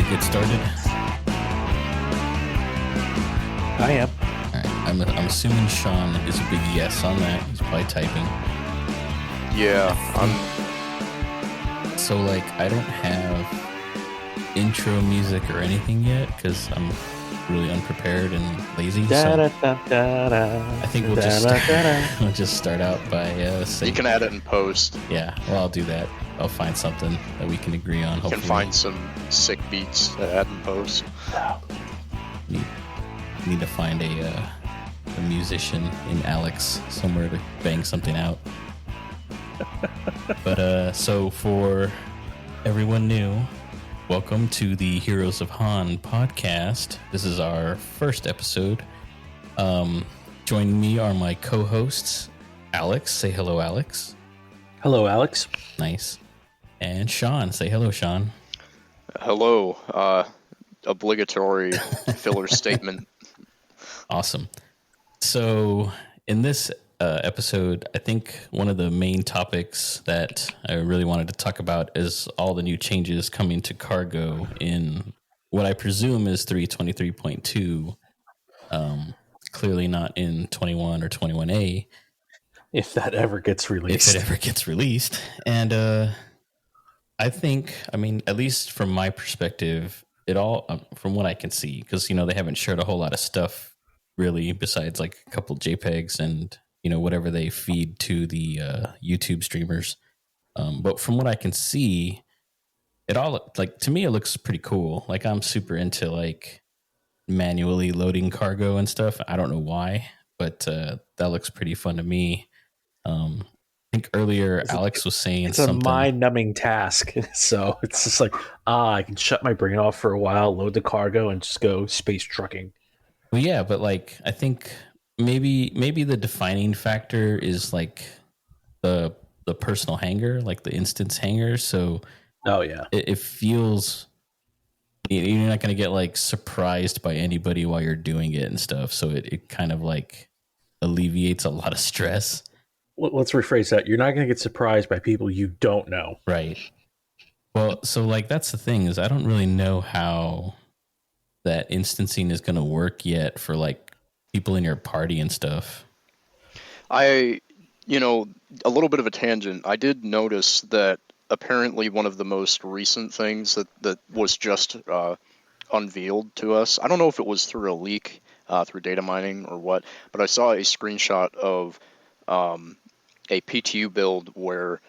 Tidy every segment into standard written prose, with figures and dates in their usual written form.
to get started? I am. All right. I'm assuming Sean is a big yes on that. He's probably typing. Yeah. So, like, I don't have intro music or anything yet because I'm really unprepared and lazy. So I think we'll just start out by saying... You can add it in post. Yeah, well, I'll do that. I'll find something that we can agree on. You can find some sick beats to add in post. Need to find a musician in Alex somewhere to bang something out. But so for everyone new, welcome to the Heroes of Han podcast. This is our first episode. Joining me are my co-hosts, Alex. Say hello, Alex. Hello, Alex. Nice. And Sean. Say hello, Sean. Hello. Obligatory filler statement. Awesome. So in this episode, I think one of the main topics that I really wanted to talk about is all the new changes coming to cargo in what I presume is 323.2. Clearly not in 21 or 21A. If that ever gets released. If it ever gets released. And I think, I mean, at least from my perspective, it all, from what I can see, because, you know, they haven't shared a whole lot of stuff really besides like a couple JPEGs and, you know, whatever they feed to the YouTube streamers. But from what I can see, it all, like, to me, it looks pretty cool. Like, I'm super into like manually loading cargo and stuff. I don't know why, but that looks pretty fun to me. I think earlier Alex was saying it's something. a mind-numbing task. So it's just like, I can shut my brain off for a while, load the cargo, and just go space trucking. Well, yeah, but like I think maybe the defining factor is like the personal hanger, like the instance hanger. So it feels you're not going to get like surprised by anybody while you're doing it and stuff. So it kind of like alleviates a lot of stress. Let's rephrase that. You're not going to get surprised by people you don't know. Right. Well, so like that's the thing is I don't really know how that instancing is going to work yet for like people in your party and stuff. A little bit of a tangent. I did notice that apparently one of the most recent things that was just unveiled to us, I don't know if it was through a leak, through data mining or what, but I saw a screenshot of a PTU build where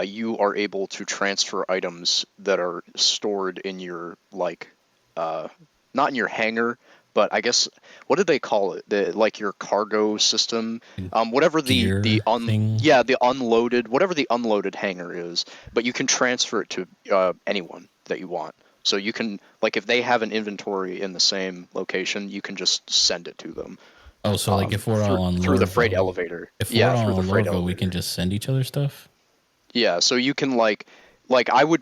you are able to transfer items that are stored in your, like, not in your hangar, but I guess, what did they call it? Like your cargo system, whatever the unloaded, whatever the unloaded hangar is, but you can transfer it to anyone that you want. So you can, like, if they have an inventory in the same location, you can just send it to them. Oh, so like if we're all on through the freight elevator. If we're all on Lorvo, we can just send each other stuff? Yeah, so you can like I would,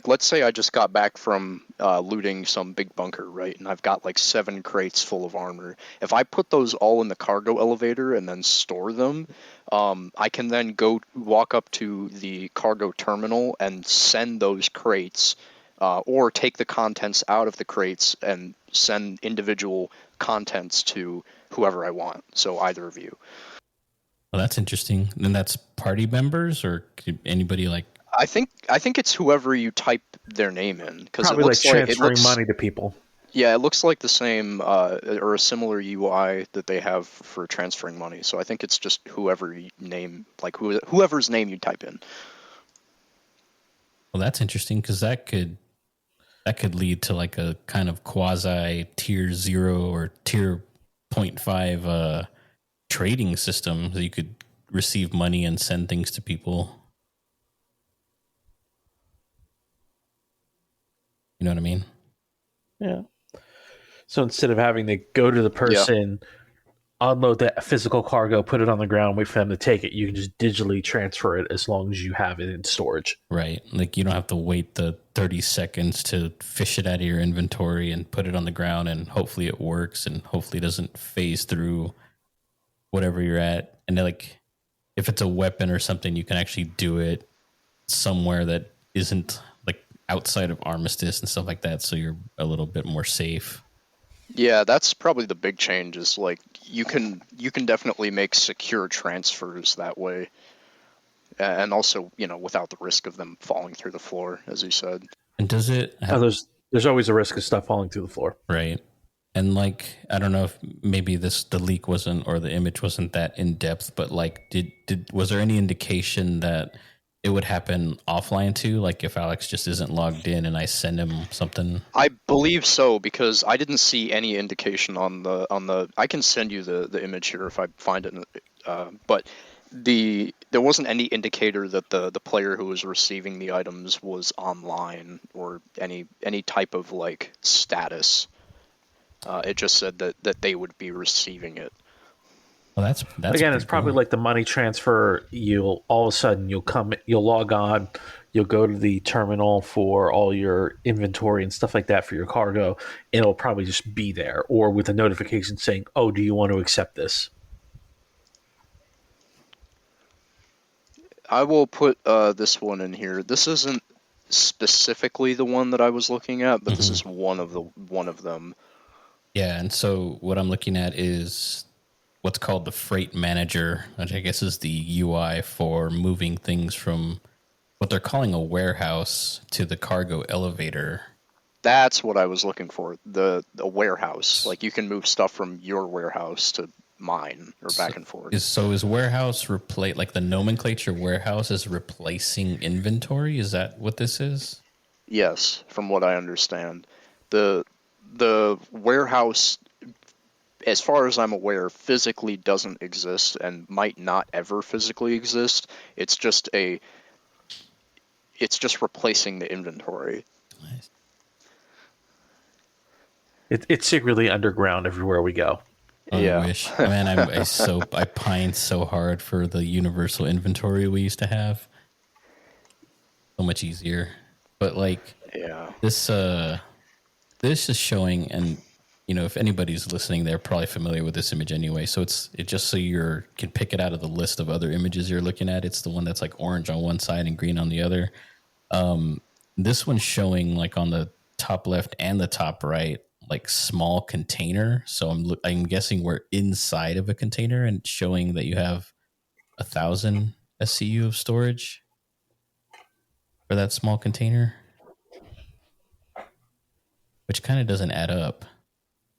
let's say I just got back from looting some big bunker, right? And I've got like 7 crates full of armor. If I put those all in the cargo elevator and then store them, I can then go walk up to the cargo terminal and send those crates, or take the contents out of the crates and send individual contents to whoever I want. So either of you. Well, that's interesting. And that's party members or anybody like? I think it's whoever you type their name in, because it looks like transferring money to people. Yeah, it looks like the same or a similar UI that they have for transferring money. So I think it's just whoever's name you type in. Well, that's interesting because that could lead to like a kind of quasi tier 0 or tier 0.5 trading system that you could receive money and send things to people. You know what I mean? Yeah. So instead of having to go to the person, unload that physical cargo, put it on the ground, wait for them to take it, you can just digitally transfer it as long as you have it in storage. Right. Like you don't have to wait the 30 seconds to fish it out of your inventory and put it on the ground and hopefully it works and hopefully it doesn't phase through whatever you're at. And like if it's a weapon or something, you can actually do it somewhere that isn't like outside of Armistice and stuff like that, so you're a little bit more safe. Yeah, that's probably the big change. Is like you can definitely make secure transfers that way, and also without the risk of them falling through the floor, as you said. And does it have, There's always a risk of stuff falling through the floor. right? And like, I don't know if maybe the leak wasn't, or the image wasn't that in depth, but like, was there any indication that it would happen offline too? Like if Alex just isn't logged in and I send him something? I believe so, because I didn't see any indication on the. I can send you the image here if I find it, but there wasn't any indicator that the player who was receiving the items was online or any type of like status. It just said that they would be receiving it. Well, that's Again, it's probably cool. like the money transfer. You'll all of a sudden you'll log on, you'll go to the terminal for all your inventory and stuff like that for your cargo, and it'll probably just be there, or with a notification saying, "Oh, do you want to accept this?" I will put this one in here. This isn't specifically the one that I was looking at, but this is one of them. Yeah, and so what I'm looking at is what's called the Freight Manager, which I guess is the UI for moving things from what they're calling a warehouse to the cargo elevator. That's what I was looking for. The warehouse. Like you can move stuff from your warehouse to mine or back and forth. Is warehouse like the nomenclature warehouse is replacing inventory? Is that what this is? Yes, from what I understand. The warehouse, as far as I'm aware, physically doesn't exist and might not ever physically exist. It's just replacing the inventory. Nice. It's secretly underground everywhere we go. I wish, man. I pined so hard for the universal inventory we used to have. So much easier, but like, Yeah. this is showing, and if anybody's listening, they're probably familiar with this image anyway. So it just so you can pick it out of the list of other images you're looking at. It's the one that's like orange on one side and green on the other. This one's showing like on the top left and the top right, like small container. So I'm guessing we're inside of a container and showing that you have 1,000 SCU of storage for that small container, which kind of doesn't add up.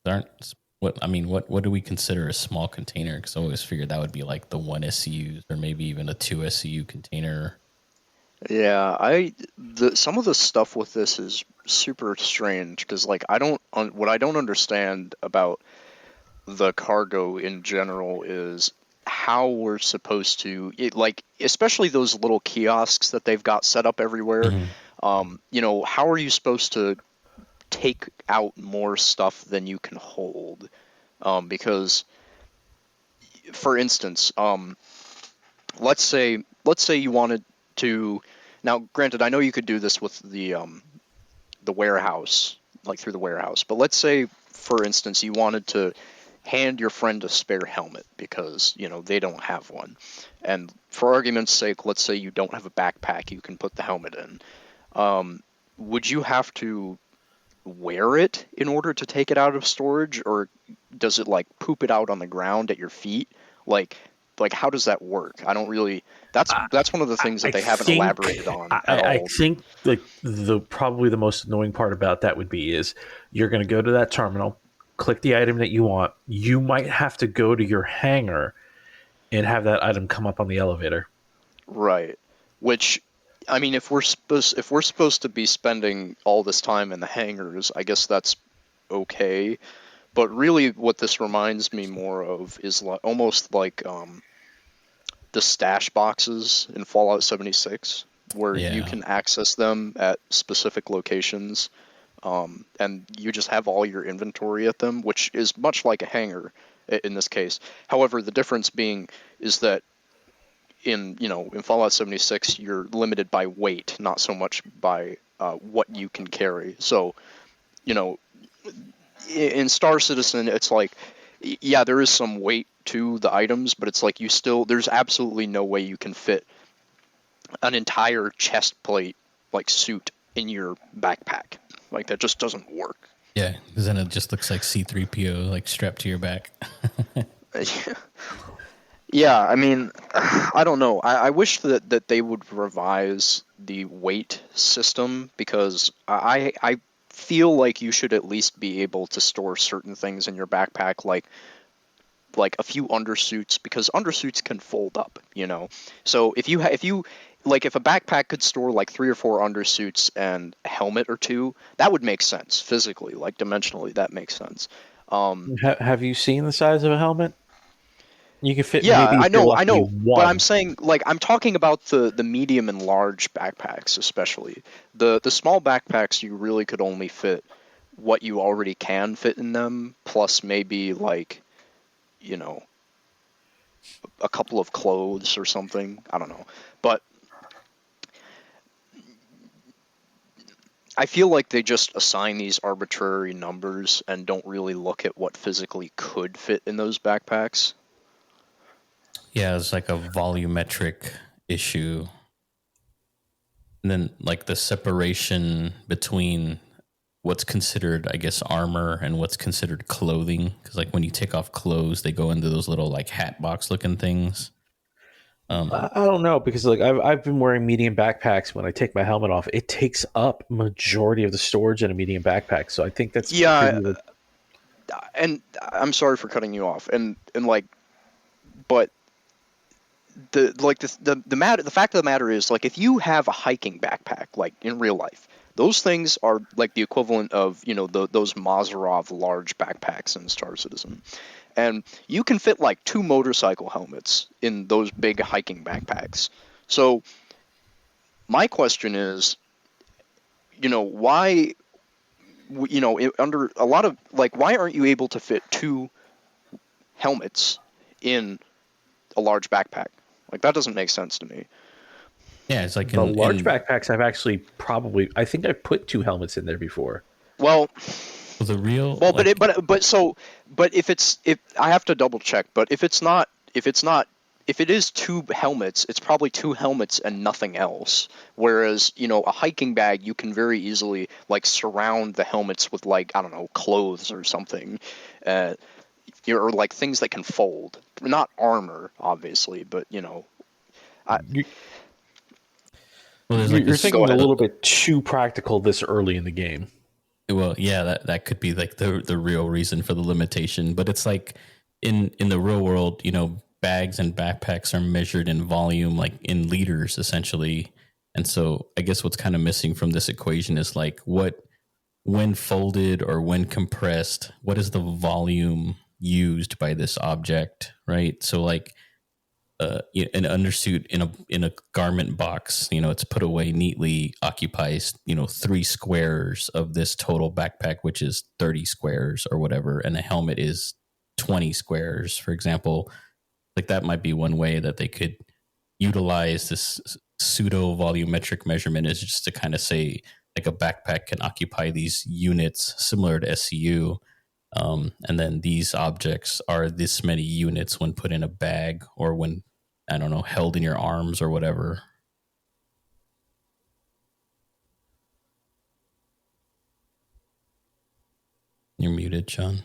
What do we consider a small container? Because I always figured that would be like the 1 SCU or maybe even a 2 SCU container. Yeah, some of the stuff with this is super strange because like what I don't understand about the cargo in general is how we're supposed to like, especially those little kiosks that they've got set up everywhere. How are you supposed to take out more stuff than you can hold? Because, for instance, let's say you wanted to. Now, granted, I know you could do this with the warehouse, like through the warehouse. But let's say, for instance, you wanted to hand your friend a spare helmet because they don't have one, and for argument's sake, let's say you don't have a backpack you can put the helmet in. Would you have to wear it in order to take it out of storage, or does it like poop it out on the ground at your feet? Like how does that work? I don't really. That's one of the things that they haven't elaborated on at all. I think like probably the most annoying part about that would be is you're going to go to that terminal, click the item that you want. You might have to go to your hangar and have that item come up on the elevator. Right. Which, I mean, if we're supposed to be spending all this time in the hangars, I guess that's okay. But really, what this reminds me more of is almost like the stash boxes in Fallout 76, where you can access them at specific locations, and you just have all your inventory at them, which is much like a hangar in this case. However, the difference being is that in Fallout 76, you're limited by weight, not so much by what you can carry. So, in Star Citizen, it's like, yeah, there is some weight to the items, but it's like there's absolutely no way you can fit an entire chest plate like suit in your backpack. Like, that just doesn't work. Yeah, because then it just looks like C-3PO, like strapped to your back. Yeah, I mean, I don't know. I wish that they would revise the weight system, because I feel like you should at least be able to store certain things in your backpack, like a few undersuits, because undersuits can fold up, you know. So if you if a backpack could store like 3 or 4 undersuits and a helmet or two, that would make sense physically, like dimensionally, that makes sense. Have you seen the size of a helmet? You can fit Yeah, maybe if you're I lucky know, but I'm one. saying, like, I'm talking about the medium and large backpacks, especially the small backpacks. You really could only fit what you already can fit in them, plus maybe, like, you know, a couple of clothes or something. I don't know, but I feel like they just assign these arbitrary numbers and don't really look at what physically could fit in those backpacks. Yeah, it's like a volumetric issue. And then like the separation between what's considered, I guess, armor and what's considered clothing. Because like when you take off clothes, they go into those little like hat box looking things. I don't know, because like I've been wearing medium backpacks. When I take my helmet off, it takes up majority of the storage in a medium backpack. So I think that's Yeah, pretty. and I'm sorry for cutting you off, and like, but the fact of the matter is, like, if you have a hiking backpack, like in real life, those things are like the equivalent of, those Mazarov large backpacks in Star Citizen, and you can fit like 2 motorcycle helmets in those big hiking backpacks. So my question is, why, under a lot of, like, why aren't you able to fit 2 helmets in a large backpack? Like, that doesn't make sense to me. Yeah, it's like The large in backpacks, I think I've put 2 helmets in there before. Well, the real well, like but if I have to double check, but if it is 2 helmets, it's probably 2 helmets and nothing else. Whereas, a hiking bag, you can very easily, like, surround the helmets with, like, I don't know, clothes or something, uh, or like things that can fold. Not armor, obviously, but I You, well, there's like you're this. go thinking a ahead. little bit too practical this early in the game. Well, yeah, that could be like the real reason for the limitation. But it's like in the real world, bags and backpacks are measured in volume, like in liters, essentially. And so I guess what's kind of missing from this equation is like when folded or when compressed, what is the volume used by this object, right? So like an undersuit in a garment box, it's put away neatly, occupies 3 squares of this total backpack, which is 30 squares or whatever, and a helmet is 20 squares, for example. Like that might be one way that they could utilize this pseudo volumetric measurement, is just to kind of say like a backpack can occupy these units similar to SCU. And then these objects are this many units when put in a bag or when, I don't know, held in your arms or whatever. You're muted, John.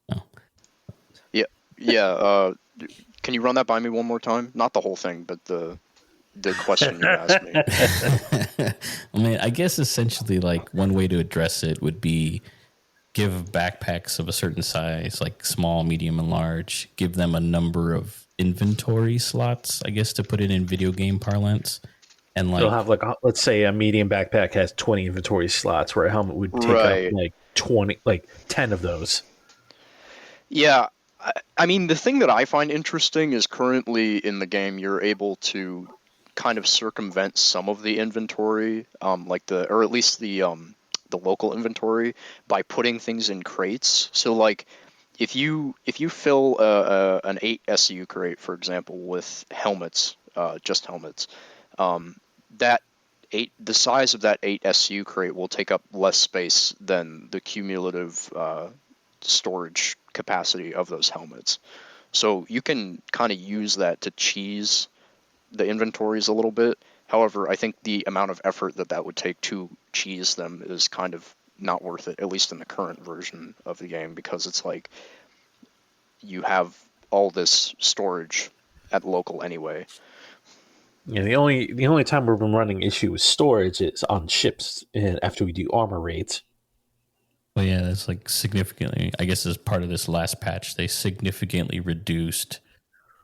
No. Yeah, yeah. Can you run that by me one more time? Not the whole thing, but the question you asked me. I mean, I guess essentially, like, one way to address it would be give backpacks of a certain size, like small, medium, and large, give them a number of inventory slots, I guess, to put it in video game parlance. And They'll like, have let's say a medium backpack has 20 inventory slots, where a helmet would take up Right. like 20, like 10 of those. Yeah. I mean, the thing that I find interesting is currently in the game, you're able to kind of circumvent some of the inventory, or at least the local inventory, by putting things in crates. So, like, if you fill an 8 SU crate, for example, with helmets, just helmets, that the size of that 8 SU crate will take up less space than the cumulative storage capacity of those helmets. So you can kind of use that to cheese the inventories a little bit. However, I think the amount of effort that would take to cheese them is kind of not worth it, at least in the current version of the game, because it's like you have all this storage at local anyway. Yeah, the only time we've been running issue with storage is on ships and after we do armor raids. Well, yeah, that's like significantly. I guess as part of this last patch, they significantly reduced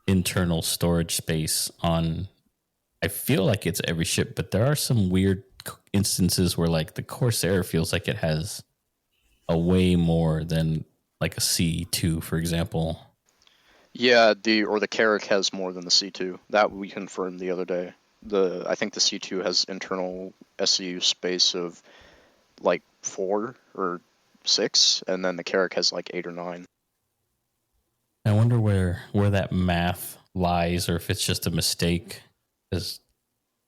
internal storage space on. I feel like it's every ship, but there are some weird instances where like the Corsair feels like it has a way more than like a C2, for example. Yeah, the Carrack has more than the C2. That we confirmed the other day. I think the C2 has internal SCU space of like 4 or 6, and then the Carrack has like 8 or 9. I wonder where that math lies, or if it's just a mistake. Because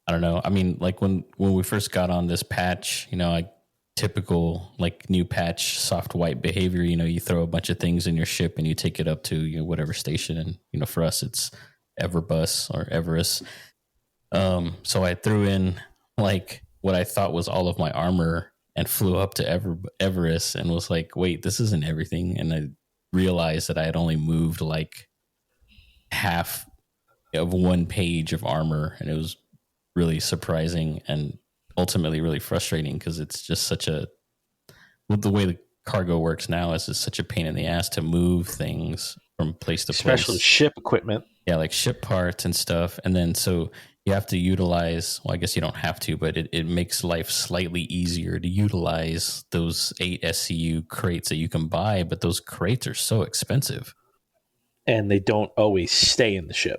I don't know. I mean, like when we first got on this patch, like typical like new patch soft white behavior, you throw a bunch of things in your ship and you take it up to whatever station, and for us it's Everbus or Everest. So I threw in like what I thought was all of my armor and flew up to Everest and was like, wait, this isn't everything. And I realized that I had only moved like half of one page of armor, and it was really surprising and ultimately really frustrating because it's just such a, well, the way the cargo works now is it's such a pain in the ass to move things from place to especially place. ship equipment. Yeah, like ship parts and stuff. And then so you have to utilize, well, I guess you don't have to, but it makes life slightly easier to utilize those 8 SCU crates that you can buy, but those crates are so expensive. And they don't always stay in the ship.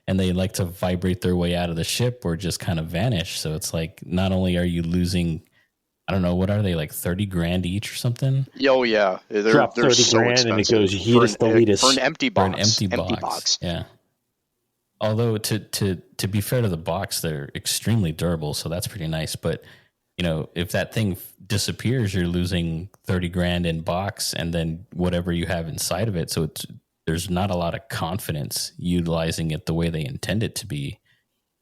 And they like to vibrate their way out of the ship or just kind of vanish. So it's like not only are you losing, I don't know, what are they, like $30,000 each or something? Oh yeah, Drop they're 30 so grand expensive. and it goes Yeetus Deletus. For an empty box. For an empty box. Yeah. Although to be fair to the box, they're extremely durable, so that's pretty nice. But if that thing disappears, you're losing 30 grand in box and then whatever you have inside of it. So there's not a lot of confidence utilizing it the way they intend it to be.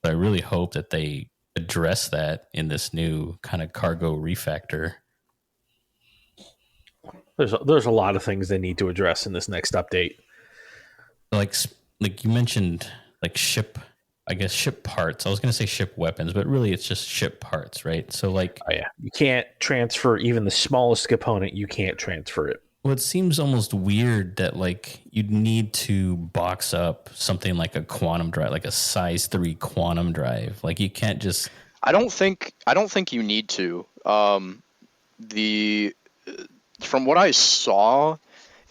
But I really hope that they address that in this new kind of cargo refactor. There's a lot of things they need to address in this next update. Like you mentioned, like ship parts. I was going to say ship weapons, but really it's just ship parts, right? So like, oh yeah, you can't transfer even the smallest component. You can't transfer it. Well, it seems almost weird that like you'd need to box up something like a quantum drive, like a size 3 quantum drive. Like you can't just. I don't think you need to. From what I saw,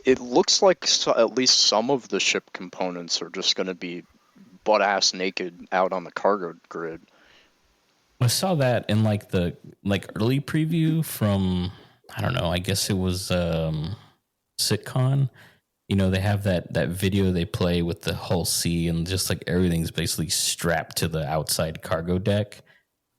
it looks like at least some of the ship components are just going to be butt ass naked out on the cargo grid. I saw that in like the early preview from, I don't know, I guess it was SitCon. They have that video they play with the Hull C and just like everything's basically strapped to the outside cargo deck.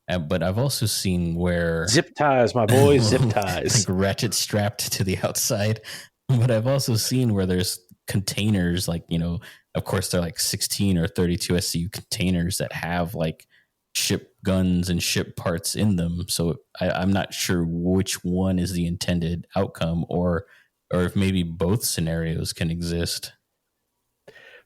But I've also seen where zip ties, my boys, zip ties, like ratchet strapped to the outside. But I've also seen where there's containers, like of course they're like 16 or 32 SCU containers that have like ship guns and ship parts in them. So I'm not sure which one is the intended outcome, or if maybe both scenarios can exist.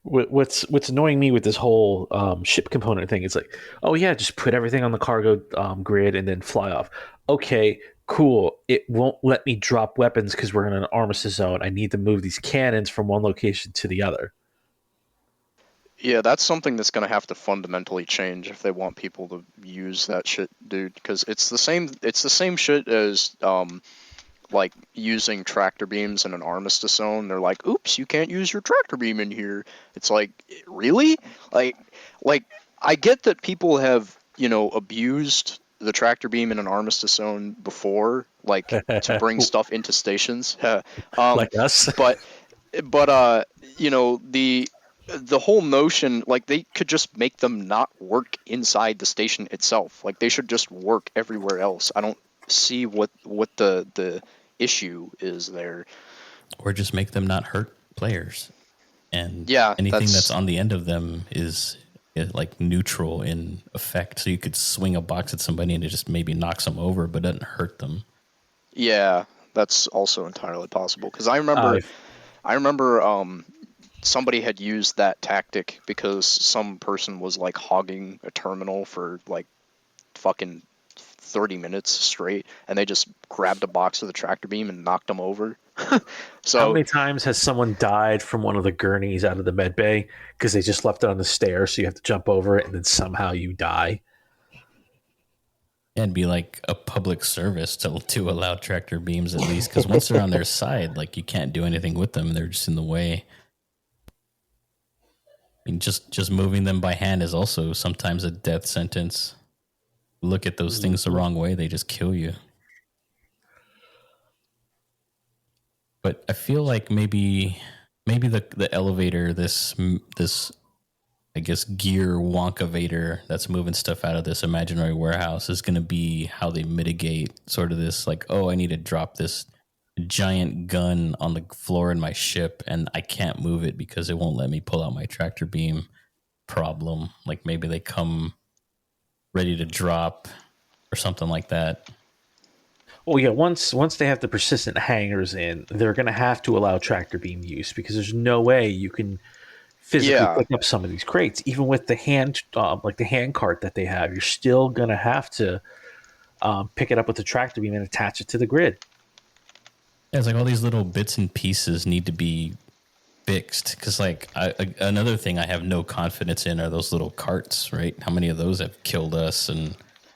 What's annoying me with this whole ship component thing is like, oh yeah, just put everything on the cargo grid and then fly off. Okay, cool. It won't let me drop weapons because we're in an armistice zone. I need to move these cannons from one location to the other. Yeah, that's something that's going to have to fundamentally change if they want people to use that shit, dude. Because it's the same shit as like using tractor beams in an armistice zone. They're like, oops, you can't use your tractor beam in here. It's like, really? Like I get that people have, abused the tractor beam in an armistice zone before, like to bring stuff into stations. Like us. But the whole notion, like they could just make them not work inside the station itself. Like they should just work everywhere else. I don't see what the issue is there. Or just make them not hurt players. And yeah, anything that's on the end of them is like neutral in effect, so you could swing a box at somebody and it just maybe knocks them over, but doesn't hurt them. Yeah, that's also entirely possible. Because I remember, I've somebody had used that tactic because some person was like hogging a terminal for like fucking 30 minutes straight, and they just grabbed a box with a tractor beam and knocked them over. How So many times has someone died from one of the gurneys out of the med bay because they just left it on the stairs, so you have to jump over it, and then somehow you die? And be like a public service to allow tractor beams at least, because once they're on their side, like you can't do anything with them; they're just in the way. I mean, just moving them by hand is also sometimes a death sentence. Look at those things the wrong way, they just kill you. But I feel like maybe the elevator, this I guess gear wonkavator that's moving stuff out of this imaginary warehouse is going to be how they mitigate sort of this, like, oh, I need to drop this giant gun on the floor in my ship and I can't move it because it won't let me pull out my tractor beam problem. Like maybe they come ready to drop or something like that. Well, yeah, once they have the persistent hangers in, they're going to have to allow tractor beam use, because there's no way you can physically yeah, pick up some of these crates. Even with the hand, like the hand cart that they have, you're still going to have to pick it up with the tractor beam and attach it to the grid. Yeah, it's like all these little bits and pieces need to be fixed, because like another thing I have no confidence in are those little carts, right? How many of those have killed us? And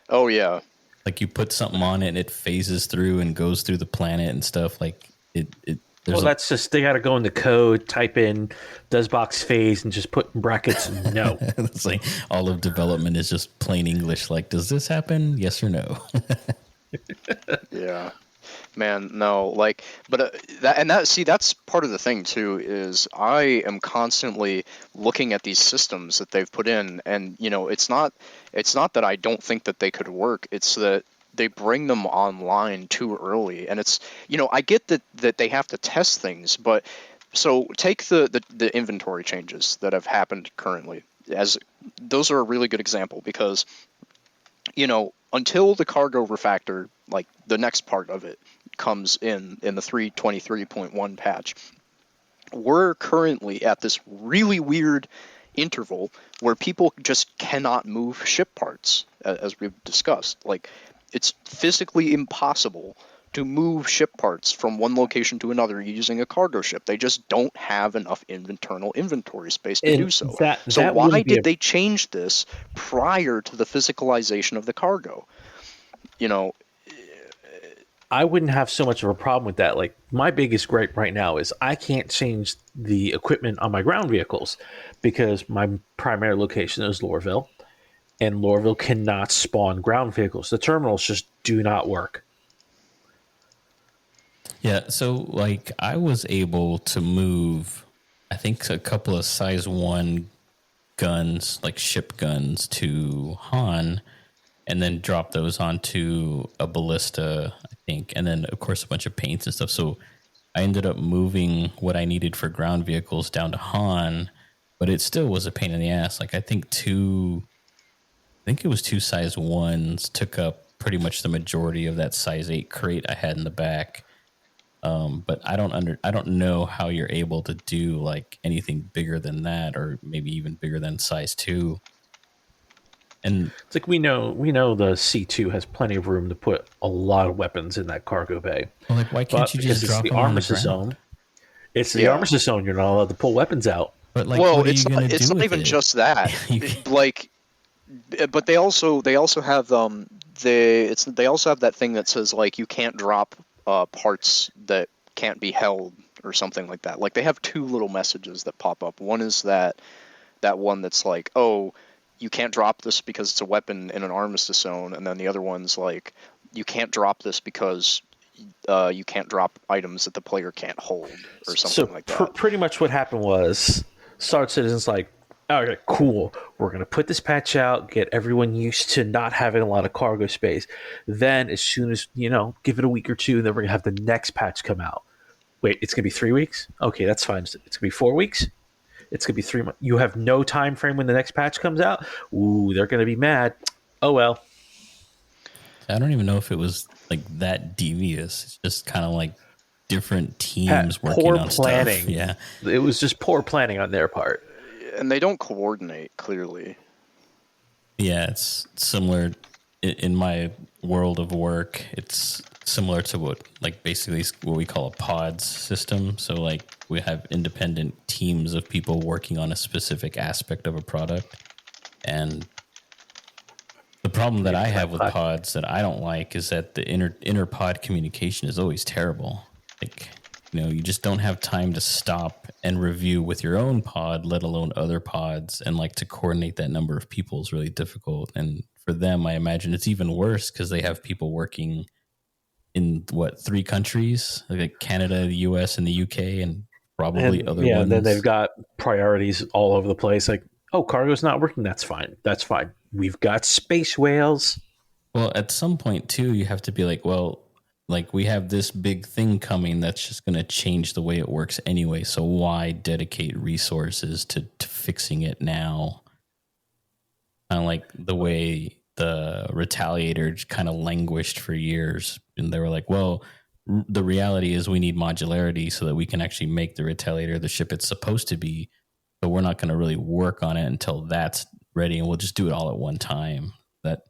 oh yeah, like you put something on it and it phases through and goes through the planet and stuff. Like it Well, that's just, they got to go in the code, type in does box phase, and just put in brackets no. it's like all of development is just plain English. Like, does this happen? Yes or no? yeah. Man, no, like, but that's part of the thing too, is I am constantly looking at these systems that they've put in, and it's not that I don't think that they could work, it's that they bring them online too early, and it's, I get that they have to test things, but so take the inventory changes that have happened currently, as those are a really good example, because until the cargo refactor, like the next part of it, comes in the 3.23.1 patch, we're currently at this really weird interval where people just cannot move ship parts, as we've discussed. Like, it's physically impossible to move ship parts from one location to another using a cargo ship. They just don't have enough internal inventory space to And do so. So that why wouldn't be did they change this prior to the physicalization of the cargo? I wouldn't have so much of a problem with that. Like, my biggest gripe right now is I can't change the equipment on my ground vehicles because my primary location is Lorville, and Lorville cannot spawn ground vehicles. The terminals just do not work. Yeah, so like I was able to move, I think, a couple of size 1 guns, like ship guns, to Han, and then drop those onto a ballista, I think, and then of course a bunch of paints and stuff. So I ended up moving what I needed for ground vehicles down to Han, but it still was a pain in the ass. Like I think it was 2 size 1s took up pretty much the majority of that size 8 crate I had in the back. But I don't know how you're able to do like anything bigger than that, or maybe even bigger than size 2. And It's like we know the C2 has plenty of room to put a lot of weapons in that cargo bay. well, like, why can't But you because just it's drop the them on the armistice ground? zone, it's the Yeah. armistice zone, you're not allowed to pull weapons out. But like, Well, what are you going to do it's not with even it? just that. Like, but they also have they also have that thing that says, like, you can't drop parts that can't be held or something like that. Like, they have 2 little messages that pop up. One is that one that's like, oh, you can't drop this because it's a weapon in an armistice zone, and then the other one's like, you can't drop this because you can't drop items that the player can't hold, or something like that. Pretty much what happened was Star Citizen's like, all right, cool. We're going to put this patch out, get everyone used to not having a lot of cargo space. Then as soon as, give it a week or two, then we're going to have the next patch come out. Wait, it's going to be 3 weeks? Okay, that's fine. It's going to be 4 weeks? It's going to be 3 months. You have no time frame when the next patch comes out. Ooh, they're going to be mad. Oh well. I don't even know if it was like that devious. It's just kind of like different teams working Poor on stuff. planning. Yeah. It was just poor planning on their part. And they don't coordinate clearly. Yeah, it's similar in my world of work. It's similar to what, like, basically what we call a pods system. So, like, we have independent teams of people working on a specific aspect of a product. And the problem that I have with pods that I don't like is that the inter pod communication is always terrible. Like, you just don't have time to stop and review with your own pod, let alone other pods. And like to coordinate that number of people is really difficult. And for them, I imagine it's even worse because they have people working in 3 countries, like Canada, the US, and the UK, and probably other ones. And then they've got priorities all over the place. Like, oh, cargo's not working. That's fine. That's fine. We've got space whales. Well, at some point too, you have to be like, well, like we have this big thing coming that's just going to change the way it works anyway. So why dedicate resources to fixing it now? Kind of like the way the Retaliator kind of languished for years. And they were like, well, the reality is we need modularity so that we can actually make the Retaliator the ship it's supposed to be. But we're not going to really work on it until that's ready. And we'll just do it all at one time. That,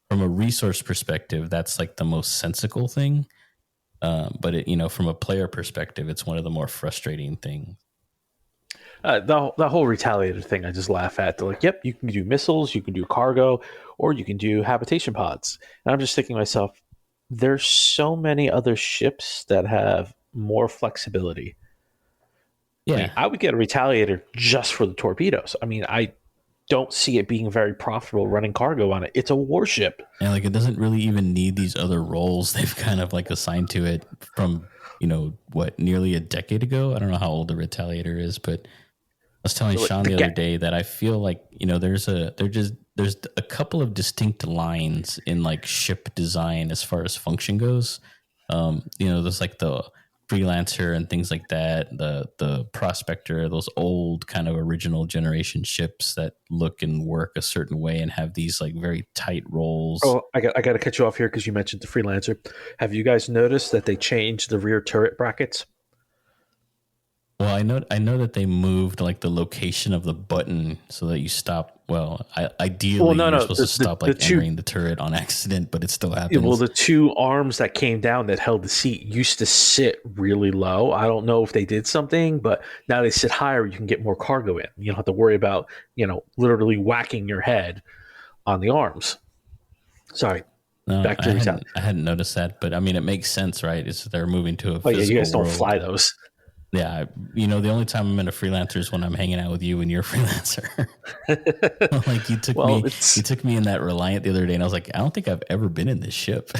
from a resource perspective, that's like the most sensical thing. But from a player perspective, it's one of the more frustrating things. The whole Retaliator thing, I just laugh at. They're like, yep, you can do missiles, you can do cargo, or you can do habitation pods. And I'm just thinking to myself, there's so many other ships that have more flexibility. Yeah. I mean, I would get a Retaliator just for the torpedoes. I mean, I don't see it being very profitable running cargo on it. It's a warship. And like, it doesn't really even need these other roles they've kind of like assigned to it from, nearly a decade ago. I don't know how old the Retaliator is, but I was telling Sean the other day that I feel like, there's a couple of distinct lines in like ship design as far as function goes. There's like the Freelancer and things like that, the Prospector, those old kind of original generation ships that look and work a certain way and have these like very tight roles. Oh, I got to cut you off here because you mentioned the Freelancer. Have you guys noticed that they changed the rear turret brackets? Well, I know that they moved like the location of the button so that you stop. Well, ideally, you're supposed to stop entering the turret on accident, but it still happens. Well, the 2 arms that came down that held the seat used to sit really low. I don't know if they did something, but now they sit higher. You can get more cargo in. You don't have to worry about literally whacking your head on the arms. Sorry. No, back to I hadn't noticed that, but I mean, it makes sense, right? It's they're moving to a physical you guys don't world. fly those. Yeah, the only time I'm in a Freelancer is when I'm hanging out with you and you're a Freelancer. Like you took me in that Reliant the other day, and I was like, I don't think I've ever been in this ship.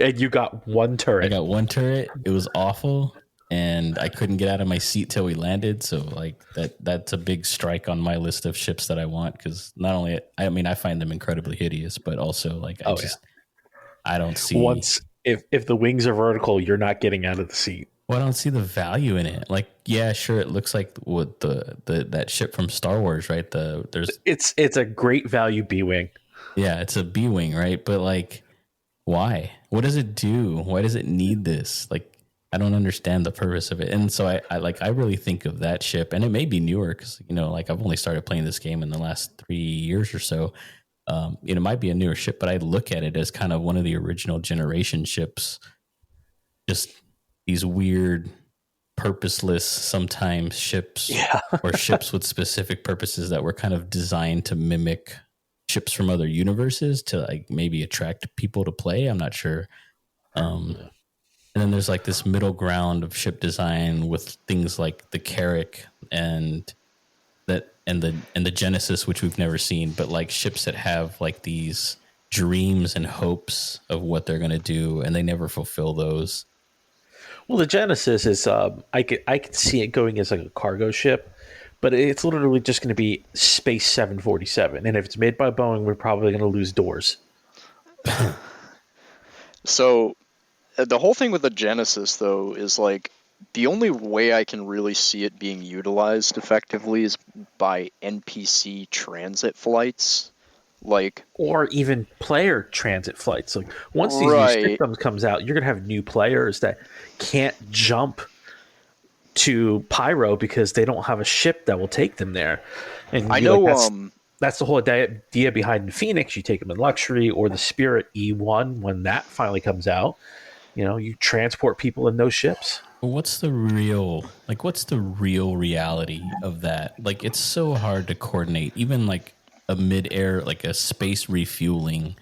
And you got 1 turret. I got 1 turret. It was awful, and I couldn't get out of my seat till we landed. So like that's a big strike on my list of ships that I want, because not only I find them incredibly hideous, but also like I don't see once if the wings are vertical, you're not getting out of the seat. Well, I don't see the value in it. Like, yeah, sure, it looks like what that ship from Star Wars, right? It's a great value B-wing. Yeah, it's a B-wing, right? But like, why? What does it do? Why does it need this? Like, I don't understand the purpose of it. And so I really think of that ship, and it may be newer because like I've only started playing this game in the last 3 years or so. It might be a newer ship, but I look at it as kind of one of the original generation ships. Just these weird, purposeless, sometimes ships or ships with specific purposes that were kind of designed to mimic ships from other universes to like maybe attract people to play. I'm not sure. And then there's like this middle ground of ship design with things like the Carrack and the Genesis, which we've never seen, but like ships that have like these dreams and hopes of what they're going to do, and they never fulfill those. Well, the Genesis is I could see it going as like a cargo ship, but it's literally just going to be Space 747, and if it's made by Boeing, we're probably going to lose doors. So the whole thing with the Genesis, though, is like The only way I can really see it being utilized effectively is by NPC transit flights. Like, or even player transit flights. Like once these new right. systems comes out, you're gonna have new players that can't jump to Pyro because they don't have a ship that will take them there. And I you like know, that's the whole idea behind Phoenix. You take them in luxury or the Spirit E1 when that finally comes out. You know, you transport people in those ships. What's the real reality of that? Like, it's so hard to coordinate, even like a mid-air, like a space refueling,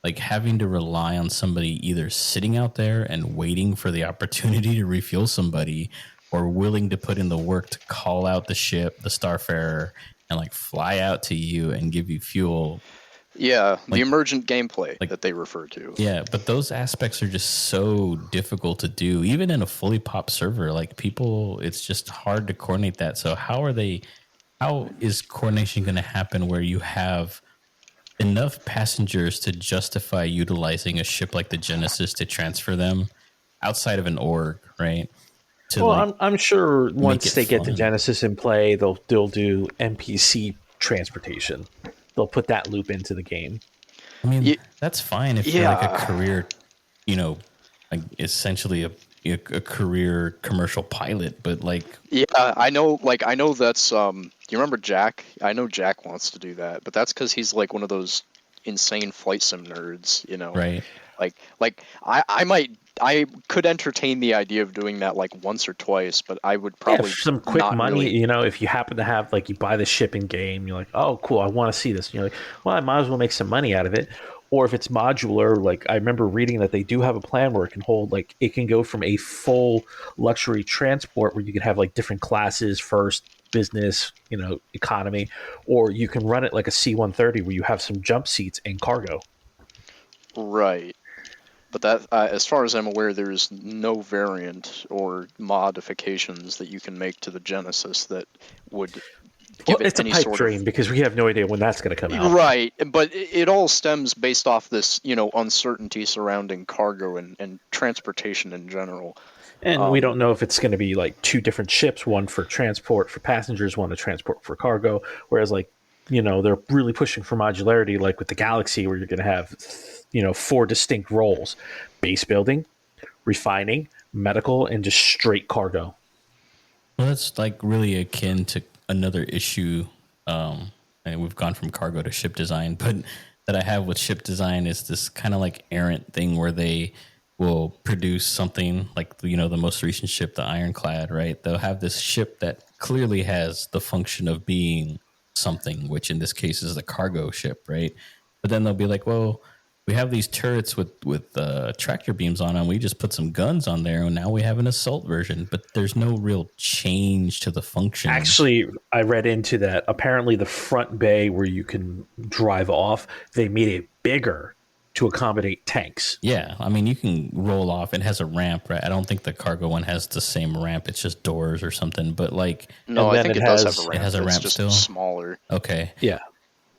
like having to rely on somebody either sitting out there and waiting for the opportunity to refuel somebody, or willing to put in the work to call out the ship, the Starfarer, and like fly out to you and give you fuel. yeah, the Like, emergent gameplay like that they refer to. yeah, but those aspects are just so difficult to do, even in a fully pop server. Like, people, it's just hard to coordinate that. So how is coordination going to happen where you have enough passengers to justify utilizing a ship like the Genesis to transfer them outside of an org, right? To Well, like I'm sure make once it they get the fun. Genesis in play, they'll do NPC transportation. They'll put that loop into the game. I mean, Y- that's fine if you're like a yeah, career, you know, like essentially a career commercial pilot, but like, yeah, I know. Like, I know that's. Do you remember Jack? I know Jack wants to do that, but that's because he's like one of those insane flight sim nerds. You know, right. I could entertain the idea of doing that like once or twice, but I would Yeah, probably for some quick not money, really. you know, if you happen to have like you buy the ship in game, you're like, oh, cool, I want to see this. And you're like, well, I might as well make some money out of it. Or if it's modular, like I remember reading that they do have a plan where it can hold, like it can go from a full luxury transport where you can have like different classes, first, business, you know, economy, or you can run it like a C-130 where you have some jump seats and cargo. Right. But that, as far as I'm aware, there's no variant or modifications that you can make to the Genesis that would Well, give it it's a any pipe sort of. dream because we have no idea when that's going to come out. Right, but it all stems based off this, uncertainty surrounding cargo and transportation in general. And we don't know if it's going to be like two different ships, one for transport for passengers, one to transport for cargo. Whereas, like, you know, they're really pushing for modularity, like with the Galaxy, where you're going to have, you know, four distinct roles: base building, refining, medical, and just straight cargo. Well, that's like really akin to another issue. And we've gone from cargo to ship design, but that I have with ship design is this kind of like errant thing where they will produce something like, the most recent ship, the Ironclad, right? They'll have this ship that clearly has the function of being something, which in this case is the cargo ship, right? But then they'll be like, well, we have these turrets with tractor beams on them. We just put some guns on there, and now we have an assault version. But there's no real change to the function. Actually, I read into that. Apparently, the front bay where you can drive off, they made it bigger to accommodate tanks. Yeah, I mean, you can roll off. It has a ramp, right? I don't think the cargo one has the same ramp. It's just doors or something. But like, No, And I then think it it does have a has, it ramp. has a It's ramp just still. smaller. Okay. yeah,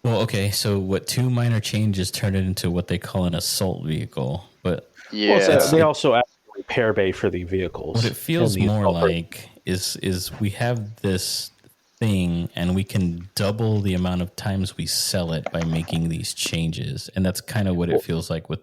Well, okay. So what? Two minor changes turn it into what they call an assault vehicle. But well, so Yeah. they also add a repair bay for the what vehicles it and feels the more assault. like is we have this thing and we can double the amount of times we sell it by making these changes, and that's kind of what it Well, feels like with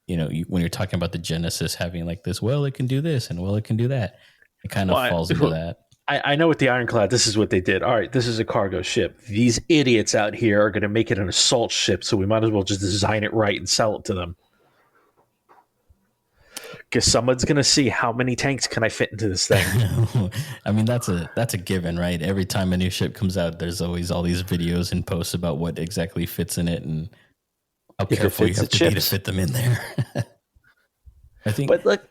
when you're talking about the Genesis having like this, well, it can do this and well, it can do that. It kind of well, falls into that. I know with the Ironclad, this is what they did. All right, this is a cargo ship. These idiots out here are going to make it an assault ship, so we might as well just design it right and sell it to them. Because someone's going to see how many tanks can I fit into this thing. I mean, that's a given, right? Every time a new ship comes out, there's always all these videos and posts about what exactly fits in it and how If it careful you fits, have it to be to ships. fit them in there. I think, But like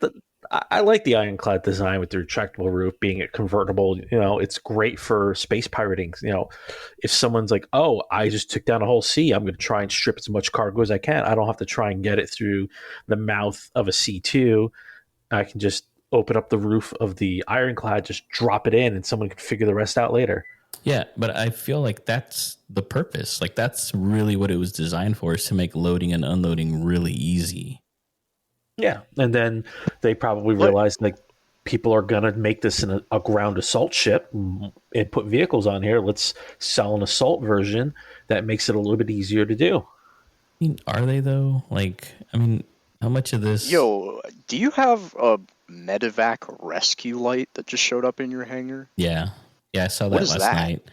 I like the Ironclad design with the retractable roof being a convertible. You know, it's great for space pirating. You know, if someone's like, "Oh, I just took down a whole sea. I'm going to try and strip as much cargo as I can. I don't have to try and get it through the mouth of a C2. I can just open up the roof of the Ironclad, just drop it in, and someone can figure the rest out later." yeah, but I feel like that's the purpose. Like, that's really what it was designed for, is to make loading and unloading really easy. Yeah, and then they probably What? realized like people are going to make this in a ground assault ship and put vehicles on here. Let's sell an assault version that makes it a little bit easier to do. I mean, are they though? Like, I mean, how much of this? Yo, do you have a medevac rescue light that just showed up in your hangar? Yeah, I saw What that is last that? night.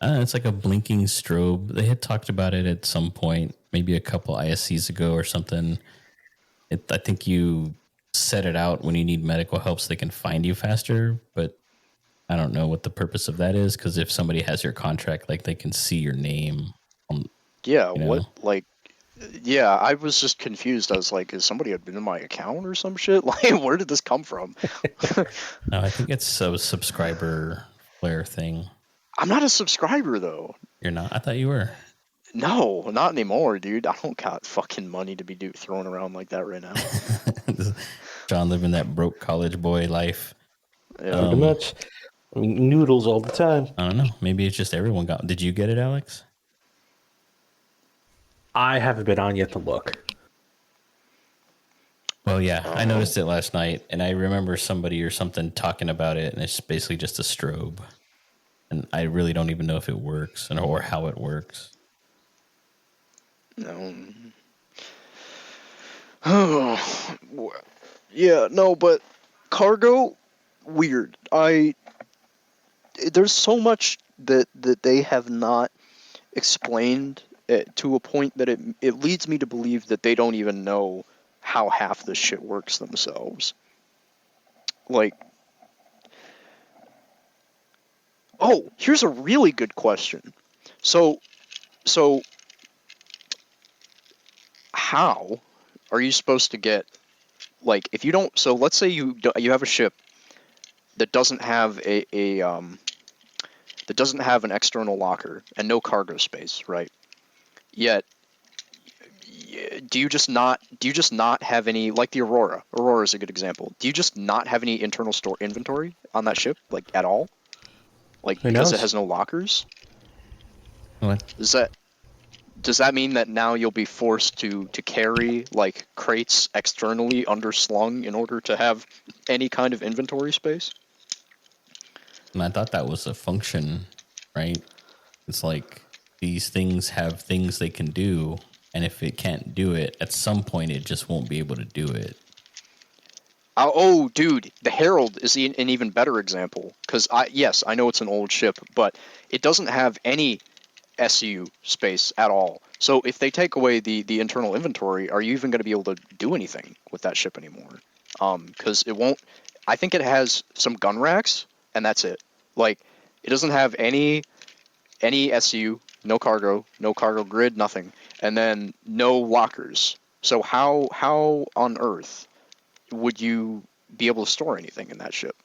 It's like a blinking strobe. They had talked about it at some point, maybe a couple ISCs ago or something. I think you set it out when you need medical help so they can find you faster, but I don't know what the purpose of that is, because if somebody has your contract, like they can see your name. Yeah, You what, know, like, yeah, I was just confused. I was like, is somebody had been in my account or some shit? Like, where did this come from? no, I think it's a subscriber flare thing. I'm not a subscriber, though. You're not? I thought you were. No, not anymore, dude. I don't got fucking money to be throwing around like that right now. John living that broke college boy life. Yeah. Pretty much. I mean, noodles all the time. I don't know. Maybe it's just everyone got. Did you get it, Alex? I haven't been on yet to look. Well, yeah, I noticed it last night, and I remember somebody or something talking about it, and it's basically just a strobe. And I really don't even know if it works or how it works. No. Yeah, no, but cargo, weird. There's so much that they have not explained to a point that it leads me to believe that they don't even know how half this shit works themselves. Like, oh, here's a really good question. So how are you supposed to get, like, if you don't, so let's say you have a ship that doesn't have that doesn't have an external locker and no cargo space, right? Yet do you just not have any, like the Aurora? Aurora is a good example. Do you just not have any internal store inventory on that ship, like, at all? Like, Who because it knows? has no lockers? What? Does that mean that now you'll be forced to carry, like, crates externally underslung in order to have any kind of inventory space? And I thought that was a function, right? It's like these things have things they can do, and if it can't do it, at some point it just won't be able to do it. Oh, dude, the Herald is an even better example. Because, yes, I know it's an old ship, but it doesn't have any SU space at all. So if they take away the internal inventory, are you even going to be able to do anything with that ship anymore? Because it won't. I think it has some gun racks, and that's it. Like, it doesn't have any SU, no cargo grid, nothing, and then no lockers. So how on earth would you be able to store anything in that ship?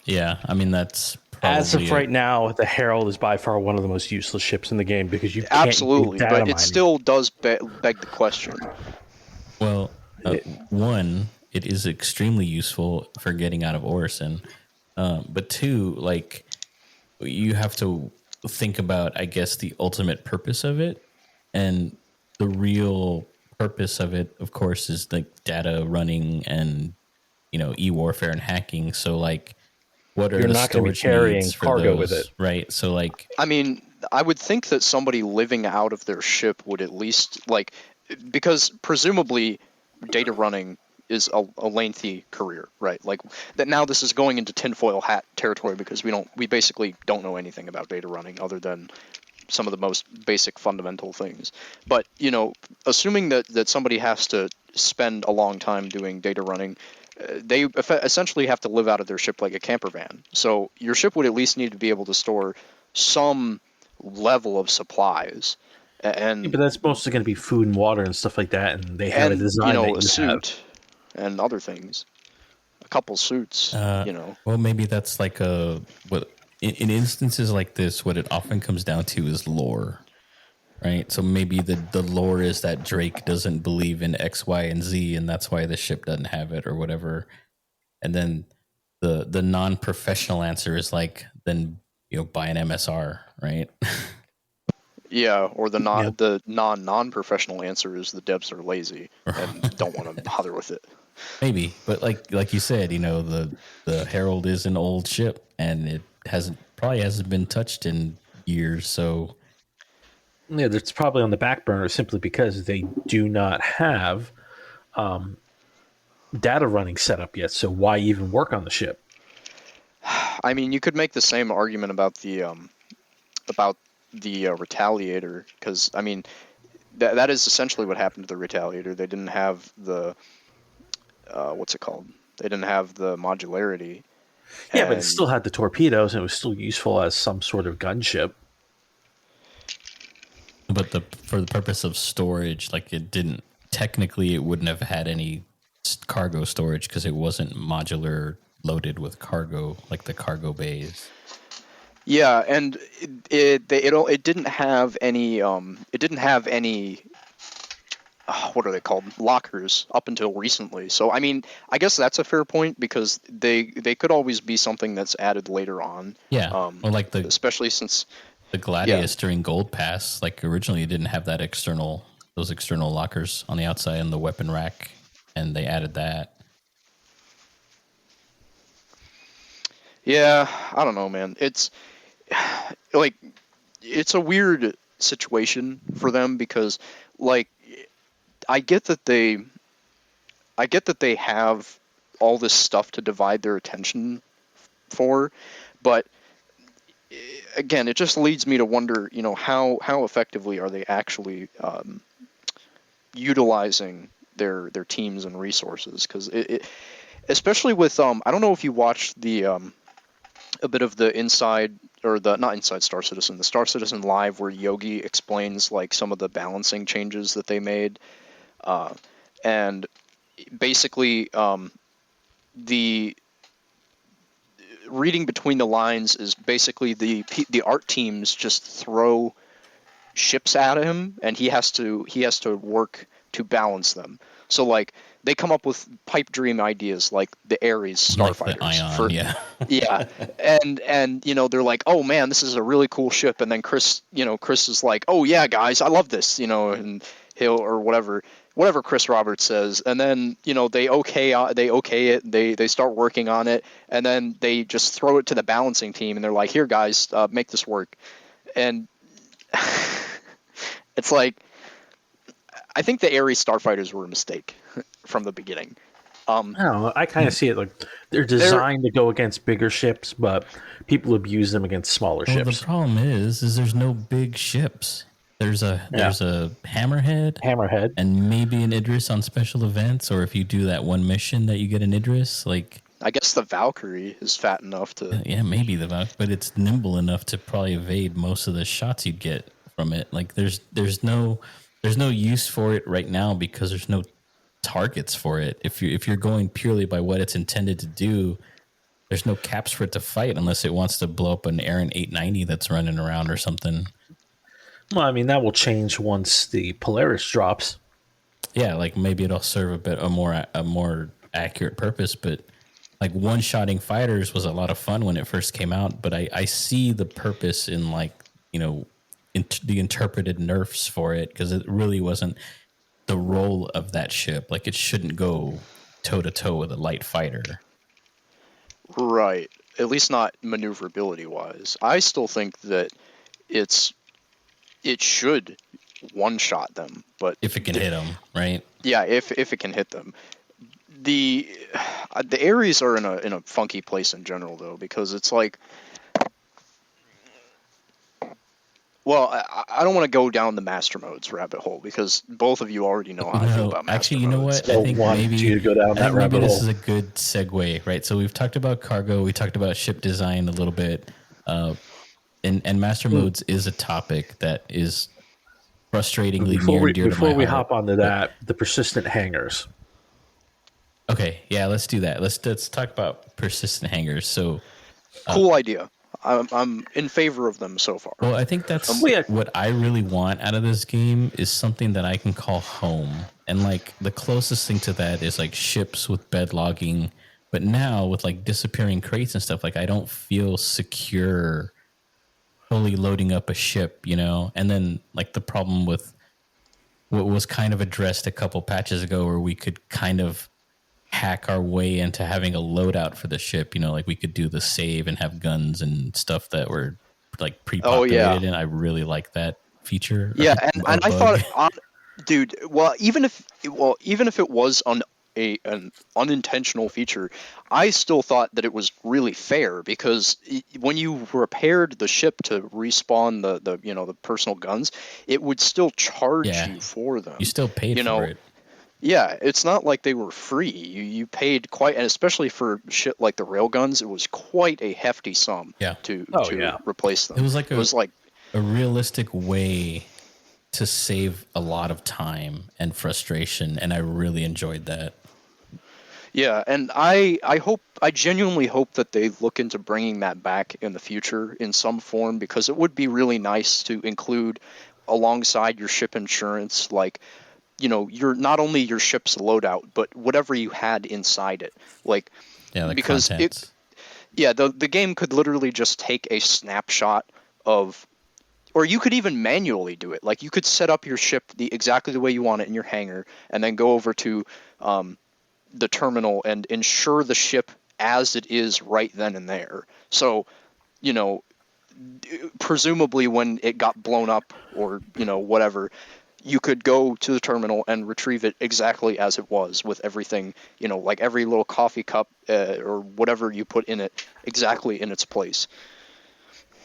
Yeah, I mean that's As of probably right now, the Herald is by far one of the most useless ships in the game because you can't Absolutely, do data but it mining. still does beg the question. Well, one, it is extremely useful for getting out of Orison. But two, like, you have to think about, I guess, the ultimate purpose of it. And the real purpose of it, of course, is like data running and, e-warfare and hacking. So, like, what are You're the not going to be storage carrying needs for cargo with it. those, right? So, like, I mean, I would think that somebody living out of their ship would at least, like, because presumably data running is a lengthy career, right? Like, that now this is going into tinfoil hat territory because we basically don't know anything about data running other than some of the most basic fundamental things. But, assuming that somebody has to spend a long time doing data running, they essentially have to live out of their ship like a camper van. So your ship would at least need to be able to store some level of supplies, Yeah, and but that's mostly going to be food and water and stuff like that, and they have a design that a you have. suit and other things, a couple suits. well, maybe that's like what in instances like this, what it often comes down to is lore, right? So maybe the lore is that Drake doesn't believe in X, Y, and Z, and that's why the ship doesn't have it or whatever. And then the non-professional answer is like, then buy an MSR, right? Yeah, or the non-professional answer is the devs are lazy and don't want to bother with it. Maybe, but like you said, the Herald is an old ship, and it probably hasn't been touched in years. So Yeah, it's probably on the back burner simply because they do not have data running set up yet. So why even work on the ship? I mean, you could make the same argument about the Retaliator, because I mean that is essentially what happened to the Retaliator. They didn't have the what's it called? They didn't have the modularity. Yeah, but it And still had the torpedoes, and it was still useful as some sort of gunship. but for the purpose of storage, like it wouldn't have had any cargo storage because it wasn't modular loaded with cargo like the cargo bays. yeah, and it didn't have any what are they called, lockers up until recently. So I mean, I guess that's a fair point, because they could always be something that's added later on. Yeah, well, like especially since the Gladius during Gold Pass, like originally it didn't have those external lockers on the outside in the weapon rack, and they added that. Yeah, I don't know, man. It's like it's a weird situation for them, because like I get that they have all this stuff to divide their attention for, but again, it just leads me to wonder, how effectively are they actually utilizing their teams and resources? Because especially with I don't know if you watched the a bit of the inside, or the not inside Star Citizen, the Star Citizen Live, where Yogi explains like some of the balancing changes that they made, and basically the reading between the lines is basically the art teams just throw ships at him, and he has to work to balance them. So like they come up with pipe dream ideas like the Ares starfighters, like the Ion, yeah, and they're like, oh man, this is a really cool ship, and then Chris is like, oh yeah guys, I love this, and he'll, or whatever Chris Roberts says, and then they okay it, they start working on it, and then they just throw it to the balancing team, and they're like, here guys, make this work. And it's like, I think the Ares starfighters were a mistake from the beginning. I don't know. I kind of see it like they're designed to go against bigger ships, but people abuse them against smaller ships. The problem is there's no big ships. There's a hammerhead, and maybe an Idris on special events, or if you do that one mission that you get an Idris. Like, I guess the Valkyrie is fat enough to. Yeah, maybe the Valkyrie, but it's nimble enough to probably evade most of the shots you'd get from it. Like, there's no use for it right now because there's no targets for it. If you're going purely by what it's intended to do, there's no caps for it to fight unless it wants to blow up an Aaron 890 that's running around or something. Well, I mean, that will change once the Polaris drops. Yeah, like maybe it'll serve a more accurate purpose, but like one-shotting fighters was a lot of fun when it first came out, but I see the purpose in like, the interpreted nerfs for it, because it really wasn't the role of that ship. Like, it shouldn't go toe-to-toe with a light fighter. Right. At least not maneuverability-wise. I still think that it should one-shot them, but if it can hit them, right? Yeah, if it can hit them. The Ares are in a funky place in general, though, because it's like, well, I don't want to go down the master modes rabbit hole, because both of you already know how I feel about master modes. Actually, you know what? I think maybe you to go down that rabbit hole. This is a good segue, right? So we've talked about cargo, we talked about ship design a little bit, and master modes is a topic that is frustratingly near and dear to my heart. Before we hop onto that, the persistent hangars. Okay, yeah, let's do that. Let's talk about persistent hangars. So, cool idea. I'm in favor of them so far. Well, I think that's what I really want out of this game, is something that I can call home. And like the closest thing to that is like ships with bed logging. But now with like disappearing crates and stuff, like I don't feel secure fully loading up a ship, and then like the problem with what was kind of addressed a couple patches ago, where we could kind of hack our way into having a loadout for the ship. Like we could do the save and have guns and stuff that were like Oh yeah, pre-populated, and I really like that feature yeah, or and I bug. thought, dude, well, even if it was an unintentional feature, I still thought that it was really fair because when you repaired the ship to respawn the personal guns, it would still charge Yeah, you for you them. still paid You for know, it. yeah, it's not like they were free. You paid quite, and especially for shit like the railguns, it was quite a hefty sum Yeah, Oh to yeah. replace it them. was like It was like, a realistic way to save a lot of time and frustration, and I really enjoyed that. yeah, and I genuinely hope that they look into bringing that back in the future in some form, because it would be really nice to include alongside your ship insurance, like, your not only your ship's loadout, but whatever you had inside it. Like, Yeah, the because contents. the game could literally just take a snapshot of, or you could even manually do it. Like, you could set up your ship exactly the way you want it in your hangar, and then go over to the terminal and insure the ship as it is right then and there. So, you know, presumably when it got blown up or whatever, you could go to the terminal and retrieve it exactly as it was, with everything, like every little coffee cup or whatever you put in it, exactly in its place.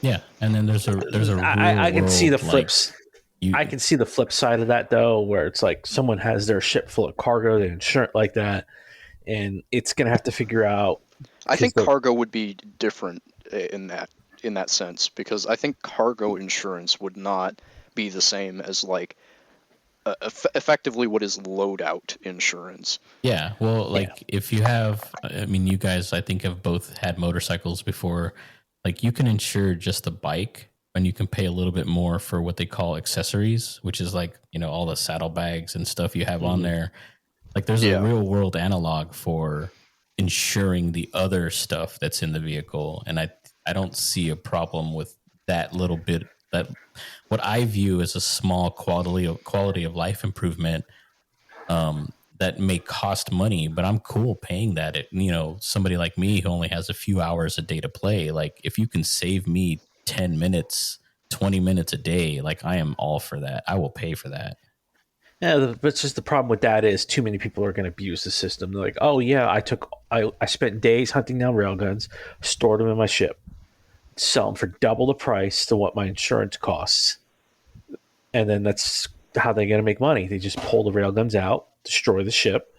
Yeah, and then there's a real I can see the world, like flips. you. I can see the flip side of that though, where it's like someone has their ship full of cargo, they insure it like that, and it's gonna have to figure out I because think the cargo would be different in that sense, because I think cargo insurance would not be the same as like effectively what is loadout insurance. Yeah, well, yeah like if you have, I mean, you guys, I think have both had motorcycles before. Like you can insure just the bike, and you can pay a little bit more for what they call accessories, which is like all the saddlebags and stuff you have on Mhm. there. Like there's a Yeah. real world analog for insuring the other stuff that's in the vehicle, and I don't see a problem with that little bit, that what I view as a small quality of life improvement, that may cost money, but I'm cool paying that. Somebody like me who only has a few hours a day to play, like if you can save me 10 minutes, 20 minutes a day, like I am all for that. I will pay for that. But it's just the problem with that is too many people are going to abuse the system. They're like, oh yeah, I spent days hunting down railguns, stored them in my ship, sell them for double the price to what my insurance costs, and then that's how they're going to make money. They just pull the railguns out, destroy the ship,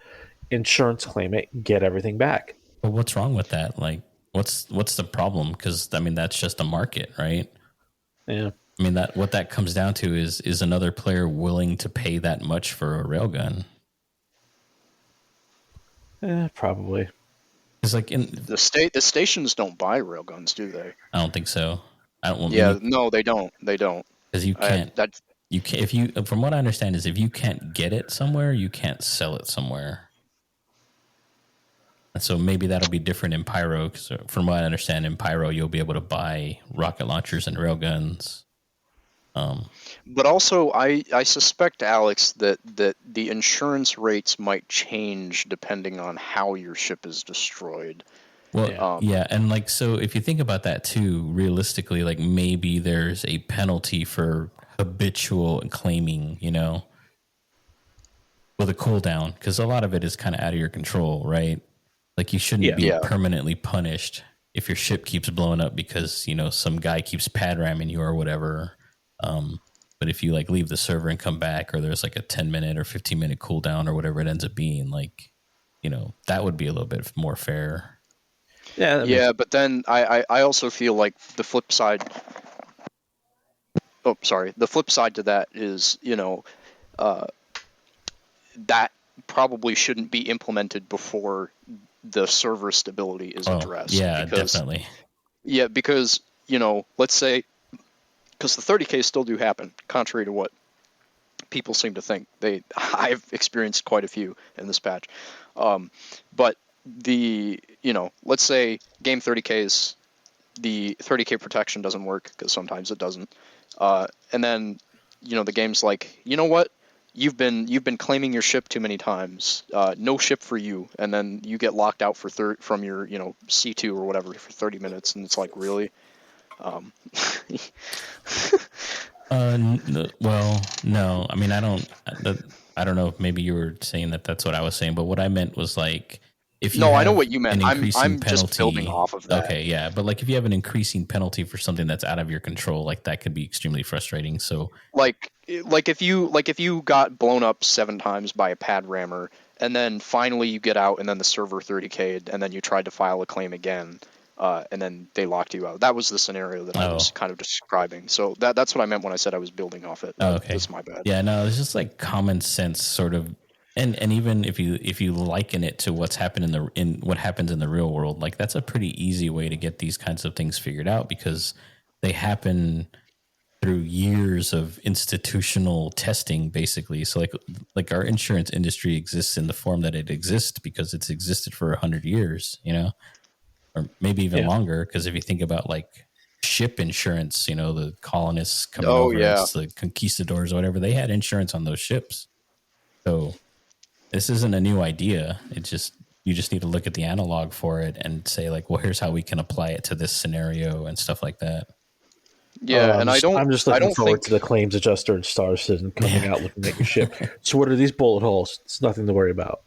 insurance claim it, get everything back. But what's wrong with that? Like, what's the problem? Because I mean, that's just a market, right? Yeah, I mean, that what that comes down to is another player willing to pay that much for a railgun? probably. It's like The stations don't buy railguns, do they? I don't think so. I don't. I mean, Yeah, no, they don't. They don't. because you I, can't. that You can if you from what I understand is if you can't get it somewhere, you can't sell it somewhere. And so maybe that'll be different in Pyro, because from what I understand, in Pyro you'll be able to buy rocket launchers and railguns. But also, I suspect, Alex, that the insurance rates might change depending on how your ship is destroyed. Well, Yeah. yeah, and like so, if you think about that too, realistically, like maybe there's a penalty for habitual claiming, with a cooldown, because a lot of it is kind of out of your control, right? Like you shouldn't Yeah. be Yeah, permanently punished if your ship keeps blowing up because some guy keeps pad ramming you or whatever. Um, but if you like leave the server and come back, or there's like a 10-minute or 15-minute cooldown or whatever it ends up being, like that would be a little bit more fair. Yeah, that makes yeah. But then I also feel like the flip side. Oh, sorry. The flip side to that is, uh, that probably shouldn't be implemented before the server stability is Oh addressed, yeah, because definitely. yeah, because let's say, because the 30Ks still do happen, contrary to what people seem to think. I've experienced quite a few in this patch, but let's say game 30Ks the 30k protection doesn't work because sometimes it doesn't. And then, the game's like, you know what? You've been claiming your ship too many times. No ship for you. And then you get locked out from your C2 or whatever for 30 minutes, and it's like, really? Well, no. I mean, I don't know if maybe you were saying that's what I was saying, but what I meant was like if you No, I know have what you meant. an increasing I'm just building penalty. off of that. Okay, yeah, but like if you have an increasing penalty for something that's out of your control, like that could be extremely frustrating. So Like if you got blown up 7 times by a pad rammer, and then finally you get out, and then the server 30k'd, and then you tried to file a claim again, and then they locked you out. That was the scenario that I was kind of describing. So that's what I meant when I said I was building off it. okay, That's my bad. Yeah, no, it's just like common sense sort of, and even if you liken it to what's happened in what happens in the real world, like that's a pretty easy way to get these kinds of things figured out because they happen through years of institutional testing, basically. So like our insurance industry exists in the form that it exists because it's existed for 100 years, or maybe even longer. Because if you think about like ship insurance, the colonists coming over, it's the conquistadors or whatever, they had insurance on those ships. So this isn't a new idea. You just need to look at the analog for it and say like, well, here's how we can apply it to this scenario and stuff like that. Yeah, and I'm just looking forward think to the claims adjuster and Star Citizen coming out looking at your ship. So what are these bullet holes? It's nothing to worry about.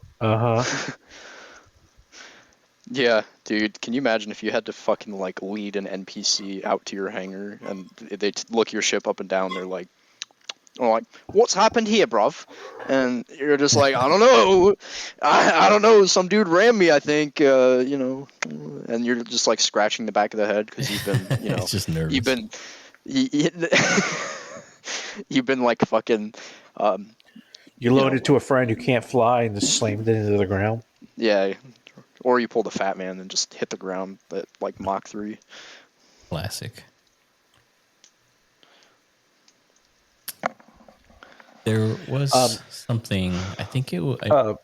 Yeah, dude, can you imagine if you had to fucking like lead an NPC out to your hangar and they look your ship up and down, they're like, what's happened here, bruv? And you're just like, I don't know, I don't know, some dude rammed me, I think, and you're just like scratching the back of the head because you've been, it's just nervous. You've been like fucking. You load it to a friend who can't fly and just slammed it into the ground. Yeah, or you pull the fat man and just hit the ground at like Mach 3. Classic. There was something. I think it was. Go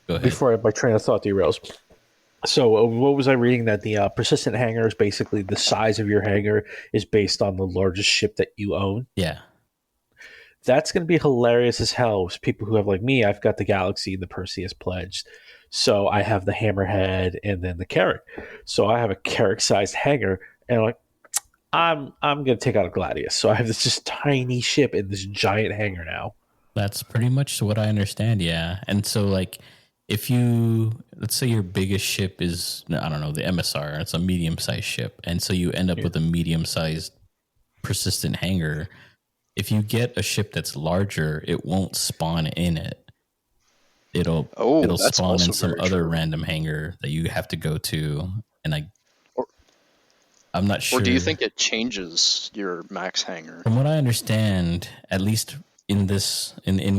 ahead. Before my train of thought derails. So, what was I reading? That the persistent hangar is basically the size of your hangar is based on the largest ship that you own. Yeah. That's going to be hilarious as hell. People who have like me, I've got the Galaxy and the Perseus pledged. So I have the Hammerhead and then the Carrack. So I have a Carrack-sized hangar, and I'm going to take out a Gladius. So I have this just tiny ship in this giant hangar now. That's pretty much what I understand, yeah. And so, like, if let's say your biggest ship is, I don't know, the MSR, it's a medium-sized ship, and so you end up with a medium-sized persistent hangar. If you get a ship that's larger, it won't spawn in it. It'll spawn in some other random hangar that you have to go to, and I'm not sure. Or do you think it changes your max hangar? From what I understand, at least in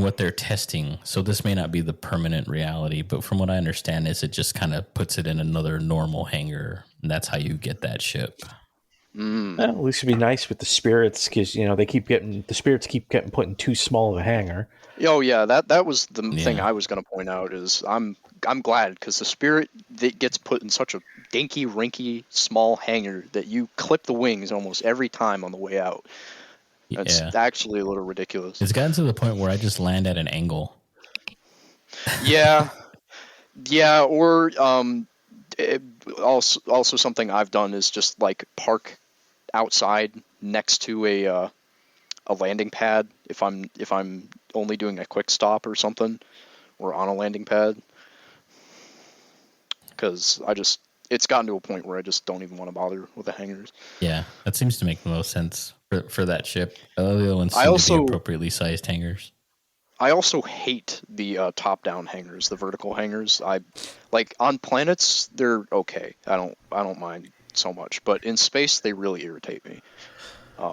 what they're testing, so this may not be the permanent reality, but from what I understand is it just kind of puts it in another normal hangar, and that's how you get that ship. Well, at least it'd be nice with the spirits because the spirits keep getting put in too small of a hangar. Oh yeah, that was the thing I was going to point out. Is I'm glad because the spirit that gets put in such a dinky, rinky, small hangar that you clip the wings almost every time on the way out. It's actually a little ridiculous. It's gotten to the point where I just land at an angle. Yeah, or also something I've done is just like park outside next to a landing pad if I'm only doing a quick stop or something, or on a landing pad, because it's gotten to a point where I just don't even want to bother with the hangars. Yeah, that seems to make the most sense for that ship. The other ones seem to be appropriately sized hangars. I also hate the top-down hangars, the vertical hangars. I like on planets they're okay. I don't mind so much, but in space they really irritate me.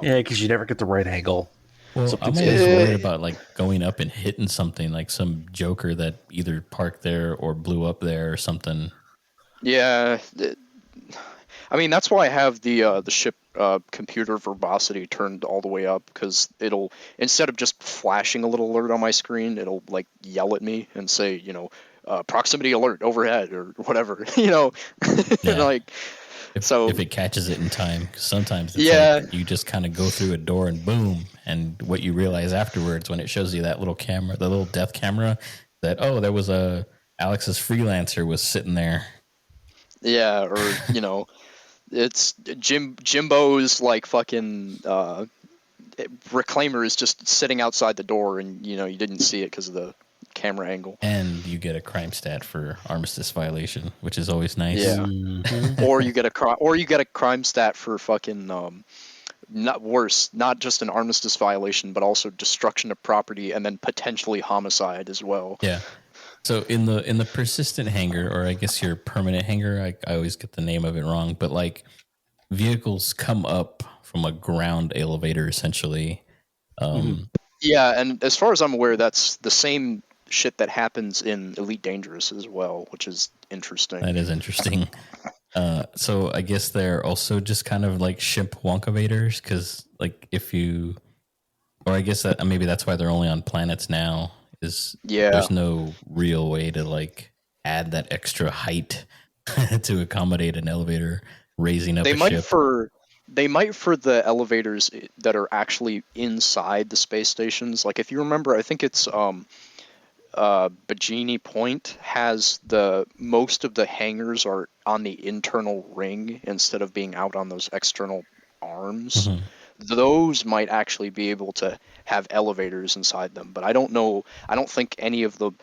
Yeah, because you never get the right angle. Well, I'm always worried about like going up and hitting something, like some joker that either parked there or blew up there or something. Yeah, I mean that's why I have the ship computer verbosity turned all the way up, because it'll, instead of just flashing a little alert on my screen, it'll like yell at me and say, proximity alert overhead or whatever, Yeah. like if it catches it in time. 'Cause sometimes it's Yeah. like you just kind of go through a door and boom, and what you realize afterwards when it shows you that little camera, the little death camera, that there was Alex's freelancer was sitting there. Yeah, or it's Jimbo's like fucking reclaimer is just sitting outside the door, and you didn't see it because of the camera angle. And you get a crime stat for armistice violation, which is always nice. Yeah. Mhm. Or you get a crime stat for fucking not just an armistice violation, but also destruction of property and then potentially homicide as well. Yeah. So in the persistent hangar, or I guess your permanent hangar, I always get the name of it wrong, but like vehicles come up from a ground elevator essentially. Yeah, and as far as I'm aware, that's the same shit that happens in Elite Dangerous as well, which is interesting. That is interesting. So I guess they're also just kind of like ship wonkavators, because like or I guess that maybe that's why they're only on planets now. Is Yeah. There's no real way to like add that extra height to accommodate an elevator raising up They a might ship. they might for the elevators that are actually inside the space stations. Like if you remember, I think it's Bajini Point has most of the hangars are on the internal ring instead of being out on those external arms. Mhm. Those might actually be able to have elevators inside them, but I don't know. I don't think any of the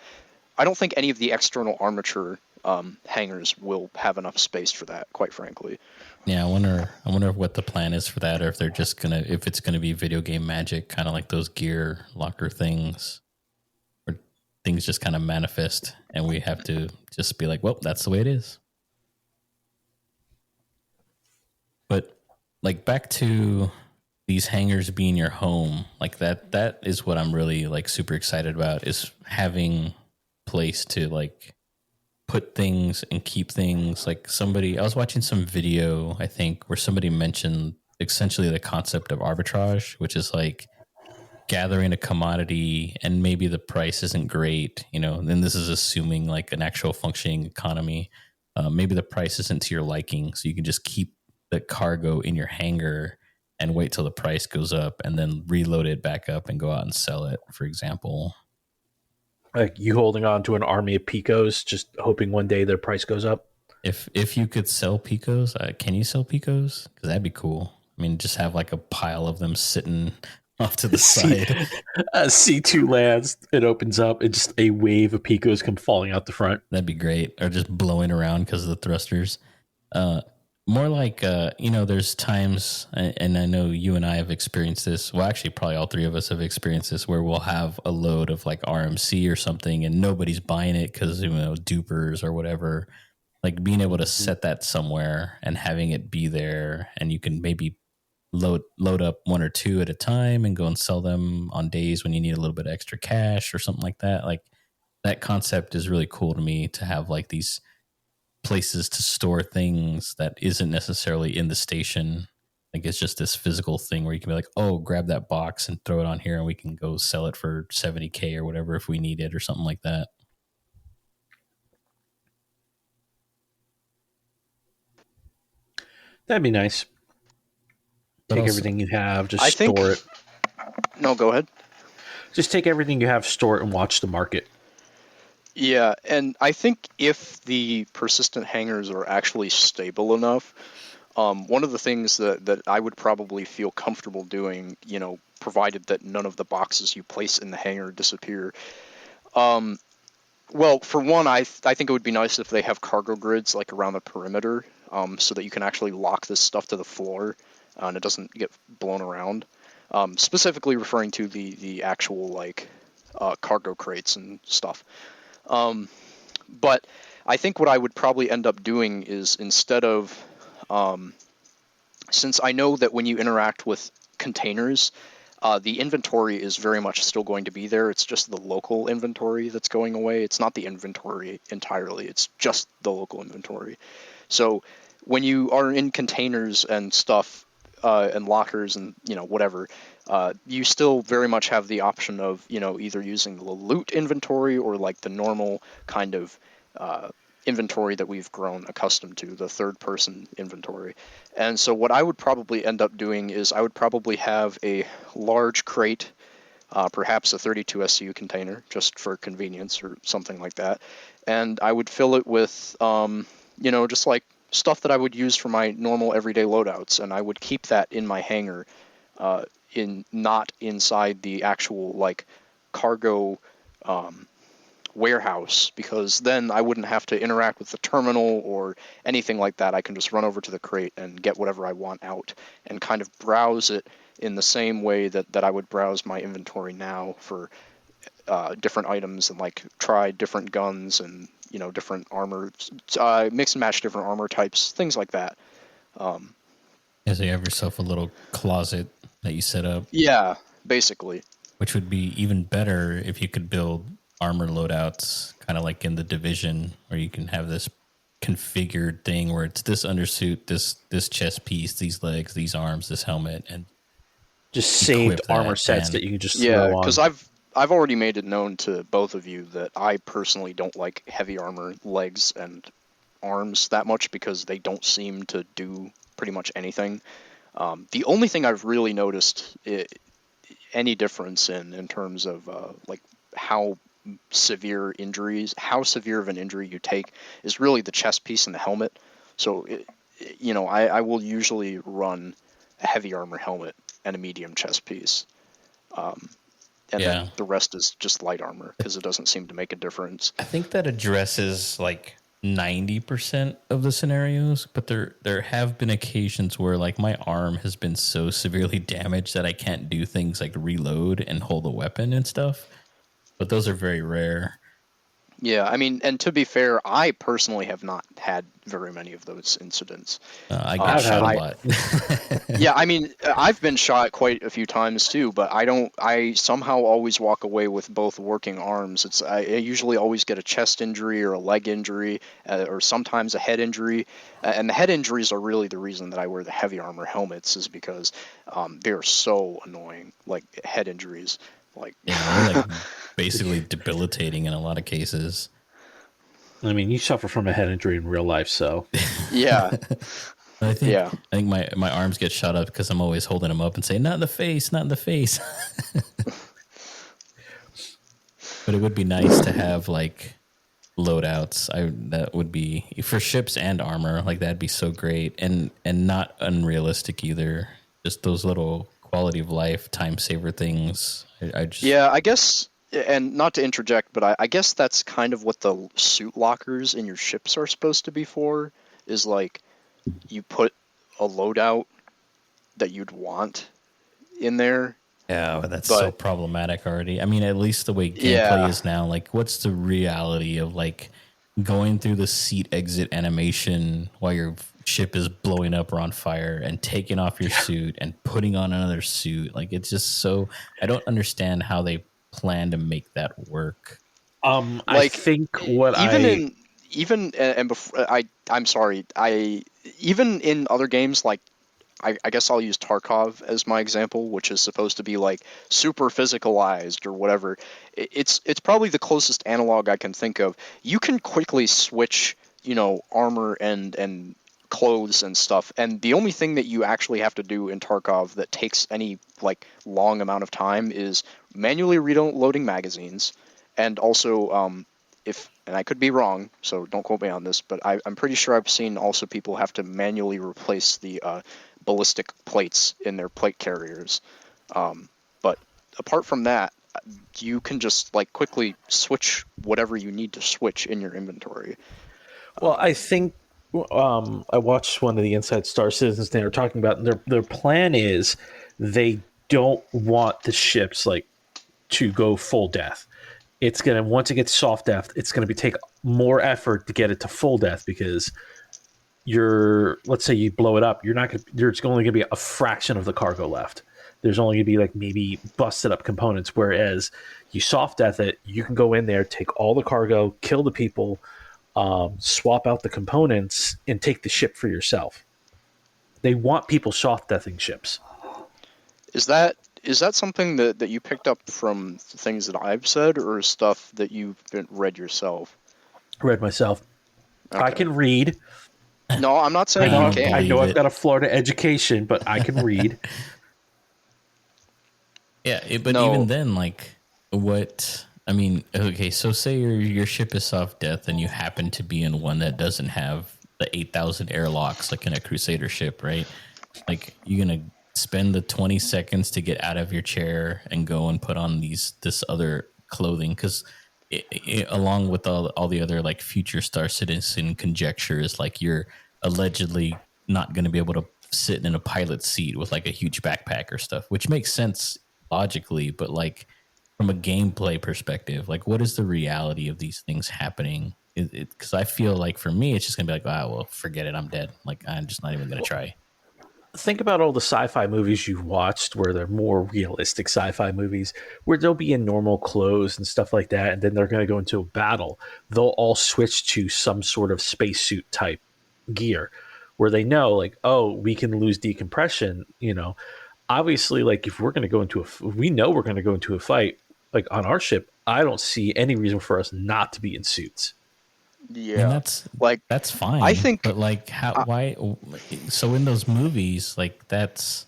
external armature hangars will have enough space for that, quite frankly. Yeah, I wonder what the plan is for that, or if if it's gonna be video game magic, kind of like those gear locker things, where things just kind of manifest, and we have to just be like, well, that's the way it is. But like back to these hangars being your home, like that is what I'm really like super excited about, is having place to like put things and keep things. Like I was watching some video, I think, where somebody mentioned essentially the concept of arbitrage, which is like gathering a commodity and maybe the price isn't great, then this is assuming like an actual functioning economy. Maybe the price isn't to your liking, so you can just keep the cargo in your hangar and wait till the price goes up and then reload it back up and go out and sell it, for example. Like you holding on to an army of Picos, just hoping one day their price goes up. If you could sell Picos, can you sell Picos? Because that'd be cool. I mean, just have like a pile of them sitting off to the side. C2 lands, it opens up, and just a wave of Picos come falling out the front. That'd be great. Or just blowing around because of the thrusters. More like, there's times, and I know you and I have experienced this. Well, actually, probably all three of us have experienced this, where we'll have a load of like RMC or something and nobody's buying it because, dupers or whatever. Like being able to set that somewhere and having it be there, and you can maybe load up one or two at a time and go and sell them on days when you need a little bit of extra cash or something like that. Like that concept is really cool to me, to have like these places to store things that isn't necessarily in the station. Like it's just this physical thing where you can be like, oh, grab that box and throw it on here and we can go sell it for $70,000 or whatever if we need it or something like that. That'd be nice. But Take also, everything you have, just store it. No, go ahead. Just take everything you have, store it, and watch the market. Yeah, and I think if the persistent hangars are actually stable enough, one of the things that I would probably feel comfortable doing, provided that none of the boxes you place in the hangar disappear. Well, for one, I think it would be nice if they have cargo grids like around the perimeter, so that you can actually lock this stuff to the floor, and it doesn't get blown around. Specifically referring to the actual like cargo crates and stuff. But I think what I would probably end up doing is, instead of, since I know that when you interact with containers, the inventory is very much still going to be there. It's just the local inventory that's going away. It's not the inventory entirely. It's just the local inventory. So when you are in containers and stuff, and lockers and whatever, you still very much have the option of either using the loot inventory or like the normal kind of inventory that we've grown accustomed to, the third-person inventory. And so what I would probably end up doing is I would probably have a large crate, perhaps a 32 SCU container, just for convenience or something like that. And I would fill it with, just like stuff that I would use for my normal everyday loadouts, and I would keep that in my hangar, not inside the actual like cargo warehouse, because then I wouldn't have to interact with the terminal or anything like that. I can just run over to the crate and get whatever I want out and kind of browse it in the same way that I would browse my inventory now for different items, and like try different guns and different armor, mix and match different armor types, things like that. So you have yourself a little closet that you set up. Yeah, basically. Which would be even better if you could build armor loadouts, kind of like in the Division, where you can have this configured thing where it's this undersuit, this chest piece, these legs, these arms, this helmet, and just saved armor sets that you can just throw on. Yeah, because I've already made it known to both of you that I personally don't like heavy armor legs and arms that much, because they don't seem to do pretty much anything. The only thing I've really noticed any difference in terms of like how severe of an injury you take is really the chest piece and the helmet. So I will usually run a heavy armor helmet and a medium chest piece, and then the rest is just light armor, because it doesn't seem to make a difference. I think that addresses like 90% of the scenarios, but there have been occasions where like my arm has been so severely damaged that I can't do things like reload and hold a weapon and stuff. But those are very rare. Yeah, I mean, and to be fair, I personally have not had very many of those incidents. I get shot a lot. Yeah, I mean, I've been shot quite a few times too, but I somehow always walk away with both working arms. I usually always get a chest injury or a leg injury, or sometimes a head injury. And the head injuries are really the reason that I wear the heavy armor helmets, is because they're so annoying, like head injuries. Like, they're like basically debilitating in a lot of cases. I mean, you suffer from a head injury in real life, so yeah. I think my arms get shot up because I'm always holding them up and saying, "Not in the face, not in the face." But it would be nice to have like loadouts. That would be for ships and armor. Like that'd be so great, and not unrealistic either. Just those little quality of life time saver things. I guess, and not to interject, but I guess that's kind of what the suit lockers in your ships are supposed to be for, is like you put a loadout that you'd want in there. Yeah, but that's so problematic already. I mean, at least the way gameplay is now, like what's the reality of like going through the seat exit animation while your ship is blowing up or on fire, and taking off your suit and putting on another suit? Like it's just so, I don't understand how they plan to make that work. I think I'm sorry, even in other games, like I guess I'll use Tarkov as my example, which is supposed to be like super physicalized or whatever. It's probably the closest analog I can think of. You can quickly switch, armor and clothes and stuff, and the only thing that you actually have to do in Tarkov that takes any like long amount of time is manually reloading magazines, and also and I could be wrong, so don't quote me on this, but I'm pretty sure I've seen also people have to manually replace the ballistic plates in their plate carriers. But apart from that, you can just like quickly switch whatever you need to switch in your inventory. Well, I think I watched one of the Inside Star Citizens. They were talking about their plan is they don't want the ships like to go full death. It's gonna, once it gets soft death, it's gonna take more effort to get it to full death, because let's say you blow it up, there's only gonna be a fraction of the cargo left. There's only gonna be like maybe busted up components. Whereas you soft death it, you can go in there, take all the cargo, kill the people, swap out the components, and take the ship for yourself. They want people soft deathing ships. Is that something that you picked up from things that I've said, or stuff that you've read yourself? Read myself. I can read. No, I'm not saying you don't can't. I know believe I've it. got a Florida education, but I can read. Yeah, but No. even then, like, what? I mean, okay, so say your ship is soft death, and you happen to be in one that doesn't have the 8,000 airlocks, like in a Crusader ship, right? Like, you're gonna spend the 20 seconds to get out of your chair and go and put on this other clothing because. Along with all the other like future Star Citizen conjectures, like you're allegedly not going to be able to sit in a pilot seat with like a huge backpack or stuff, which makes sense logically, but like from a gameplay perspective, like what is the reality of these things happening? Because I feel like for me, it's just gonna be like, ah, well, forget it, I'm dead. Like I'm just not even gonna try. Think about all the sci-fi movies you've watched where they're more realistic sci-fi movies where they'll be in normal clothes and stuff like that, and then they're going to go into a battle. They'll all switch to some sort of spacesuit type gear where they know, like, oh, we can lose decompression. Obviously, like if we're going to go into we know we're going to go into a fight, like on our ship. I don't see any reason for us not to be in suits. I mean, Yeah. Like, that's I fine, think but like, why? So in those movies, like that's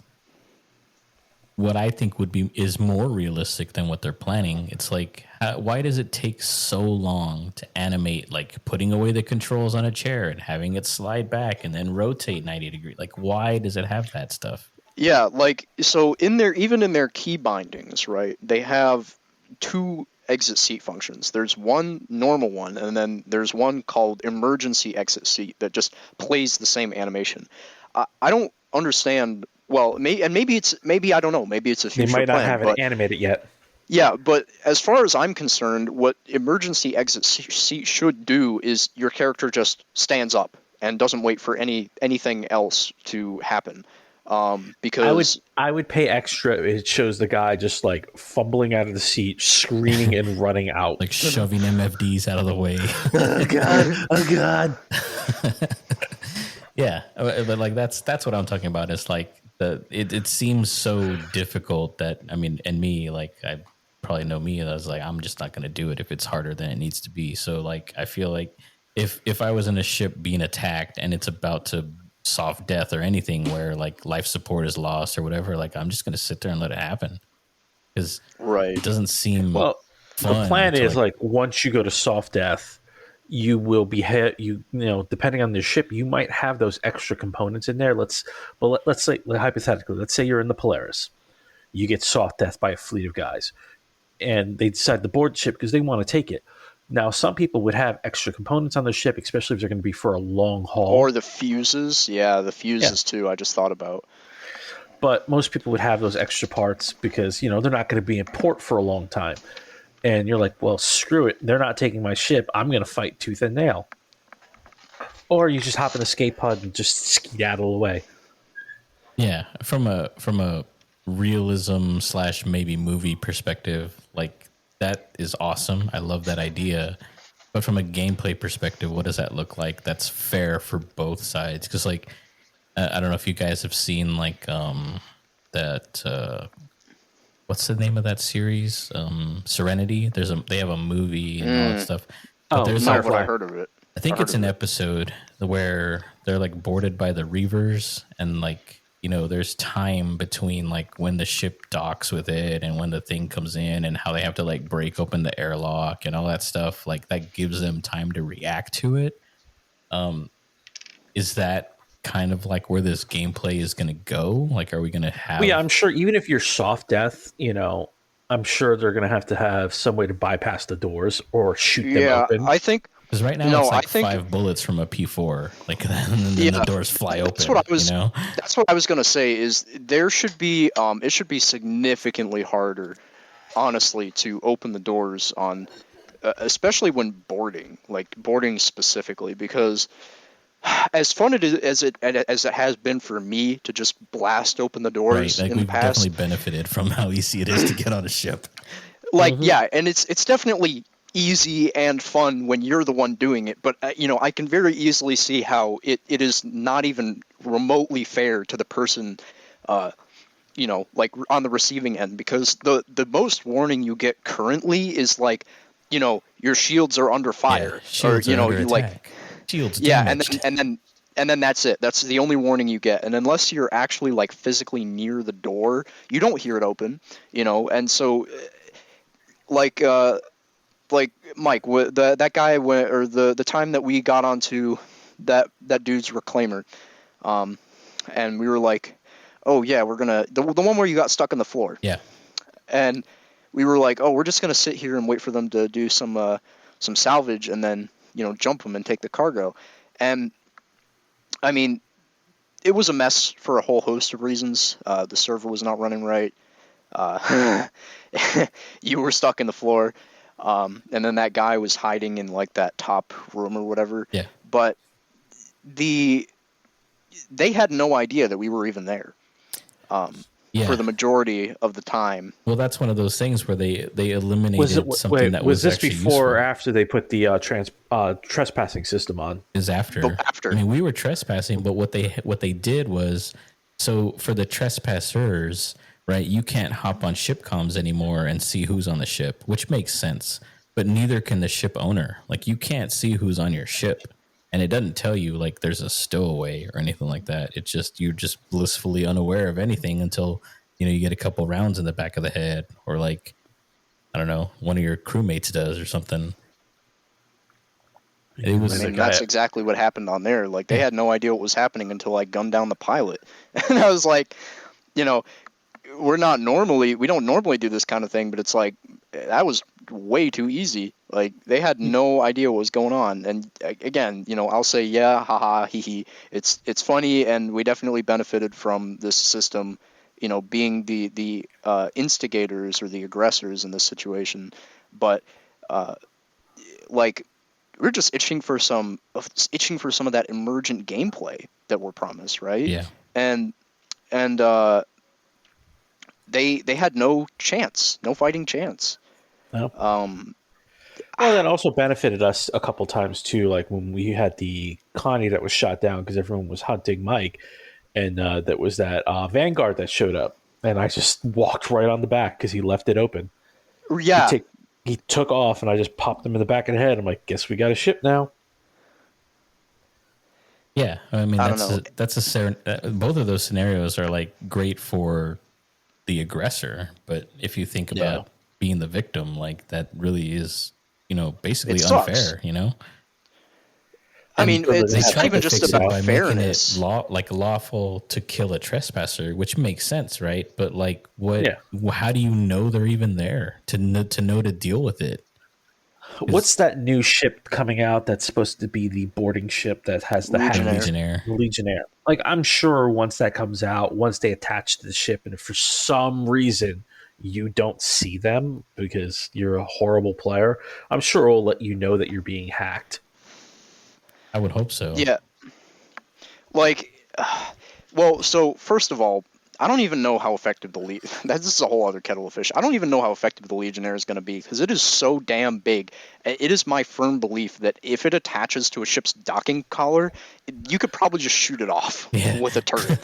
what I think is more realistic than what they're planning. It's like, why does it take so long to animate, like putting away the controls on a chair and having it slide back and then rotate 90 degrees? Like, why does it have that stuff? Yeah, like so even in their key bindings, right? They have two exit seat functions. There's one normal one, and then there's one called emergency exit seat that just plays the same animation. I don't understand. Well, maybe I don't know. Maybe it's a They future might not plan, have it but animated yet. yeah. But as far as I'm concerned, what emergency exit seat should do is your character just stands up and doesn't wait for anything else to happen. I would Because I would pay extra. It shows the guy just like fumbling out of the seat, screaming and running out. Like shoving MFDs out of the way. Oh god! Oh god! Yeah, but like that's what I'm talking about. It's like it seems so difficult that I mean, and me, like I probably know me. I was like, I'm just not going to do it if it's harder than it needs to be. So like, I feel like if I was in a ship being attacked and it's about to soft death or anything where like life support is lost or whatever, like I'm just going to sit there and let it happen because right. it doesn't seem Well, the fun plan to is like. like once you go to soft death, you will be depending on the ship, you might have those extra components in there. Let's say hypothetically, let's say you're in the Polaris, you get soft death by a fleet of guys, and they decide to board the ship because they want to take it. Now, some people would have extra components on their ship, especially if they're going to be for a long Or haul. the fuses. Yeah, the fuses too. I just thought about. But most people would have those extra parts because they're not going to be in port for a long time. And you're like, well, screw it. They're not taking my ship. I'm going to fight tooth and nail. Or you just hop in the escape pod and just skedaddle away. Yeah, from a realism slash maybe movie perspective, like that is awesome. I love that idea. But from a gameplay perspective, what does that look like? That's fair for both sides. Because like, I don't know if you guys have seen like that. What's the name of that series? Serenity. They have a movie and all that stuff. But Oh, there's No, a but I Firefly. heard of it. I think I heard it's of an it. episode where they're like boarded by the Reavers and like, there's time between like when the ship docks with it and when the thing comes in and how they have to like break open the airlock and all that stuff. Like that gives them time to react to it. Is that kind of like where this gameplay is going to go? Like, are we going to Well, yeah, have I'm sure even if you're soft death, I'm sure they're going to have some way to bypass the doors or shoot them Yeah, open. I think. because right now No, it's I like think. 5 bullets from a P4, like, and then the Yeah, doors fly that's open, what I was. That's what I was gonna say. Is there should be. It should be significantly harder, honestly, to open the doors on, especially when boarding, like boarding specifically, because as fun as it has been for me to just blast open the Right. doors Like in the we've definitely past, benefited from how easy it is to get on a ship. like yeah, and it's definitely easy and fun when you're the one doing it, but I can very easily see how it is not even remotely fair to the person like on the receiving end, because the most warning you get currently is like your shields are under Yeah. fire, or Shields are under you like attack. Shield's Yeah, damaged. and then that's it. That's the only warning you get. And unless you're actually like physically near the door, you don't hear it open, you know. And so like like Mike, that guy went, or the time that we got onto that dude's reclaimer, and we were like, oh yeah, we're gonna the one where you got stuck on the floor, Yeah. and we were like, oh, we're just gonna sit here and wait for them to do some salvage, and then jump them and take the cargo. And I mean, it was a mess for a whole host of reasons. The server was not running right. You were stuck in the floor, and then that guy was hiding in like that top room or whatever. Yeah. But they had no idea that we were even there. Yeah. For the majority of the time. Well, that's one of those things where they eliminated something that was was this actually before or useful. after they put the trespassing system on? Is after. After. I mean, we were trespassing, but what they did was, so for the trespassers, right? You can't hop on ship comms anymore and see who's on the ship, which makes sense. But neither can the ship owner. Like, you can't see who's on your ship, and it doesn't tell you like there's a stowaway or anything like that. It's just you're just blissfully unaware of anything until you get a couple rounds in the back of the head, or like, I don't know, one of your crewmates does or something. It was. I mean, that's exactly what happened on there. Like, they had no idea what was happening until I gunned down the pilot, and I was like, we don't normally do this kind of thing, but it's like that was way too easy. Like, they had no idea what was going on. And again, I'll say, yeah, haha, hee hee. It's funny, and we definitely benefited from this system, being the instigators or the aggressors in this situation. But like, we're just itching for some of that emergent gameplay that we're promised, right? Yeah. And they had no fighting chance. No. Well, that also benefited us a couple times too. Like when we had the Connie that was shot down because everyone was hunting Mike, and that was that Vanguard that showed up, and I just walked right on the back because he left it open. Yeah, he took off, and I just popped him in the back of the head. I'm like, guess we got a ship now. Yeah, I mean, I don't know. Both of those scenarios are like great for the aggressor, but if you think about being the victim, like that really is, basically unfair. I mean, it's not even just about by fairness. Making it lawful to kill a trespasser, which makes sense, right? But like, what? Yeah. How do you know they're even there to know to deal with it? What's that new ship coming out that's supposed to be the boarding ship that has the Legionnaire? Legionnaire. Like, I'm sure once that comes out, once they attach to the ship, and if for some reason you don't see them because you're a horrible player, I'm sure it'll let you know that you're being hacked. I would hope so. Yeah. Like, well, so first of all, I don't even know how effective this is a whole other kettle of fish. I don't even know how effective the Legionnaire is going to be because it is so damn big. It is my firm belief that if it attaches to a ship's docking collar, you could probably just shoot it off with a turret.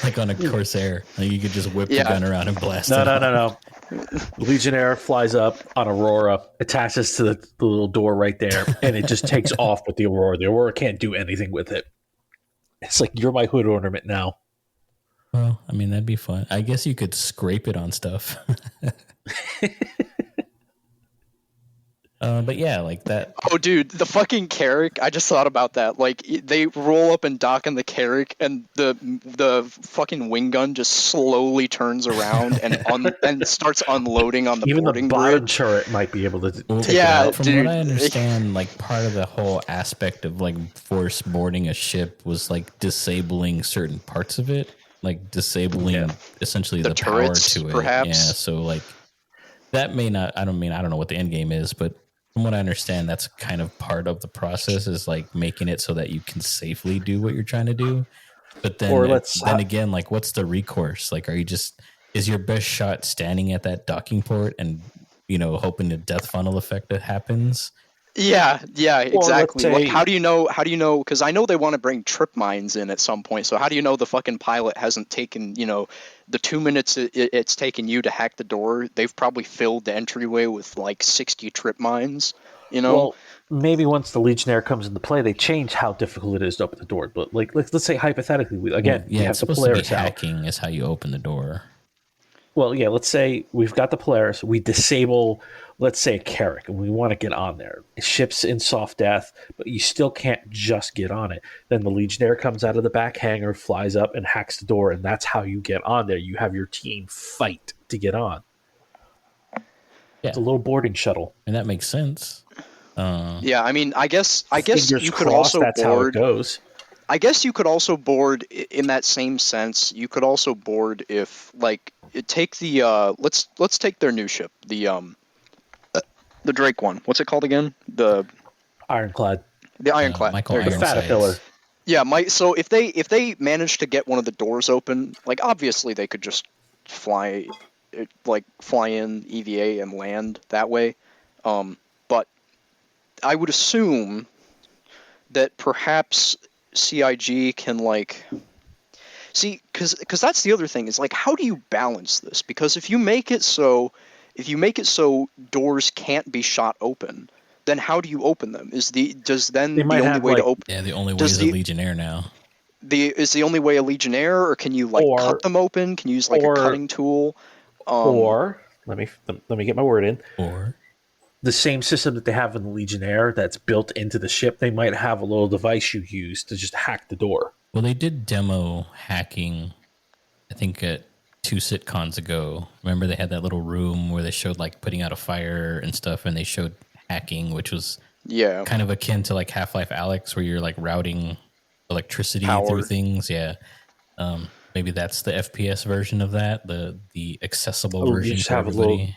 Like on a Corsair. Like you could just whip the gun around and blast it. No. Legionnaire flies up on Aurora, attaches to the little door right there, and it just takes off with the Aurora. The Aurora can't do anything with it. It's like, you're my hood ornament now. Well, I mean, that'd be fun. I guess you could scrape it on stuff. But yeah, like that. Oh, dude, the fucking Carrack. I just thought about that. Like, they roll up and dock in the Carrack, and the fucking wing gun just slowly turns around and starts unloading on the even boarding the bottom bridge. turret might be able to take it Yeah, out. From dude. what I understand, like part of the whole aspect of like force boarding a ship was like disabling certain parts of it, like disabling essentially the power turrets, to it. perhaps. Yeah, so like that may not. I don't know what the end game is, but from what I understand, that's kind of part of the process is like making it so that you can safely do what you're trying to do. But then, again, like, what's the recourse? Like, is your best shot standing at that docking port and hoping the death funnel effect happens? Yeah, exactly. Say, like, how do you know? Because I know they want to bring trip mines in at some point. So how do you know the fucking pilot hasn't taken, the 2 minutes it's taken you to hack the door? They've probably filled the entryway with like 60 trip mines. You know? Well, maybe once the Legionnaire comes into play, they change how difficult it is to open the door. But like, let's say hypothetically, we Well, yeah, have it's the supposed to be Polaris out. hacking is how you open the door. Well, yeah, let's say we've got the Polaris. We disable, let's say, a Carrack, and we want to get on there. It ships in soft death, but you still can't just get on it. Then the Legionnaire comes out of the back hangar, flies up, and hacks the door, and that's how you get on there. You have your team fight to get on. Yeah, It's a little boarding shuttle. and that makes sense. Yeah, I mean, I guess Fingers you could crossed also that's how it board. goes. I guess you could also board in that same sense. You could also board if like take the let's take their new ship, the Drake one. What's it called again? Ironclad. The Ironclad. Michael There you The go. Ironsides. Caterpillar. Yeah, so if they manage to get one of the doors open, like obviously they could just fly fly in EVA and land that way. But I would assume that perhaps CIG can see, because that's the other thing is like, how do you balance this? Because if you make it so doors can't be shot open, then how do you open them? Does then They might the only have, way to like, open Yeah, the only way does is a the Legionnaire now. is the only way a Legionnaire, or can you Or- cut them open? Can you use like a or- cutting tool? Or let me get my word in. Or The same system that they have in the Legionnaire that's built into the ship, they might have a little device you use to just hack the door. well, they did demo hacking. I think at 2 sitcoms ago. Remember they had that little room where they showed like putting out a fire and stuff, and they showed hacking, which was Yeah, kind of akin to like Half-Life Alyx, where you're like routing electricity Power. through things. Yeah. Maybe that's the FPS version of that, the accessible You version just for have a everybody. little,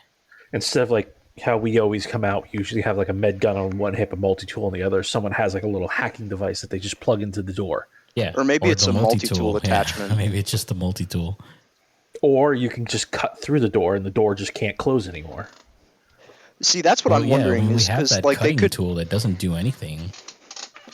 instead of like how we always come out, we usually have like a med gun on one hip, a multi-tool on the other. Someone has like a little hacking device that they just plug into the door. Yeah. Or maybe it's the a multi-tool Yeah, attachment. maybe it's just the multi-tool. Or you can just cut through the door and the door just can't close anymore. See, that's what I'm Yeah, I wondering mean, we is have because that like they cutting could. tool that doesn't do anything.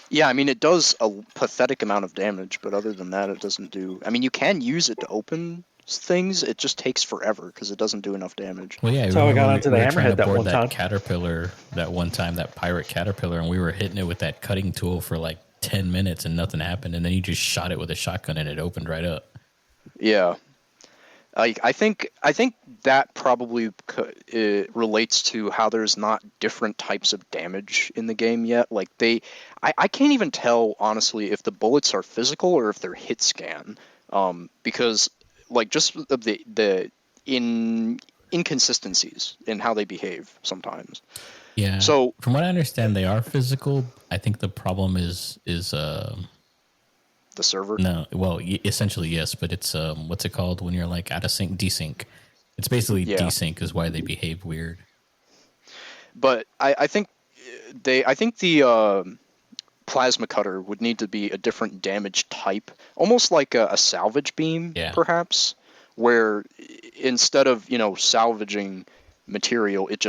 Yeah, I mean it does a pathetic amount of damage, but other than that, it doesn't do. I mean, you can use it to open things. It just takes forever because it doesn't do enough damage. Well, yeah, That's how I got remember onto we the were trying to Hammerhead that board one that time. caterpillar that one time, that pirate caterpillar, and we were hitting it with that cutting tool for like 10 minutes and nothing happened, and then you just shot it with a shotgun and it opened right up. Yeah, I think that probably it relates to how there's not different types of damage in the game yet. Like I can't even tell honestly if the bullets are physical or if they're hit scan, because like just of the inconsistencies in how they behave sometimes. Yeah. So from what I understand, they are physical. I think the problem is the server. no, well, essentially yes, but it's what's it called when you're like out of sync? Desync. It's basically Yeah. desync is why they behave weird. But I think the plasma cutter would need to be a different damage type, almost like a salvage beam, Yeah. perhaps, where instead of salvaging material, it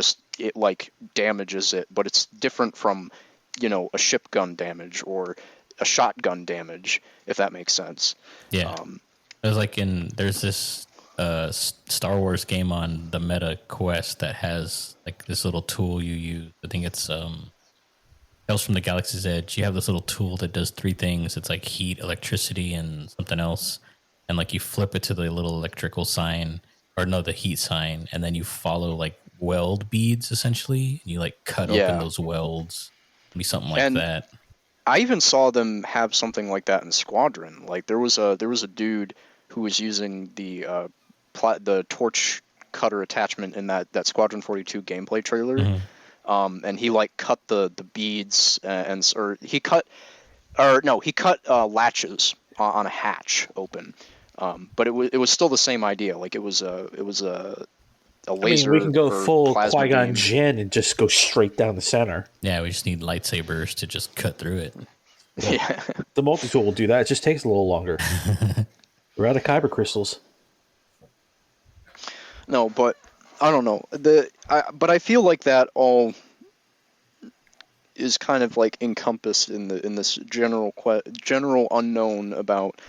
like damages it, but it's different from a ship gun damage or a shotgun damage, if that makes sense. Yeah. It was like there's this Star Wars game on the Meta Quest that has like this little tool you use. I think it's Tales from the Galaxy's Edge. You have this little tool that does 3 things. It's like heat, electricity, and something else. And like you flip it to the little electrical sign, or no, the heat sign, and then you follow like weld beads essentially, and you like cut open Yeah. those welds. It'd be something like And that. I even saw them have something like that in Squadron. Like there was a dude who was using the torch cutter attachment in that Squadron 42 gameplay trailer, and he like cut the beads he cut latches on a hatch open, but it was still the same idea. Like it was a laser. We can go or full plasma Qui-Gon beam. Jinn and just go straight down the center. Yeah, we just need lightsabers to just cut through it. Yeah. The multi-tool will do that. It just takes a little longer. We're out of kyber crystals. No, but I don't know. But I feel like that all is kind of like encompassed in this general unknown about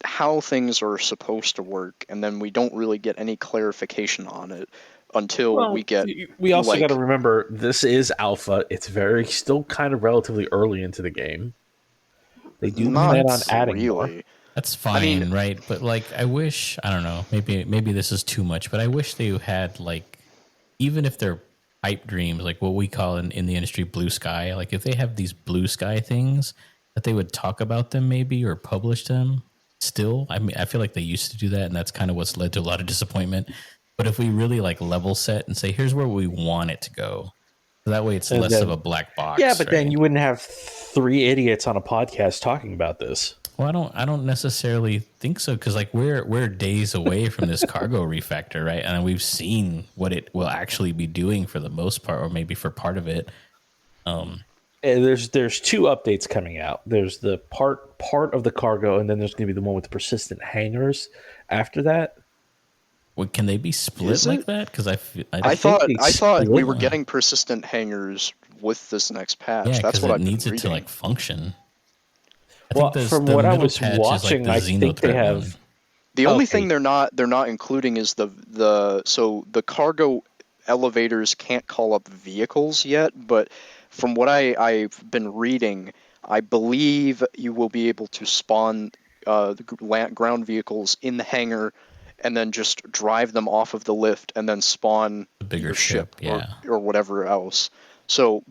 how things are supposed to work, and then we don't really get any clarification on it. until we get. We also like, got to remember this is alpha. It's still kind of relatively early into the game. They do not plan on adding more. really. That's fine, I mean, right? But like, I wish, I don't know, maybe this is too much, but I wish they had like, even if they're pipe dreams, like what we call in the industry blue sky, like if they have these blue sky things, that they would talk about them maybe or publish them still. I mean, I feel like they used to do that, and that's kind of what's led to a lot of disappointment. But if we really like level set and say, here's where we want it to go, so that way it's And less of then- a black box. Yeah, but then right? you wouldn't have 3 idiots on a podcast talking about this. Well, I don't necessarily think so, because like we're days away from this cargo refactor, right? And we've seen what it will actually be doing for the most part, or maybe for part of it. And there's 2 updates coming out. There's the part of the cargo, and then there's going to be the one with the persistent hangars after that. Well, can they be split Is like it? that? Because I think they thought we split were them. getting persistent hangers with this next patch. yeah, That's because what it I've needs been it to reading. like function. Well, from what I was watching, I think they have. The only Okay. thing they're not including is the cargo elevators can't call up vehicles yet, but from what I've been reading, I believe you will be able to spawn ground vehicles in the hangar and then just drive them off of the lift and then spawn The bigger your ship, yeah. or whatever else. So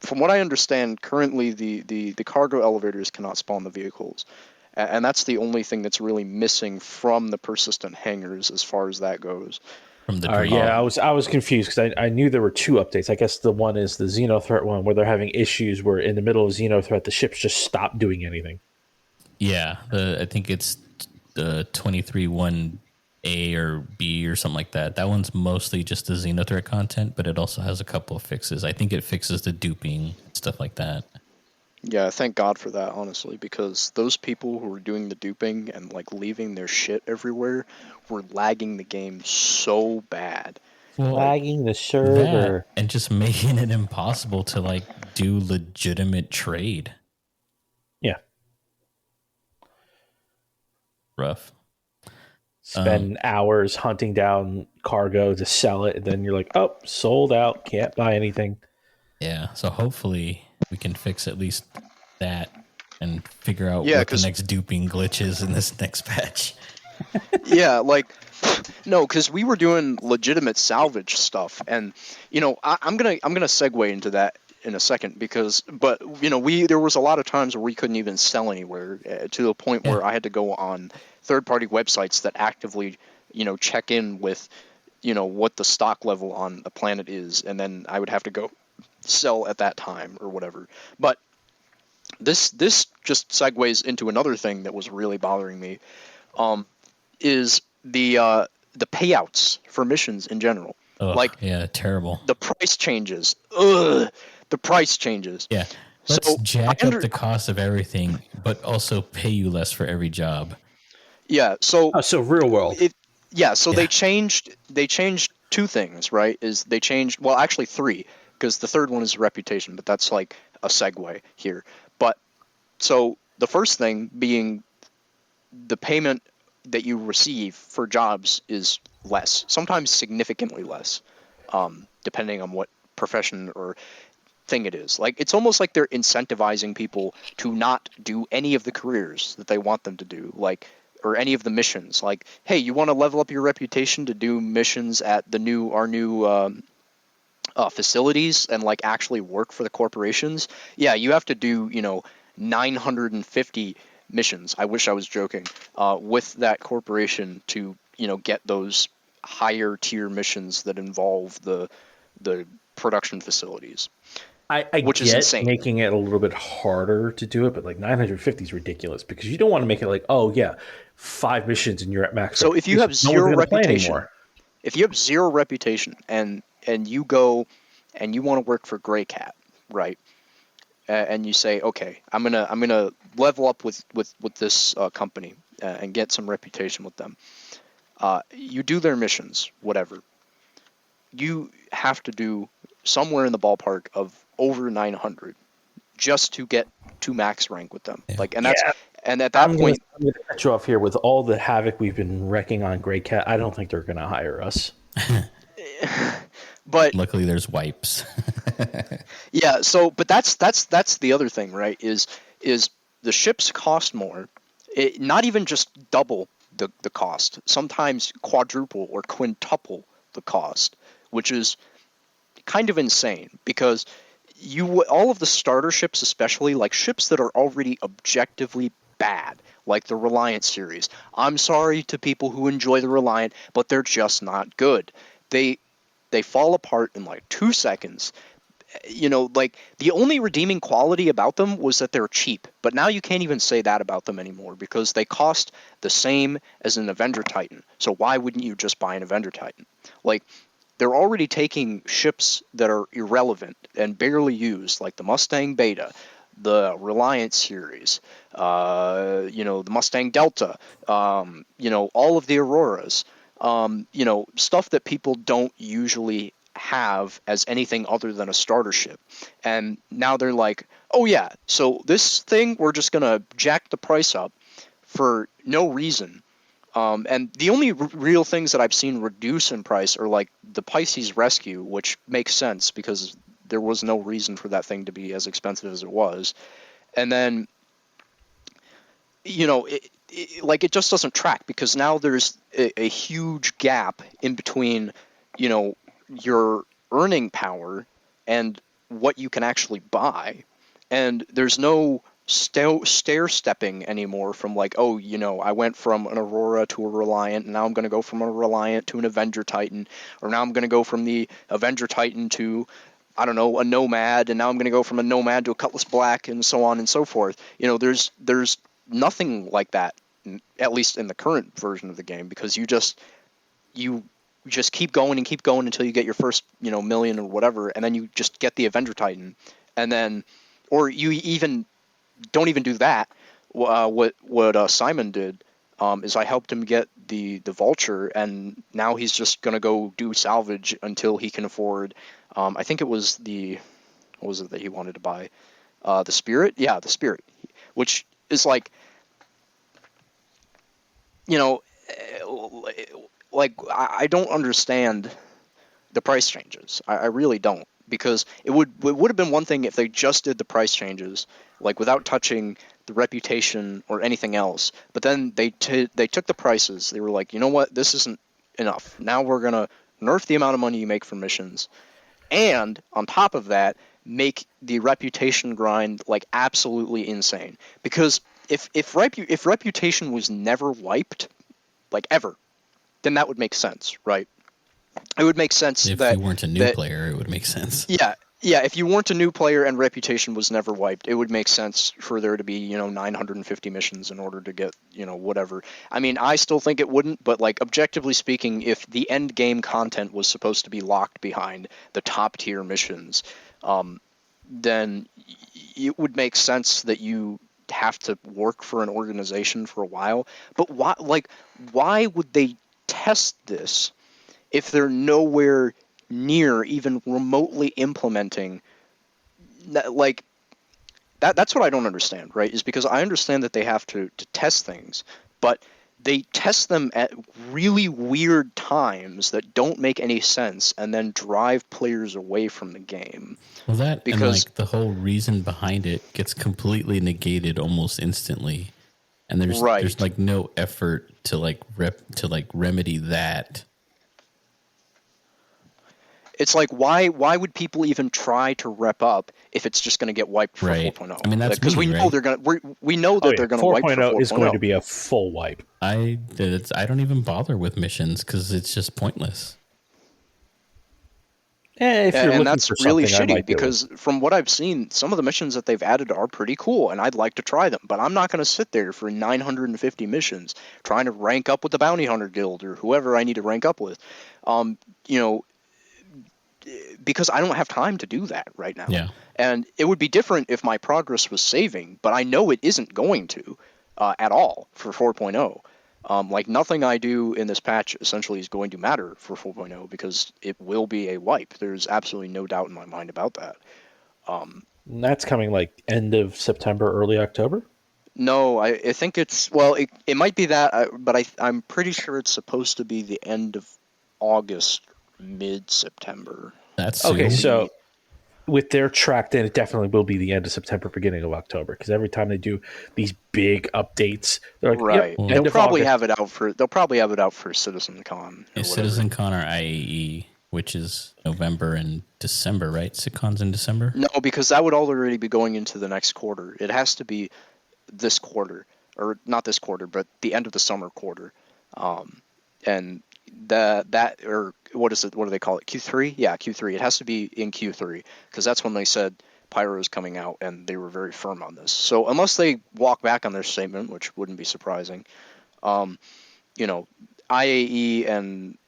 from what I understand, currently the cargo elevators cannot spawn the vehicles. And that's the only thing that's really missing from the persistent hangars as far as that goes. from the All right, dream. yeah, I was confused because I knew there were 2 updates. I guess the one is the Xenothreat one, where they're having issues where in the middle of Xenothreat the ships just stop doing anything. Yeah, I think it's the 23-1A or B or something like that. That one's mostly just the Xenothreat content, but it also has a couple of fixes. I think it fixes the duping, stuff like that. Yeah, thank God for that, honestly, because those people who were doing the duping and like leaving their shit everywhere were lagging the game so bad. Well, Lagging the server. that and just making it impossible to like do legitimate trade. Yeah. Rough. Spend hours hunting down cargo to sell it, and then you're like, oh, sold out, can't buy anything. Yeah, so hopefully we can fix at least that and figure out Yeah, what the 'cause- next duping glitch is in this next patch. Yeah, like no, because we were doing legitimate salvage stuff, and I'm gonna segue into that in a second but there was a lot of times where we couldn't even sell anywhere to the point where I had to go on third-party websites that actively check in with what the stock level on a planet is, and then I would have to go sell at that time or whatever. But this just segues into another thing that was really bothering me. Is the payouts for missions in general. Ugh, Like, yeah, terrible. the price changes. Ugh, the price changes. Yeah, let's So, jack up the cost of everything, but also pay you less for every job. Yeah, so Oh, so real world. they changed 2 things, right? They changed, well, actually 3, because the third one is reputation, but that's like a segue here. But so the first thing being the payment that you receive for jobs is less, sometimes significantly less, depending on what profession or thing it is. Like, it's almost like they're incentivizing people to not do any of the careers that they want them to do, like, or any of the missions. Like, hey, you want to level up your reputation to do missions at our new facilities and like actually work for the corporations? Yeah, you have to do 950 missions. I wish I was joking. With that corporation to get those higher tier missions that involve the production facilities. I which is get insane. making it a little bit harder to do it, but like 950 is ridiculous because you don't want to make it like, oh yeah, 5 missions and you're at max. So if you have no one's zero gonna play reputation, anymore. if you have zero reputation and you go and you want to work for Grey Cat, right? And you say, okay, I'm gonna level up with this company and get some reputation with them. You do their missions, whatever. You have to do somewhere in the ballpark of over 900 just to get to max rank with them. Yeah. Like, and that's and at that point, I'm gonna cut you off here with all the havoc we've been wrecking on Grey Cat. I don't think they're gonna hire us. but luckily there's wipes. yeah, so but that's the other thing, right? Is the ships cost more, not even just double the cost, sometimes quadruple or quintuple the cost, which is kind of insane because all of the starter ships, especially like ships that are already objectively bad, like the Reliant series. I'm sorry to people who enjoy the Reliant, but they're just not good. They they fall apart in like 2 seconds. Like the only redeeming quality about them was that they're cheap. But now you can't even say that about them anymore because they cost the same as an Avenger Titan. So why wouldn't you just buy an Avenger Titan? Like, they're already taking ships that are irrelevant and barely used, like the Mustang Beta, the Reliant series, the Mustang Delta, all of the Auroras, stuff that people don't usually have as anything other than a starter ship. And now they're like, oh yeah, so this thing, we're just going to jack the price up for no reason. And the only real things that I've seen reduce in price are like the Pisces Rescue, which makes sense because there was no reason for that thing to be as expensive as it was. And then, it just doesn't track because now there's a huge gap in between, your earning power and what you can actually buy. And there's no stair stepping anymore from like, oh, I went from an Aurora to a Reliant, and now I'm going to go from a Reliant to an Avenger Titan, or now I'm going to go from the Avenger Titan to, I don't know, a Nomad, and now I'm going to go from a Nomad to a Cutlass Black, and so on and so forth. There's nothing like that, at least in the current version of the game, because you just keep going and keep going until you get your first, million or whatever, and then you just get the Avenger Titan, and then, or you even don't even do that. What Simon did is I helped him get the Vulture, and now he's just gonna go do salvage until he can afford. I think it was what was it that he wanted to buy? The Spirit, yeah, the Spirit, which is like, you know, like I don't understand the price changes. I really don't, because it would have been one thing if they just did the price changes, like without touching the reputation or anything else. But then they took the prices. They were like, you know what, this isn't enough. Now we're gonna nerf the amount of money you make from missions, and on top of that, make the reputation grind like absolutely insane. Because if reputation was never wiped, like ever, then that would make sense, right? It would make sense If that you weren't a new player, it would make sense. yeah. If you weren't a new player and reputation was never wiped, it would make sense for there to be 950 missions in order to get whatever. I mean, I still think it wouldn't, but like objectively speaking, if the end game content was supposed to be locked behind the top tier missions, then it would make sense that you have to work for an organization for a while. But why would they test this if they're nowhere near even remotely implementing like that's what I don't understand, right? Is because I understand that they have to test things, but they test them at really weird times that don't make any sense and then drive players away from the game. Well, that and Because like the whole reason behind it gets completely negated almost instantly, and there's right. like no effort to remedy that. It's like, why would people even try to rep up if it's just going to get wiped for Right. 4.0? I mean, that's because we know right? they're going to we know that they're going to wipe for 4.0 is going to be a full wipe. I don't even bother with missions because it's just pointless. If you're looking that's for really something, I shitty might because from what I've seen, some of the missions that they've added are pretty cool, and I'd like to try them. But I'm not going to sit there for 950 missions trying to rank up with the Bounty Hunter Guild or whoever I need to rank up with, because I don't have time to do that right now. Yeah. And it would be different if my progress was saving, but I know it isn't going to at all for 4.0. Like nothing I do in this patch essentially is going to matter for 4.0 because it will be a wipe. There's absolutely no doubt in my mind about that. And that's coming like end of September, early October? No, I think it might be that, but I'm pretty sure it's supposed to be the end of August mid-September. That's Okay, soon. so with their track, then it definitely will be the end of September, beginning of October, because every time they do these big updates, they're like, Right. "Yep, They'll end of probably August." have it out for CitizenCon or whatever. Citizen Con or IAE, which is November and December, right? CitCon's in December. No, because that would already be going into the next quarter. It has to be this quarter, or not this quarter, but the end of the summer quarter. And that or what is it? What do they call it? Q3? Yeah, Q3. It has to be in Q3 because that's when they said Pyro is coming out, and they were very firm on this. So unless they walk back on their statement, which wouldn't be surprising, you know, IAE and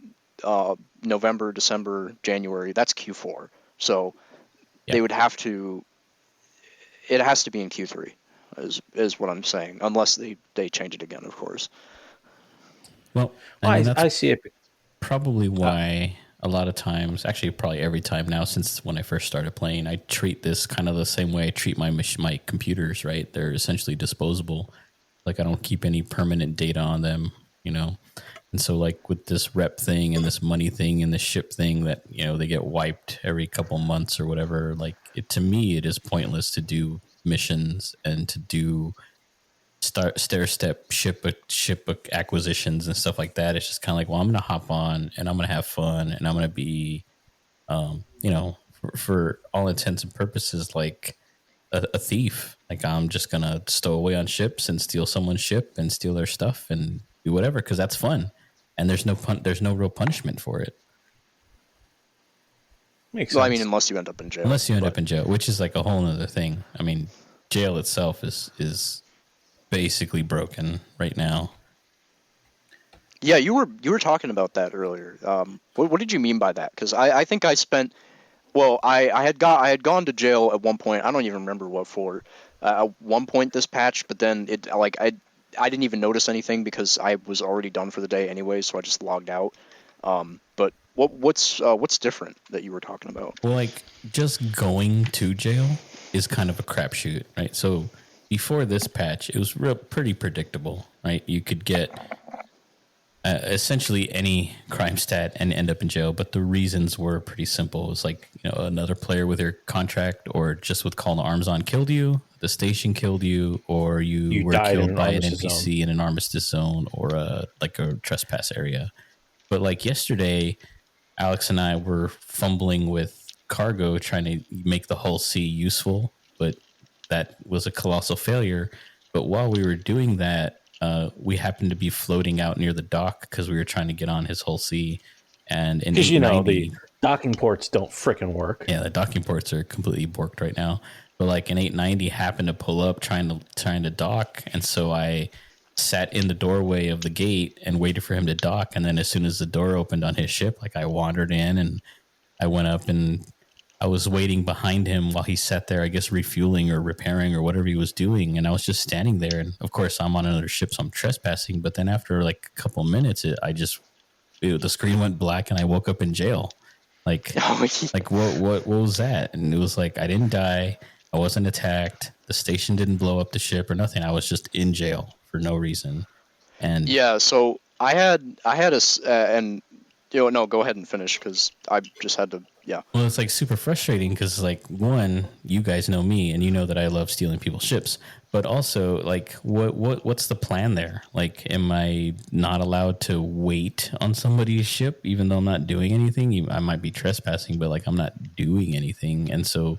November, December, January, that's Q4. So they would have to. It has to be in Q3, is what I'm saying, unless they change it again, of course. Well, I mean, that's I see it. probably why a lot of times, actually probably every time now since when I first started playing, I treat this kind of the same way I treat my computers, right? They're essentially disposable. Like I don't keep any permanent data on them, you know? And so like with this rep thing and this money thing and this ship thing that, you know, they get wiped every couple months or whatever, like to me, it is pointless to do missions and to do stair step ship acquisitions and stuff like that. It's just kind of like, well, I'm going to hop on and I'm going to have fun and I'm going to be, you know, for all intents and purposes, like a thief. Like I'm just going to stow away on ships and steal someone's ship and steal their stuff and do whatever because that's fun. And there's no real punishment for it. Makes Well, sense. I mean, unless you end up in jail. Unless you end up in jail, which is like a whole other thing. I mean, jail itself is basically broken right now. Yeah, you were talking about that earlier. What did you mean by that? Because I think I spent. Well, I had gone to jail at one point. I don't even remember what for. At one point this patch, but then it like I didn't even notice anything because I was already done for the day anyway, so I just logged out. But what's different that you were talking about? Well, like just going to jail is kind of a crapshoot, right? So before this patch, it was pretty predictable, right? You could get essentially any crime stat and end up in jail, but the reasons were pretty simple. It was like, you know, another player with your contract or just with call to arms on killed you, the station killed you, or you were killed by an NPC in an armistice zone or like a trespass area. But like yesterday, Alex and I were fumbling with cargo trying to make the hull C useful, but that was a colossal failure. But while we were doing that, we happened to be floating out near the dock because we were trying to get on his hull C. And in because you know the docking ports don't fricking work. Yeah, the docking ports are completely borked right now. But like an 890 happened to pull up trying to dock, and so I sat in the doorway of the gate and waited for him to dock. And then as soon as the door opened on his ship, like I wandered in and I went up and I was waiting behind him while he sat there, I guess, refueling or repairing or whatever he was doing. And I was just standing there. And of course, I'm on another ship, so I'm trespassing. But then after like a couple of minutes, the screen went black and I woke up in jail. Like what was that? And it was like, I didn't die. I wasn't attacked. The station didn't blow up the ship or nothing. I was just in jail for no reason. And yeah, so I had and you know, no, go ahead and finish because I just had to. Yeah. Well, it's like super frustrating because like one, you guys know me and you know that I love stealing people's ships, but also like what's the plan there? Like, am I not allowed to wait on somebody's ship even though I'm not doing anything? I might be trespassing, but like I'm not doing anything, and so.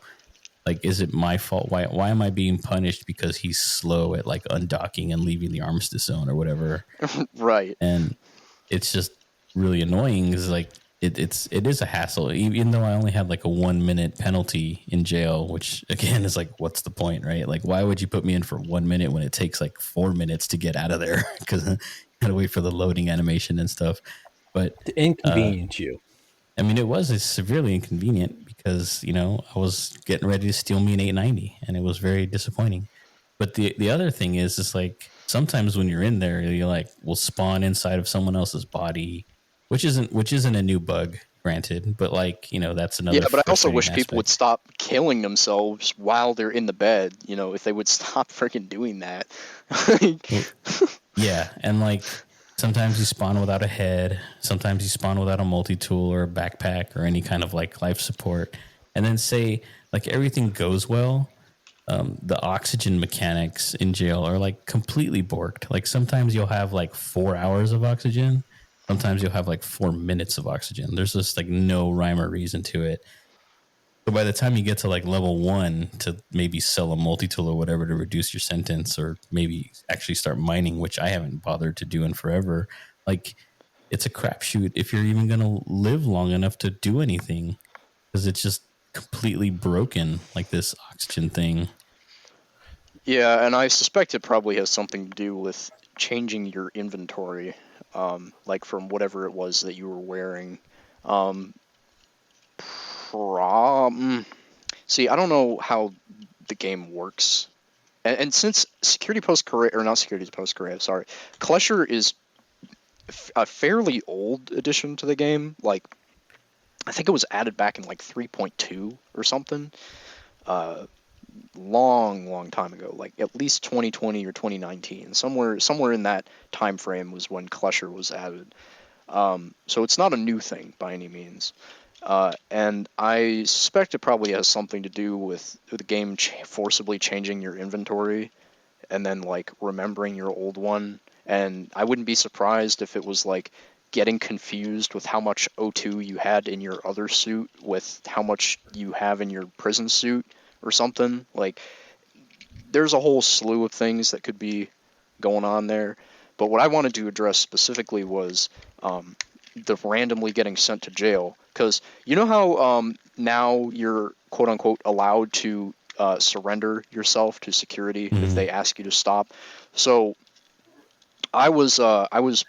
Like, is it my fault? Why am I being punished because he's slow at like undocking and leaving the armistice zone or whatever? Right. And it's just really annoying because like it is a hassle. Even though I only had like a 1 minute penalty in jail, which again is like, what's the point, right? Like, why would you put me in for 1 minute when it takes like 4 minutes to get out of there? Because you gotta wait for the loading animation and stuff. But to inconvenience you. I mean, it was severely inconvenient because, you know, I was getting ready to steal me an 890 and it was very disappointing. But the other thing is like sometimes when you're in there, you're like, will spawn inside of someone else's body, which isn't a new bug, granted, but like, you know, that's another. Yeah, but I also wish aspect. people would stop killing themselves while they're in the bed. You know, if they would stop freaking doing that. Yeah. And like, Sometimes you spawn without a head. Sometimes you spawn without a multi-tool or a backpack or any kind of like life support. And then say like everything goes well, the oxygen mechanics in jail are like completely borked. Like sometimes you'll have like 4 hours of oxygen. Sometimes you'll have like 4 minutes of oxygen. There's just like no rhyme or reason to it. So by the time you get to like level 1 to maybe sell a multi-tool or whatever to reduce your sentence, or maybe actually start mining, which I haven't bothered to do in forever, like it's a crapshoot if you're even going to live long enough to do anything, because it's just completely broken, like this oxygen thing. Yeah, and I suspect it probably has something to do with changing your inventory, like from whatever it was that you were wearing. Um, See, I don't know how the game works, and since Security Post Korea, or not Security Post Korea, sorry, Klesher is a fairly old addition to the game. Like, I think it was added back in like 3.2 or something. Long time ago, like at least 2020 or 2019, somewhere in that time frame was when Klesher was added. So it's not a new thing by any means. And I suspect it probably has something to do with the game forcibly changing your inventory and then like remembering your old one. And I wouldn't be surprised if it was like getting confused with how much O2 you had in your other suit with how much you have in your prison suit or something. Like, there's a whole slew of things that could be going on there. But what I wanted to address specifically was the randomly getting sent to jail. Because you know how now you're quote unquote allowed to surrender yourself to security if they ask you to stop. So I was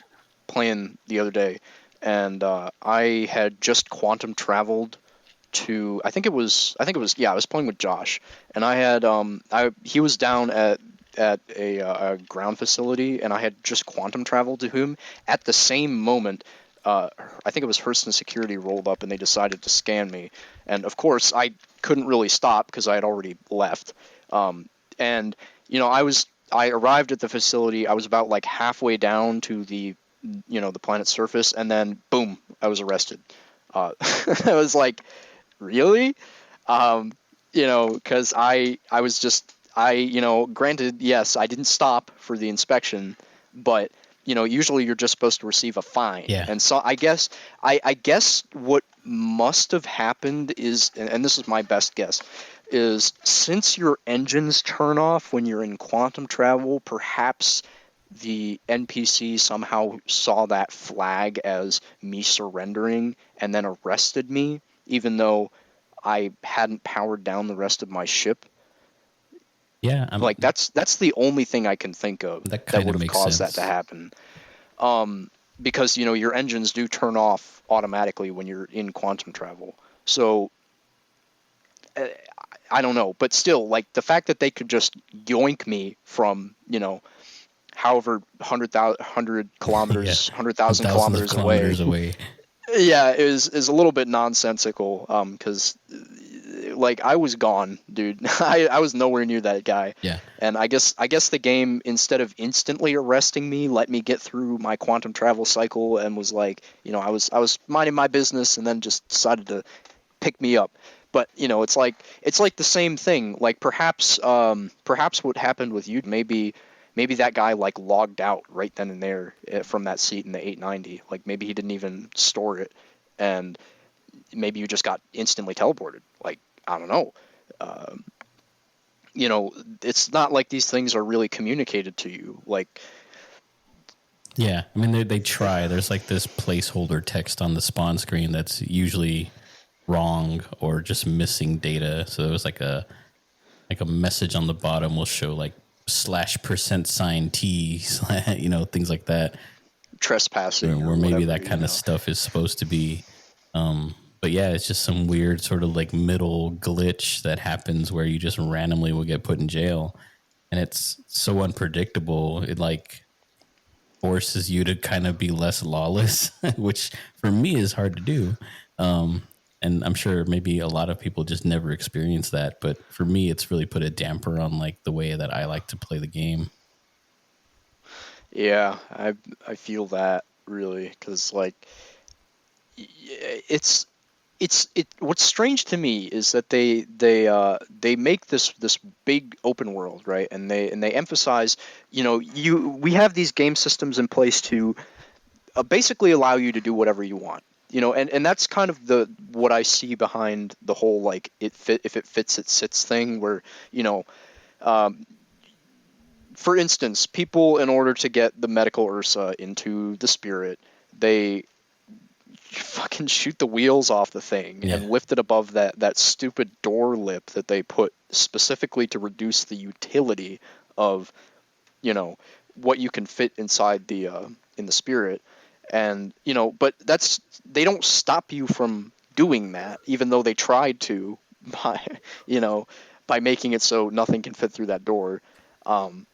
playing the other day, and I had just quantum traveled to I was playing with Josh, and I had he was down at a ground facility, and I had just quantum traveled to him at the same moment. I think it was Hurston Security rolled up, and they decided to scan me, and of course I couldn't really stop because I had already left. And I arrived at the facility. I was about like halfway down to the the planet's surface, and then boom, I was arrested. I was like, really? Because I was just granted, yes, I didn't stop for the inspection, but usually you're just supposed to receive a fine. Yeah. And so I guess what must have happened is, and this is my best guess, is since your engines turn off when you're in quantum travel, perhaps the NPC somehow saw that flag as me surrendering and then arrested me, even though I hadn't powered down the rest of my ship. Yeah, Like that's the only thing I can think of that that kind would of have makes caused sense. that to happen. Because your engines do turn off automatically when you're in quantum travel. So I don't know, but still, like the fact that they could just yoink me from however 100 kilometers, Yeah, 100,000 thousands of kilometers away. kilometers away. Yeah, is a little bit nonsensical. Because like I was gone, dude. I was nowhere near that guy. Yeah, And I guess the game, instead of instantly arresting me, let me get through my quantum travel cycle and was like, I was minding my business and then just decided to pick me up. But it's like the same thing. Like perhaps what happened with you, maybe that guy like logged out right then and there from that seat in the 890. Like maybe he didn't even store it, and maybe you just got instantly teleported. Like, I don't know. It's not like these things are really communicated to you. Like, yeah. I mean, they try. There's like this placeholder text on the spawn screen that's usually wrong or just missing data. So there was like a message on the bottom will show like /%T, things like that, trespassing where or maybe whatever. that kind of stuff is supposed to be. But yeah, it's just some weird sort of like middle glitch that happens where you just randomly will get put in jail, and it's so unpredictable. It like forces you to kind of be less lawless, which for me is hard to do. And I'm sure maybe a lot of people just never experience that, but for me, it's really put a damper on like the way that I like to play the game. Yeah, I feel that really because like it's what's strange to me is that they make this big open world, right, and they emphasize, we have these game systems in place to basically allow you to do whatever you want, and that's kind of the what I see behind the whole like if it fits it sits thing where you know um, for instance, people, in order to get the medical Ursa into the spirit, they fucking shoot the wheels off the thing Yeah. and lift it above that stupid door lip that they put specifically to reduce the utility of, what you can fit inside in the spirit. And, but they don't stop you from doing that, even though they tried to by, you know, by making it so nothing can fit through that door. Um,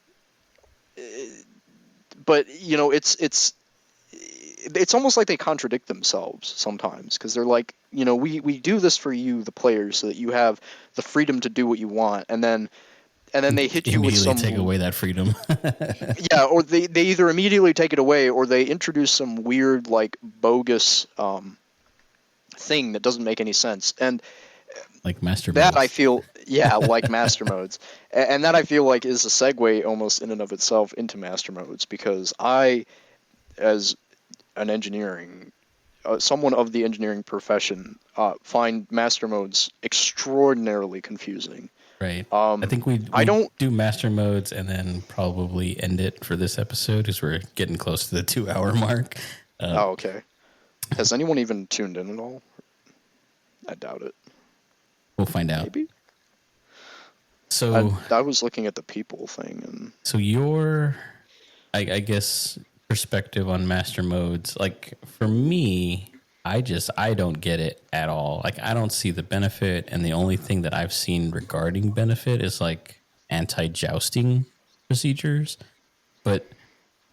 but it's almost like they contradict themselves sometimes because they're like, we do this for you, the players, so that you have the freedom to do what you want, and then they hit you with Immediately some, take away that freedom. yeah, or they either immediately take it away or they introduce some weird like bogus thing that doesn't make any sense. And Like master that I modes. feel, yeah, like master modes, and that I feel like is a segue almost in and of itself into master modes because I, as an engineering someone of the engineering profession, find master modes extraordinarily confusing. Right. I Um, think we I don't. do master modes and then probably end it for this episode because we're getting close to the 2 hour mark. Oh, okay. Has anyone even tuned in at all? I doubt it. We'll find out. Maybe. I So, I was looking at the people thing, and so your, I guess, perspective on master modes, like for me, I don't get it at all. Like I don't see the benefit, and the only thing that I've seen regarding benefit is like anti-jousting procedures, but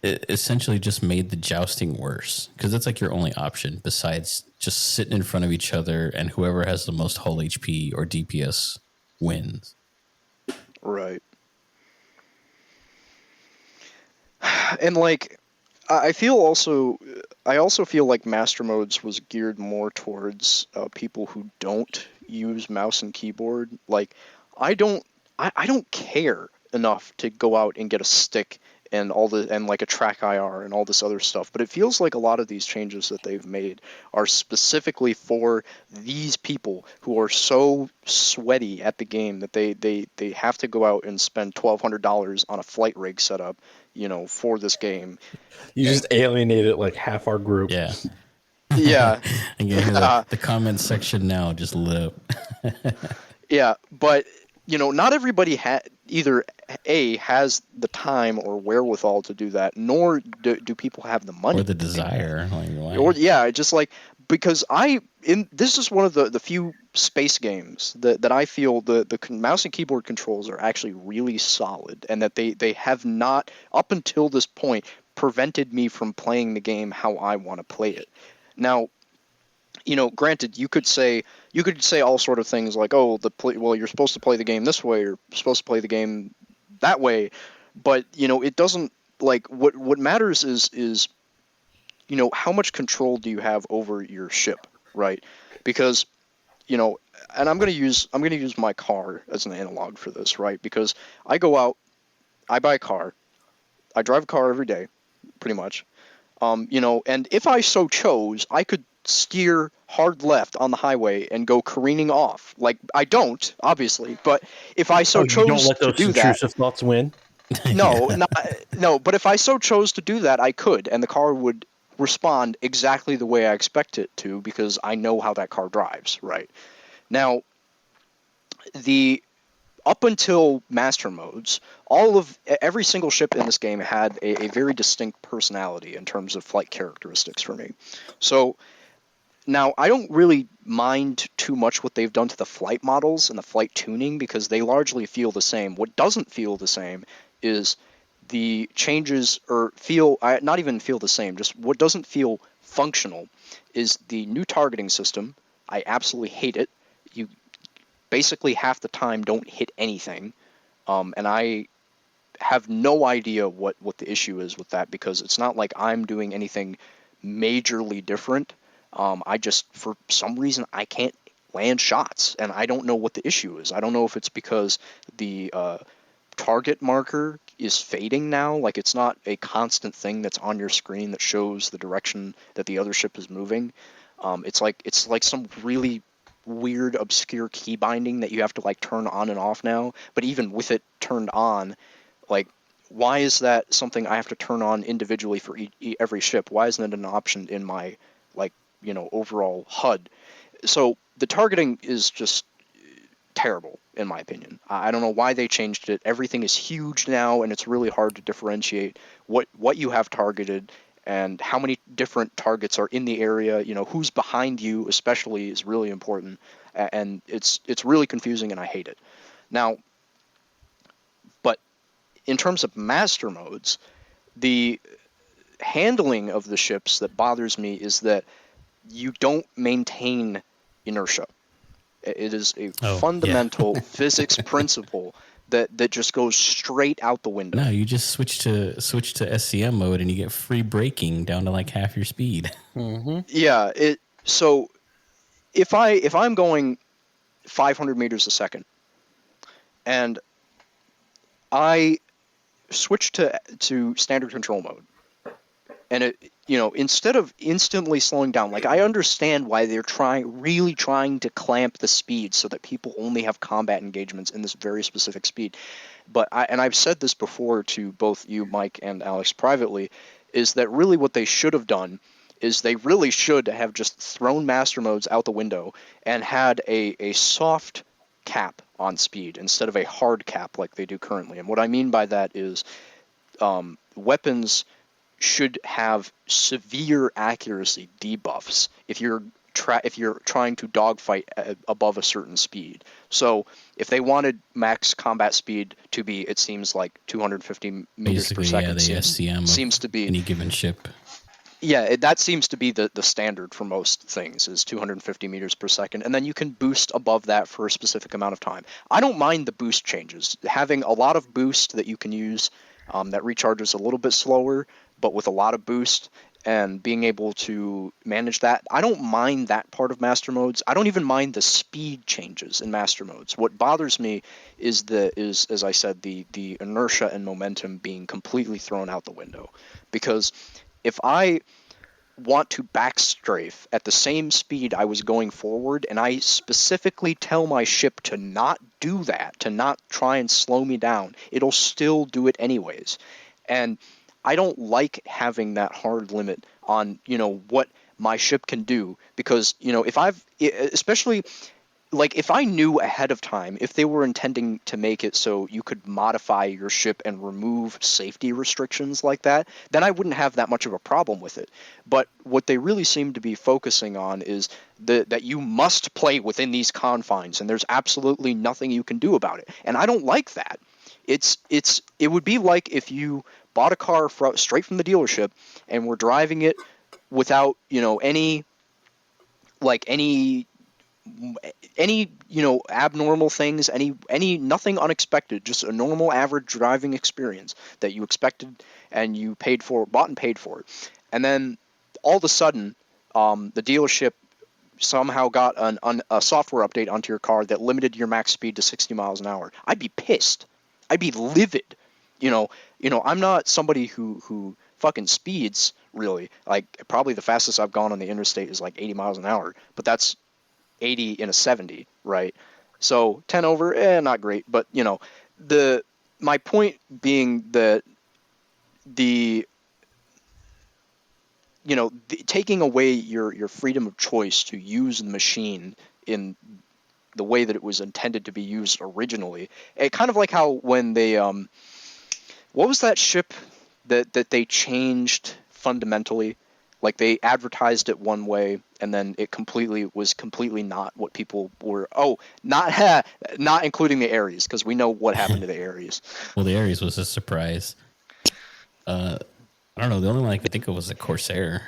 it essentially just made the jousting worse because that's like your only option besides just sitting in front of each other, and whoever has the most hull HP or DPS wins. right. And like I feel also I also feel like master modes was geared more towards people who don't use mouse and keyboard. Like I don't I don't care enough to go out and get a stick and like a track IR and all this other stuff. But it feels like a lot of these changes that they've made are specifically for these people who are so sweaty at the game that they have to go out and spend $1,200 on a flight rig setup, for this game. You just alienated like half our group. Yeah. Yeah. And you hear the comment section now just lit up. Yeah, but not everybody either A has the time or wherewithal to do that, nor do people have the money Or the to do that. desire. Like, why? Or yeah, just like because this is one of the few space games that I feel the mouse and keyboard controls are actually really solid, and that they have not up until this point prevented me from playing the game how I want to play it. Now, granted, you could say all sort of things like, oh, well, you're supposed to play the game this way, or you're supposed to play the game that way, but it doesn't, like, what matters is how much control do you have over your ship, right? Because and I'm gonna use my car as an analog for this, right? Because I go out, I buy a car, I drive a car every day, pretty much. And if I so chose, I could steer hard left on the highway and go careening off. Like, I don't, obviously, but if I Oh, so you don't chose let to those do that, intrusive thoughts win? no, Yeah. no, but if I so chose to do that, I could, and the car would respond exactly the way I expect it to because I know how that car drives, right? Now, the up until master modes, every single ship in this game had a very distinct personality in terms of flight characteristics for me. So now I don't really mind too much what they've done to the flight models and the flight tuning because they largely feel the same. What doesn't feel the same is the changes, or not even feel the same, just what doesn't feel functional is the new targeting system. I absolutely hate it. You basically half the time don't hit anything, and I have no idea what the issue is with that, because it's not like I'm doing anything majorly different. I just, for some reason, I can't land shots, and I don't know what the issue is. I don't know if it's because the target marker is fading now, like it's not a constant thing that's on your screen that shows the direction that the other ship is moving. It's like some really weird obscure key binding that you have to like turn on and off now. But even with it turned on, like, why is that something I have to turn on individually for every ship? Why isn't it an option in my, like, overall HUD? So the targeting is just terrible, in my opinion. I don't know why they changed it. Everything is huge now, and it's really hard to differentiate what you have targeted and how many different targets are in the area. Who's behind you, especially, is really important, and it's really confusing, and I hate it. Now, but in terms of master modes, the handling of the ships that bothers me is that you don't maintain inertia. It is a fundamental physics principle that just goes straight out the window. No, you just switch to SCM mode and you get free braking down to like half your speed. Mm-hmm. Yeah. So if I'm going 500 meters a second and I switch to standard control mode, and it, instead of instantly slowing down, like, I understand why they're really trying to clamp the speed so that people only have combat engagements in this very specific speed. But I've said this before to both you, Mike, and Alex privately, is that really what they should have done is they really should have just thrown master modes out the window and had a soft cap on speed instead of a hard cap like they do currently. And what I mean by that is weapons should have severe accuracy debuffs if you're trying to dogfight above a certain speed. So if they wanted max combat speed to be, it seems like 250 meters per second, seems to be any given ship. Yeah, that seems to be the standard for most things, is 250 meters per second, and then you can boost above that for a specific amount of time. I don't mind the boost changes. Having a lot of boost that you can use that recharges a little bit slower, but with a lot of boost, and being able to manage that, I don't mind that part of master modes. I don't even mind the speed changes in master modes. What bothers me is as I said, the inertia and momentum being completely thrown out the window. Because if I want to backstrafe at the same speed I was going forward, and I specifically tell my ship to not do that, to not try and slow me down, it'll still do it anyways. And I don't like having that hard limit on, what my ship can do, because, especially, like, if I knew ahead of time, if they were intending to make it so you could modify your ship and remove safety restrictions like that, then I wouldn't have that much of a problem with it. But what they really seem to be focusing on is that you must play within these confines, and there's absolutely nothing you can do about it. And I don't like that. It would be like if you bought a car straight from the dealership and were driving it without, any abnormal things, any nothing unexpected, just a normal average driving experience that you expected and you bought and paid for. And then all of a sudden, the dealership somehow got a software update onto your car that limited your max speed to 60 miles an hour. I'd be pissed. I'd be livid. I'm not somebody who fucking speeds, really. Like, probably the fastest I've gone on the interstate is like 80 miles an hour, but that's 80 in a 70, right? So 10 over, not great, but my point being that taking away your freedom of choice to use the machine in the way that it was intended to be used originally, it kind of like how when they what was that ship that they changed fundamentally? Like, they advertised it one way, and then it was completely not what people were. Oh, not including the Ares, because we know what happened to the Ares. Well, the Ares was a surprise. I don't know. The only one I could think of was the Corsair.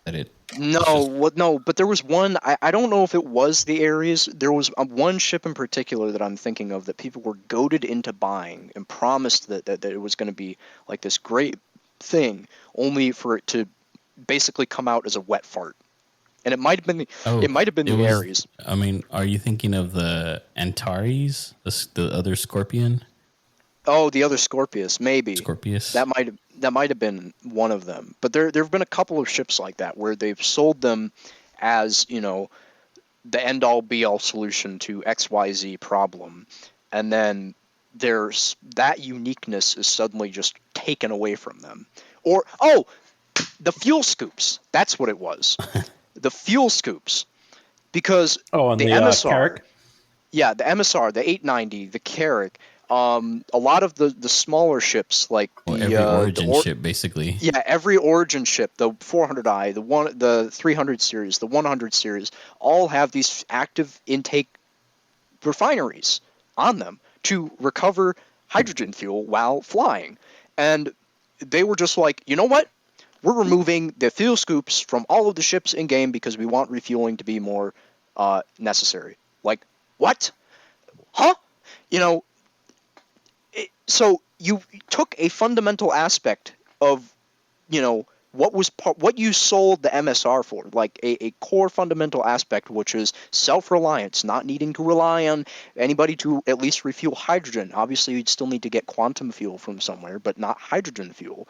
that it. No, but there was one. I don't know if it was the Ares. There was one ship in particular that I'm thinking of that people were goaded into buying and promised that it was going to be like this great thing, only for it to basically come out as a wet fart. And it might have been It the was. Ares. I mean, are you thinking of the Antares, the other Scorpion? Oh, the other Scorpius, maybe. Scorpius. That might have been one of them. But there have been a couple of ships like that where they've sold them as, the end all be all solution to XYZ problem. And then there's that uniqueness is suddenly just taken away from them. Or the fuel scoops. That's what it was. The fuel scoops. Because and the the MSR, Carrack? yeah, the MSR, the 890, the Carrack, a lot of the smaller ships like Every Origin ship, basically. Yeah, every Origin ship, the 400i, the 300 series, the 100 series, all have these active intake refineries on them to recover hydrogen fuel while flying. And they were just like, you know what? We're removing the fuel scoops from all of the ships in game because we want refueling to be more necessary. Like, what? Huh? So you took a fundamental aspect of, what you sold the MSR for, like a core fundamental aspect, which is self-reliance, not needing to rely on anybody to at least refuel hydrogen. Obviously, you'd still need to get quantum fuel from somewhere, but not hydrogen fuel.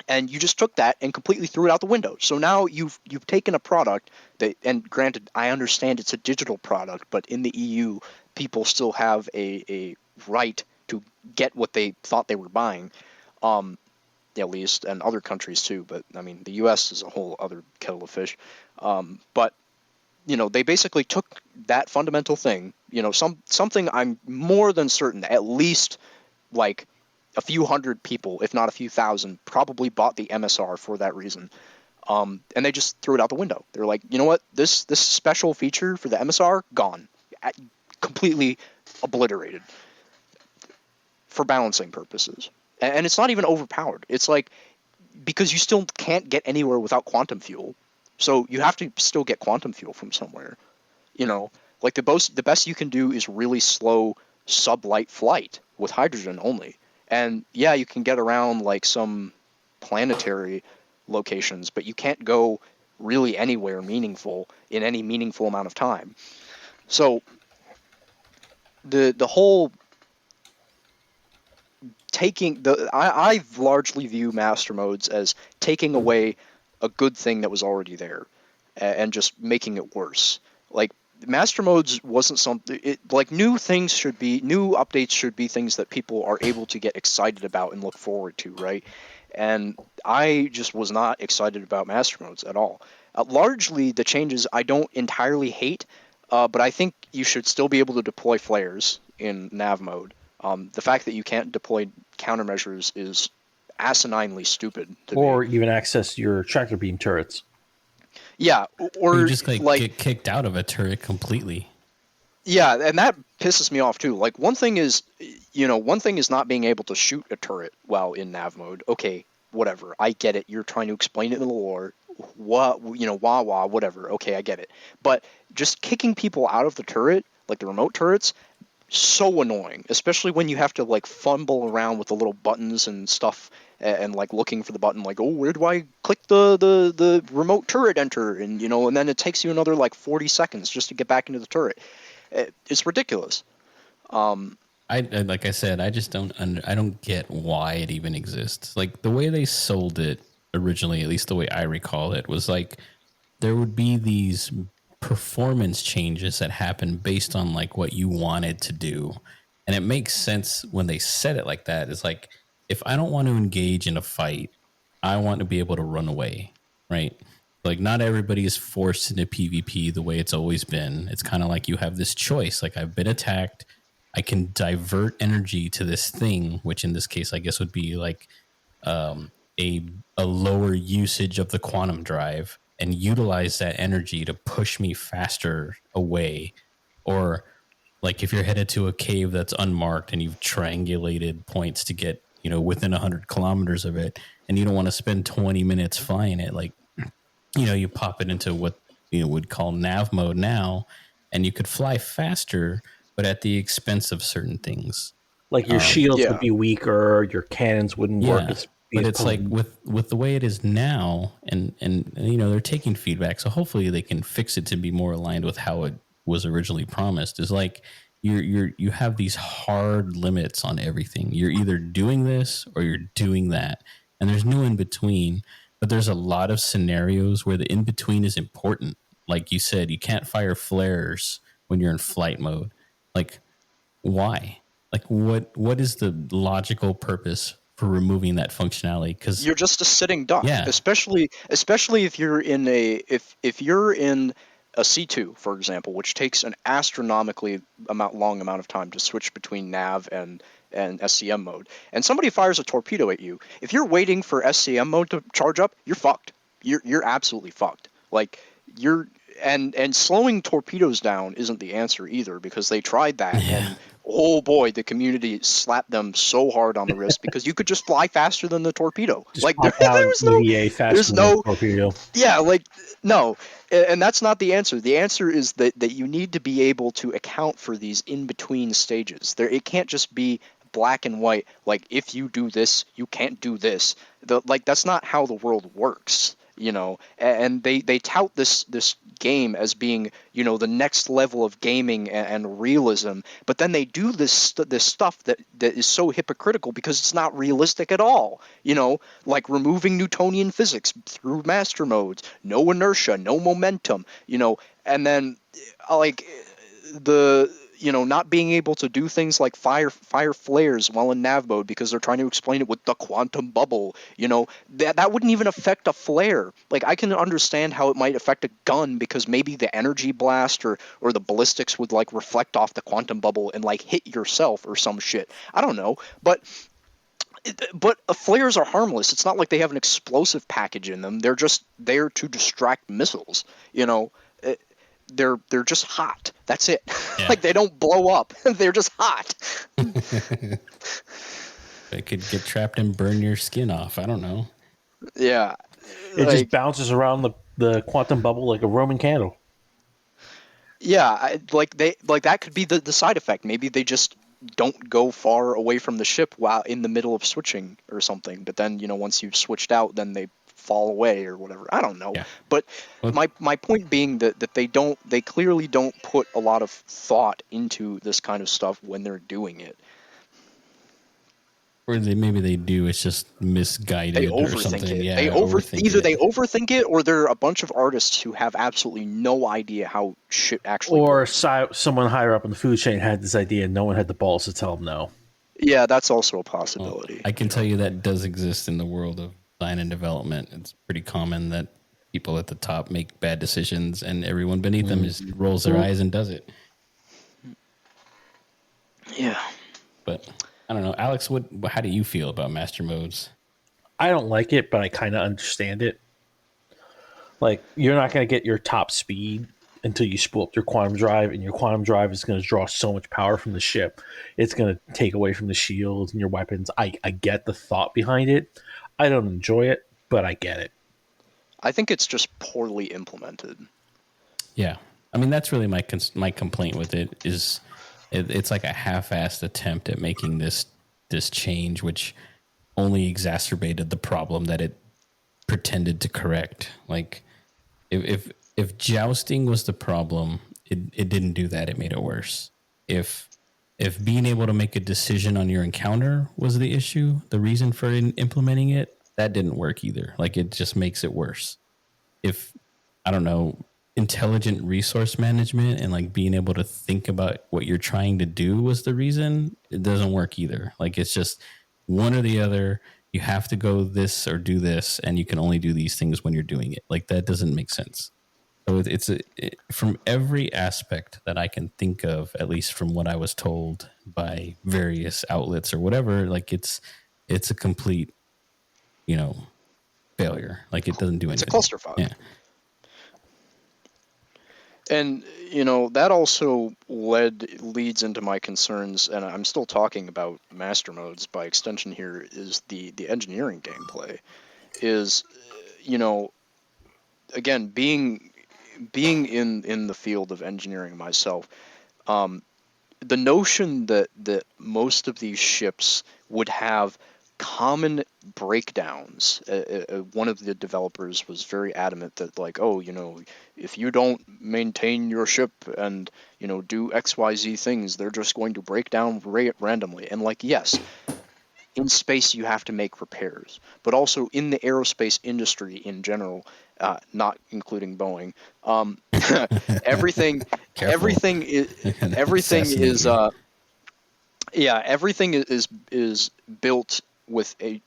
And you just took that and completely threw it out the window. So now you've taken a product that, and granted, I understand it's a digital product, but in the EU, people still have a right to get what they thought they were buying, at least, and other countries too. But I mean, the U.S. is a whole other kettle of fish. But they basically took that fundamental thing. Something I'm more than certain that at least like a few hundred people, if not a few thousand, probably bought the MSR for that reason. And they just threw it out the window. They're like, you know what? This special feature for the MSR, gone. Completely obliterated for balancing purposes. And it's not even overpowered. It's like, because you still can't get anywhere without quantum fuel. So you have to still get quantum fuel from somewhere. Like the best you can do is really slow sublight flight with hydrogen only. And yeah, you can get around like some planetary locations, but you can't go really anywhere meaningful in any meaningful amount of time. So the whole I largely view master modes as taking away a good thing that was already there and just making it worse. Like, master modes wasn't something like new updates should be things that people are able to get excited about and look forward to, right? And I just was not excited about master modes at all. Largely the changes I don't entirely hate, but I think you should still be able to deploy flares in nav mode. The fact that you can't deploy countermeasures is asininely stupid to Or me. even access your tractor beam turrets. Yeah, or you just get kicked out of a turret completely. Yeah, and that pisses me off too. Like, one thing is not being able to shoot a turret while in nav mode. Okay, whatever. I get it. You're trying to explain it in the lore. Whatever. Okay, I get it. But just kicking people out of the turret, like the remote turrets, so annoying, especially when you have to like fumble around with the little buttons and stuff and like looking for the button, like, oh, where do I click the remote turret enter, and and then it takes you another like 40 seconds just to get back into the turret. It's ridiculous. I like I said, I just I don't get why it even exists. Like, the way they sold it originally, at least the way I recall it, was like there would be these performance changes that happen based on like what you wanted to do. And it makes sense when they said it like that. It's like, if I don't want to engage in a fight, I want to be able to run away, right? Like, not everybody is forced into PvP the way it's always been. It's kind of like you have this choice. Like, I've been attacked. I can divert energy to this thing, which in this case, I guess would be like a lower usage of the quantum drive, and utilize that energy to push me faster away. Or like, if you're headed to a cave that's unmarked and you've triangulated points to get within 100 kilometers of it, and you don't want to spend 20 minutes flying it. Like, you pop it into what would call nav mode now, and you could fly faster, but at the expense of certain things. Like your shields would Yeah. be weaker, your cannons wouldn't work as but it's potent. like with the way it is now, and they're taking feedback, so hopefully they can fix it to be more aligned with how it was originally promised. Is like you have these hard limits on everything. You're either doing this or you're doing that, and there's no in between. But there's a lot of scenarios where the in between is important. Like you said, you can't fire flares when you're in flight mode. Like, why? Like, what is the logical purpose for removing that functionality? Because You're just a sitting duck, yeah, especially if you're in if you're in a C2, for example, which takes an astronomically long amount of time to switch between nav and SCM mode, and somebody fires a torpedo at you. If you're waiting for SCM mode to charge up, you're fucked. You're absolutely fucked. Like, you're and slowing torpedoes down isn't the answer either, because they tried that, and oh boy, the community slapped them so hard on the wrist because you could just fly faster than the torpedo. Just Like, pop there out was EVA faster there's than a no torpedo. yeah, like, no. And that's not the answer. The answer is that you need to be able to account for these in between stages. It can't just be black and white. Like, if you do this, you can't do this. That's not how the world works. And they tout this game as being, the next level of gaming and realism, but then they do this stuff that is so hypocritical because it's not realistic at all. Like removing Newtonian physics through master modes, no inertia, no momentum, and then like the not being able to do things like fire flares while in nav mode because they're trying to explain it with the quantum bubble. That wouldn't even affect a flare. Like, I can understand how it might affect a gun because maybe the energy blast or the ballistics would like reflect off the quantum bubble and like hit yourself or some shit. I don't know, but flares are harmless. It's not like they have an explosive package in them. They're just there to distract missiles. They're just hot. That's it. Yeah. Like, they don't blow up. They're just hot. It could get trapped and burn your skin off. I don't know. Yeah. It just bounces around the quantum bubble like a Roman candle. Yeah, that could be the side effect. Maybe they just don't go far away from the ship while in the middle of switching or something. But then, once you've switched out, then they fall away or whatever. I don't know. Yeah. But my point being that they clearly don't put a lot of thought into this kind of stuff when they're doing it. Or maybe they do. It's just misguided They or overthink something. it. Yeah, They overthink either it. they overthink it, or they're a bunch of artists who have absolutely no idea how shit actually Or works. someone higher up in the food chain had this idea and no one had the balls to tell them no. Yeah, that's also a possibility. Well, I can tell you that does exist in the world of design and development. It's pretty common that people at the top make bad decisions and everyone beneath them just rolls their eyes and does it. Yeah. But I don't know. Alex, how do you feel about master modes? I don't like it, but I kind of understand it. Like, you're not going to get your top speed until you spool up your quantum drive, and your quantum drive is going to draw so much power from the ship. It's going to take away from the shields and your weapons. I get the thought behind it. I don't enjoy it, but I get it. I think it's just poorly implemented. Yeah. I mean, that's really my complaint with it is it's like a half-assed attempt at making this change, which only exacerbated the problem that it pretended to correct. Like, if jousting was the problem, it didn't do that. It made it worse. If being able to make a decision on your encounter was the issue, the reason for implementing it, that didn't work either. Like, it just makes it worse. If, I don't know, intelligent resource management and like being able to think about what you're trying to do was the reason, it doesn't work either. Like, it's just one or the other. You have to go this or do this, and you can only do these things when you're doing it. Like, that doesn't make sense. So it's from every aspect that I can think of, at least from what I was told by various outlets or whatever, like it's a complete, failure. Like, it doesn't do anything. It's a clusterfuck. Yeah. And that also leads into my concerns, and I'm still talking about master modes by extension here, is the engineering gameplay. Is again, being in the field of engineering myself, the notion that most of these ships would have common breakdowns. One of the developers was very adamant that, like, oh, if you don't maintain your ship and do XYZ things, they're just going to break down randomly. And, like, yes, in space you have to make repairs, but also in the aerospace industry in general, not including Boeing, everything Careful. everything is everything Assassinate is you. everything is built with a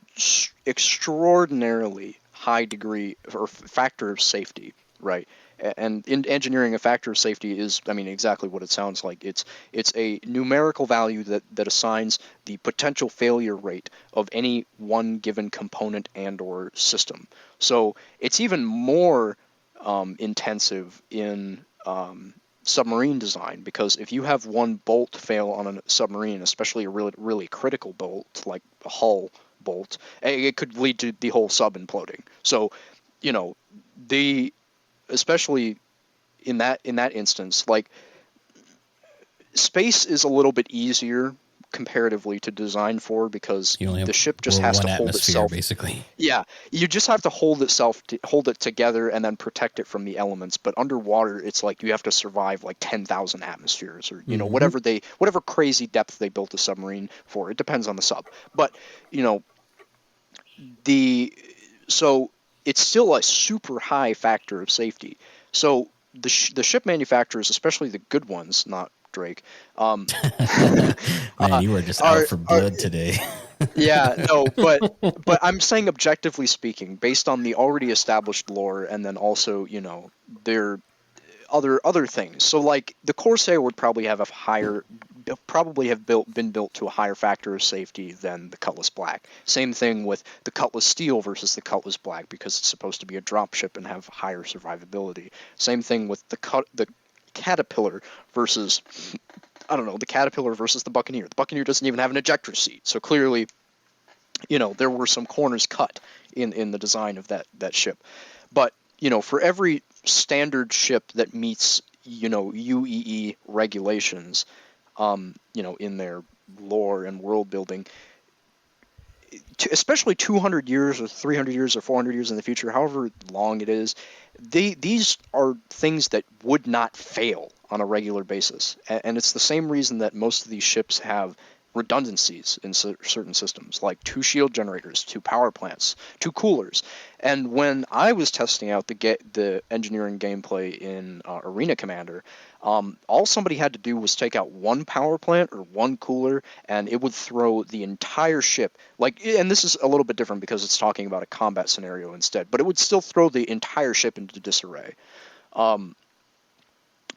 extraordinarily high degree or factor of safety, right? And in engineering, a factor of safety is, I mean, exactly what it sounds like. It's a numerical value that assigns the potential failure rate of any one given component and or system. So it's even more intensive in submarine design, because if you have one bolt fail on a submarine, especially a really really critical bolt like a hull bolt, it could lead to the whole sub imploding. So, you know, the especially in that instance, like, space is a little bit easier comparatively to design for, because You only the have ship just has one to hold atmosphere, itself. basically. Yeah, you just have to hold it together and then protect it from the elements. But underwater, it's like you have to survive like 10,000 atmospheres, or Mm-hmm. whatever crazy depth they built a submarine for. It depends on the sub, but you know the so it's still a super high factor of safety. So the ship manufacturers, especially the good ones, not Drake, um, Man, uh, you are just out for are blood today. yeah, no, but I'm saying, objectively speaking, based on the already established lore, and then also, their other things. So, like, the Corsair would probably have been built to a higher factor of safety than the Cutlass Black. Same thing with the Cutlass Steel versus the Cutlass Black, because it's supposed to be a dropship and have higher survivability. Same thing with the Caterpillar versus, I don't know, the Caterpillar versus the Buccaneer. The Buccaneer doesn't even have an ejector seat, so clearly, there were some corners cut in the design of that ship. But, for every standard ship that meets, UEE regulations, in their lore and world building, especially 200 years or 300 years or 400 years in the future, however long it is, these are things that would not fail on a regular basis. And it's the same reason that most of these ships have redundancies in certain systems, like 2 shield generators, 2 power plants, 2 coolers. And when I was testing out the engineering gameplay in Arena Commander, all somebody had to do was take out 1 power plant or 1 cooler, and it would throw the entire ship, like, and this is a little bit different because it's talking about a combat scenario instead, but it would still throw the entire ship into disarray. Um,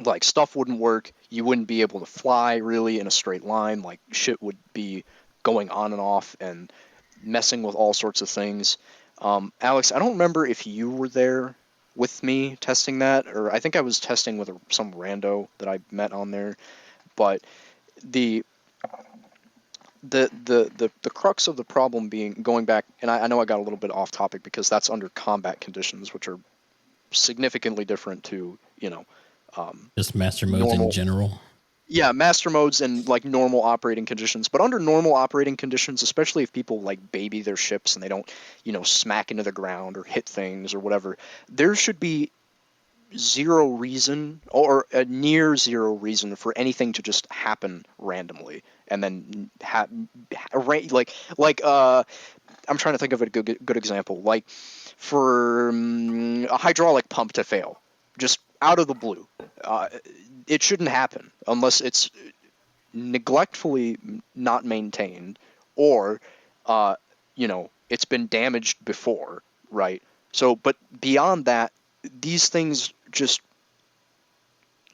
like, stuff wouldn't work. You wouldn't be able to fly really in a straight line. Like, shit would be going on and off and messing with all sorts of things. Alex, I don't remember if you were there with me testing that, or I think I was testing with some rando that I met on there. But the the crux of the problem being, going back, and I know I got a little bit off topic because that's under combat conditions, which are significantly different to Just master modes in normal. general. Yeah, master modes and, like, normal operating conditions. But under normal operating conditions, especially if people, like, baby their ships and they don't, smack into the ground or hit things or whatever, there should be zero reason, or a near zero reason, for anything to just happen randomly. And then I'm trying to think of a good example, like, for a hydraulic pump to fail just out of the blue. uh, it shouldn't happen unless it's neglectfully not maintained, or uh, it's been damaged before, right? So, but beyond that, these things just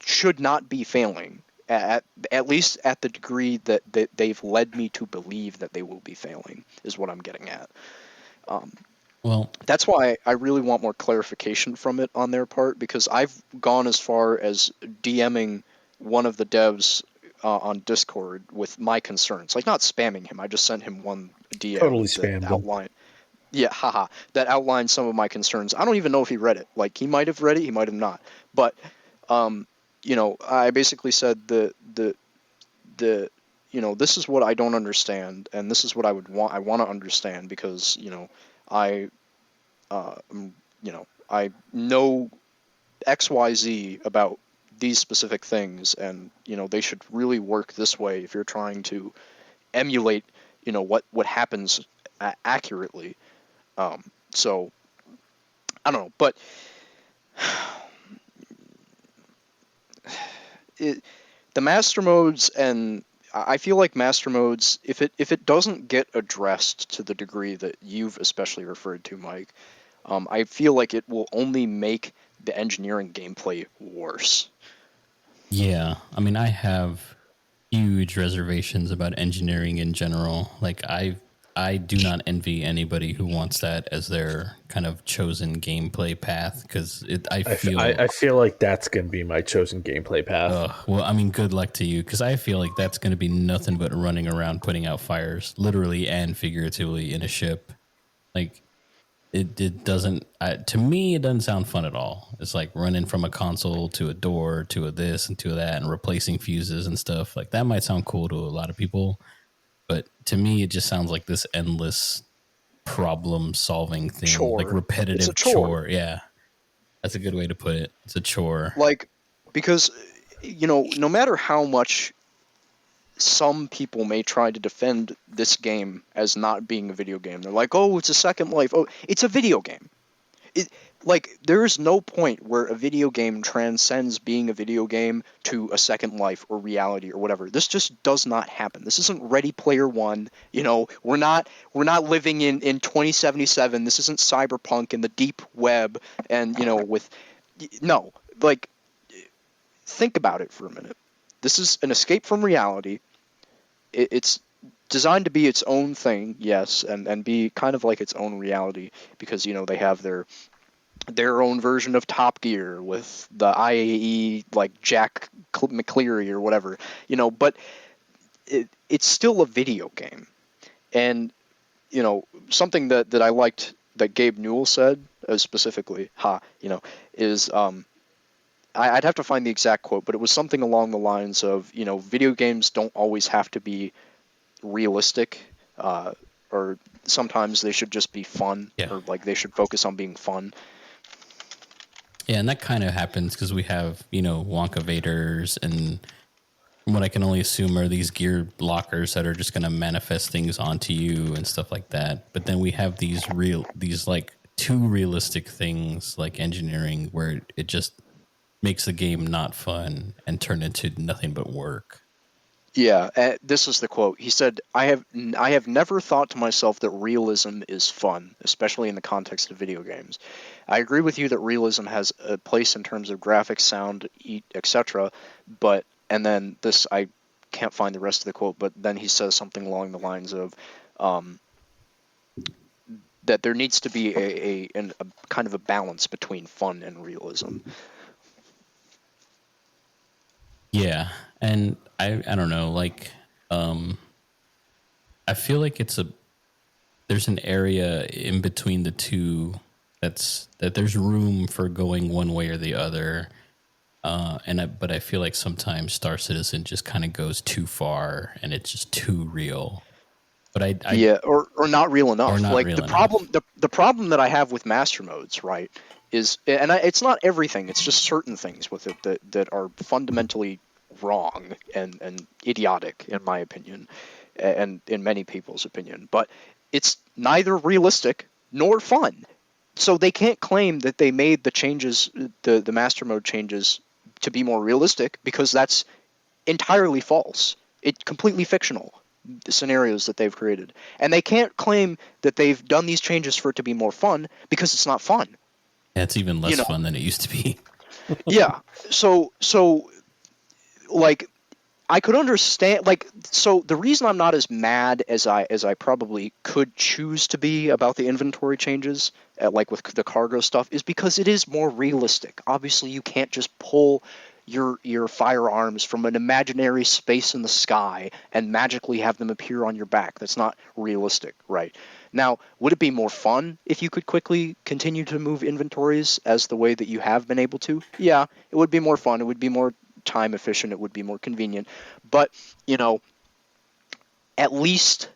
should not be failing, at least at the degree that they've led me to believe that they will be failing, is what I'm getting at. Well, That's why I really want more clarification from it on their part, because I've gone as far as DMing one of the devs on Discord with my concerns. Like, not spamming him, I just sent him one Totally DM that spammed them. outlined. Yeah, haha. That outlined some of my concerns. I don't even know if he read it. Like, he might have read it, he might have not. But, I basically said the this is what I don't understand, and this is what I want to understand, because I I know XYZ about these specific things, and they should really work this way if you're trying to emulate what happens accurately. So I don't know, but the master modes, and I feel like master modes, if it doesn't get addressed to the degree that you've especially referred to, Mike, I feel like it will only make the engineering gameplay worse. yeah. I mean, I have huge reservations about engineering in general. Like I do not envy anybody who wants that as their kind of chosen gameplay path, because I feel I feel like that's going to be my chosen gameplay path. well, I mean, good luck to you, because I feel like that's going to be nothing but running around putting out fires, literally and figuratively, in a ship. Like it doesn't to me it doesn't sound fun at all. It's like running from a console to a door to a this and to that and replacing fuses and stuff. Like that might sound cool to a lot of people, but to me it just sounds like this endless problem solving thing, like Chore. It's a repetitive chore. chore. Yeah, that's a good way to put it. It's a chore. Like, because no matter how much some people may try to defend this game as not being a video game, they're like, oh, it's a Second Life. Oh, it's a video game. There is no point where a video game transcends being a video game to a Second Life or reality or whatever. This just does not happen. This isn't Ready Player One. We're not living in 2077. This isn't Cyberpunk in the deep web, and with no, like, think about it for a minute. This is an escape from reality. It's designed to be its own thing, yes, and be kind of like its own reality, because they have their own version of Top Gear with the IAE, like Jack McCleary or whatever, but it's still a video game. And something that I liked that Gabe Newell said, specifically, is I'd have to find the exact quote, but it was something along the lines of, video games don't always have to be realistic, or sometimes they should just be fun, Yeah. or like they should focus on being fun. Yeah, and that kind of happens because we have, Wonka Vaders, and what I can only assume are these gear blockers that are just going to manifest things onto you and stuff like that. But then we have these like too realistic things like engineering, where it just makes the game not fun and turn into nothing but work. Yeah, this is the quote. He said, I have never thought to myself that realism is fun, especially in the context of video games. I agree with you that realism has a place in terms of graphics, sound, etc. But, and then this, I can't find the rest of the quote, but then he says something along the lines of that there needs to be a kind of a balance between fun and realism. Yeah, and I don't know, like I feel like there's an area in between the two that there's room for going one way or the other. But I feel like sometimes Star Citizen just kind of goes too far and it's just too real. But yeah, or not real enough. Or not like real the enough. problem that I have with master modes, right, is, and it's not everything. It's just certain things with it that are fundamentally wrong and idiotic, in my opinion, and in many people's opinion. But it's neither realistic nor fun. So they can't claim that they made the changes, the master mode changes, to be more realistic, because that's entirely false. It's completely fictional, the scenarios that they've created. And they can't claim that they've done these changes for it to be more fun, because it's not fun. Yeah, it's even less fun than it used to be. Yeah. So like, I could understand, like, so the reason I'm not as mad as I probably could choose to be about the inventory changes, like with the cargo stuff, is because it is more realistic. Obviously, you can't just pull your firearms from an imaginary space in the sky and magically have them appear on your back. That's not realistic, right? Now, would it be more fun if you could quickly continue to move inventories as the way that you have been able to? Yeah, it would be more fun. It would be more time efficient. It would be more convenient. But, at least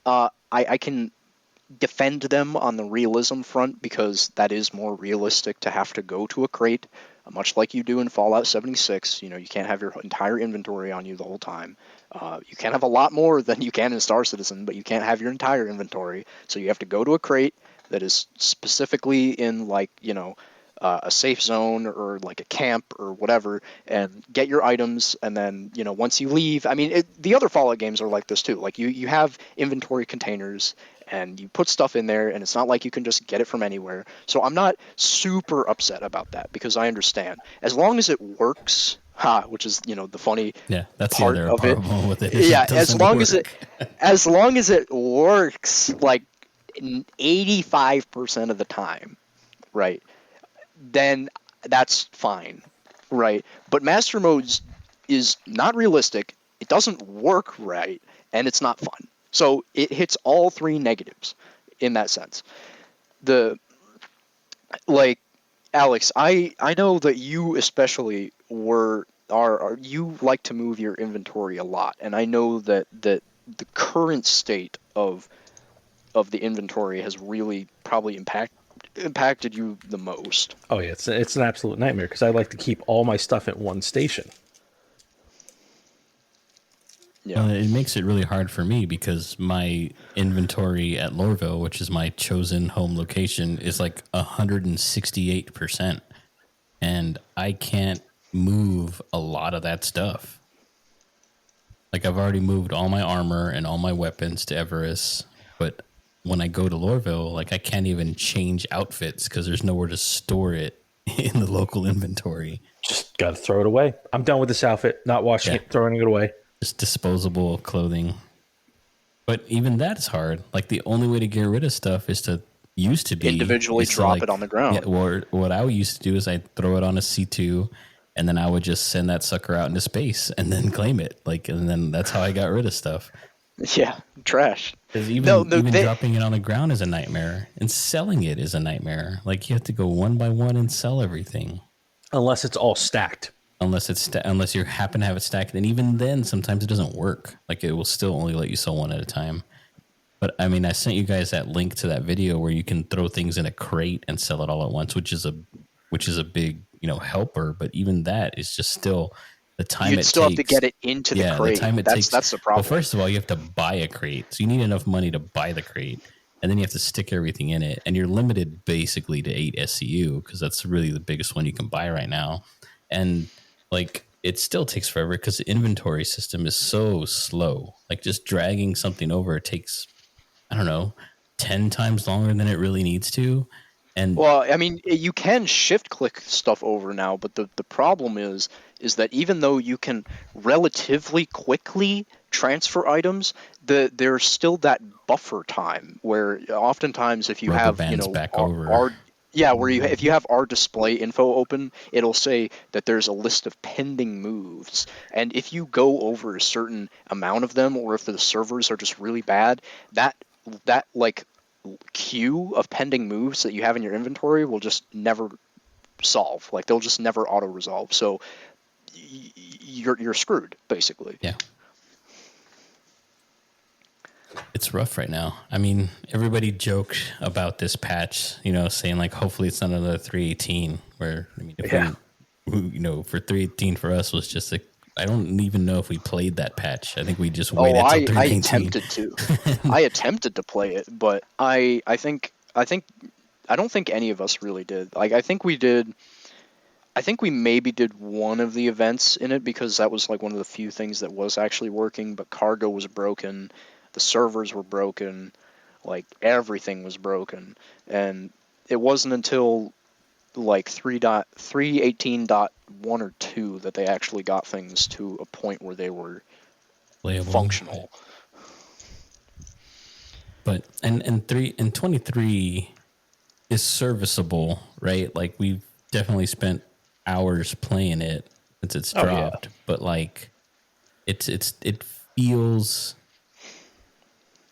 I can defend them on the realism front because that is more realistic to have to go to a crate, much like you do in Fallout 76. You can't have your entire inventory on you the whole time. You can have a lot more than you can in Star Citizen, but you can't have your entire inventory. So you have to go to a crate that is specifically in, like, a safe zone or like a camp or whatever, and get your items. And then, once you leave, I mean, the other Fallout games are like this too. Like you have inventory containers and you put stuff in there, and it's not like you can just get it from anywhere. So I'm not super upset about that because I understand as long as it works. Which is the funny that's part the other of it. problem with it. Yeah, It doesn't work. as long as it works like 85% of the time, right? Then that's fine, right? But master modes is not realistic. It doesn't work right, and it's not fun. So it hits all three negatives in that sense. The like Alex, I know that you especially are you like to move your inventory a lot, and I know that the current state of the inventory has really probably impacted you the most. Oh yeah, it's an absolute nightmare because I like to keep all my stuff at one station. Yeah. It makes it really hard for me because my inventory at Lorville, which is my chosen home location, is like 168%. And I can't move a lot of that stuff. Like, I've already moved all my armor and all my weapons to Everest, but when I go to Lorville, like, I can't even change outfits because there's nowhere to store it in the local inventory. Just got to throw it away. I'm done with this outfit. Not washing it, throwing it away. Just disposable clothing. But even that's hard. Like, the only way to get rid of stuff is to individually drop it on the ground. Yeah, or what I used to do is I'd throw it on a C2, and then I would just send that sucker out into space and then claim it. Like, and then that's how I got rid of stuff. Yeah, trash. Because even dropping it on the ground is a nightmare, and selling it is a nightmare. Like, you have to go one by one and sell everything, unless it's all stacked. Unless you happen to have it stacked, and even then, sometimes it doesn't work. Like, it will still only let you sell one at a time. But I mean, I sent you guys that link to that video where you can throw things in a crate and sell it all at once, which is a big helper. But even that is just still the time You'd still have to get it into the crate. The time it takes. That's the problem. Well, first of all, you have to buy a crate, so you need enough money to buy the crate, and then you have to stick everything in it, and you're limited basically to 8 SCU because that's really the biggest one you can buy right now, and like. It still takes forever because the inventory system is so slow. Like, just dragging something over takes, I don't know, 10 times longer than it really needs to. And well, I mean, you can shift click stuff over now, but the problem is that even though you can relatively quickly transfer items, there's still that buffer time where oftentimes if you have back over. Where if you have our display info open, it'll say that there's a list of pending moves. And if you go over a certain amount of them, or if the servers are just really bad, that like queue of pending moves that you have in your inventory will just never solve. Like, they'll just never auto resolve. So you're screwed, basically. Yeah. It's rough right now. I mean, everybody joked about this patch, saying like, hopefully it's not another 318. Where I mean, for 318 for us was just I don't even know if we played that patch. I think we just waited till 318. I attempted to. I attempted to play it, but I don't think any of us really did. Like, I think we did. I think we maybe did one of the events in it because that was like one of the few things that was actually working. But cargo was broken. The servers were broken, like everything was broken, and it wasn't until like 3.318.1 or 2 that they actually got things to a point where they were Playable, functional. But and 23 is serviceable, right? Like we've definitely spent hours playing it since it's dropped, but like it feels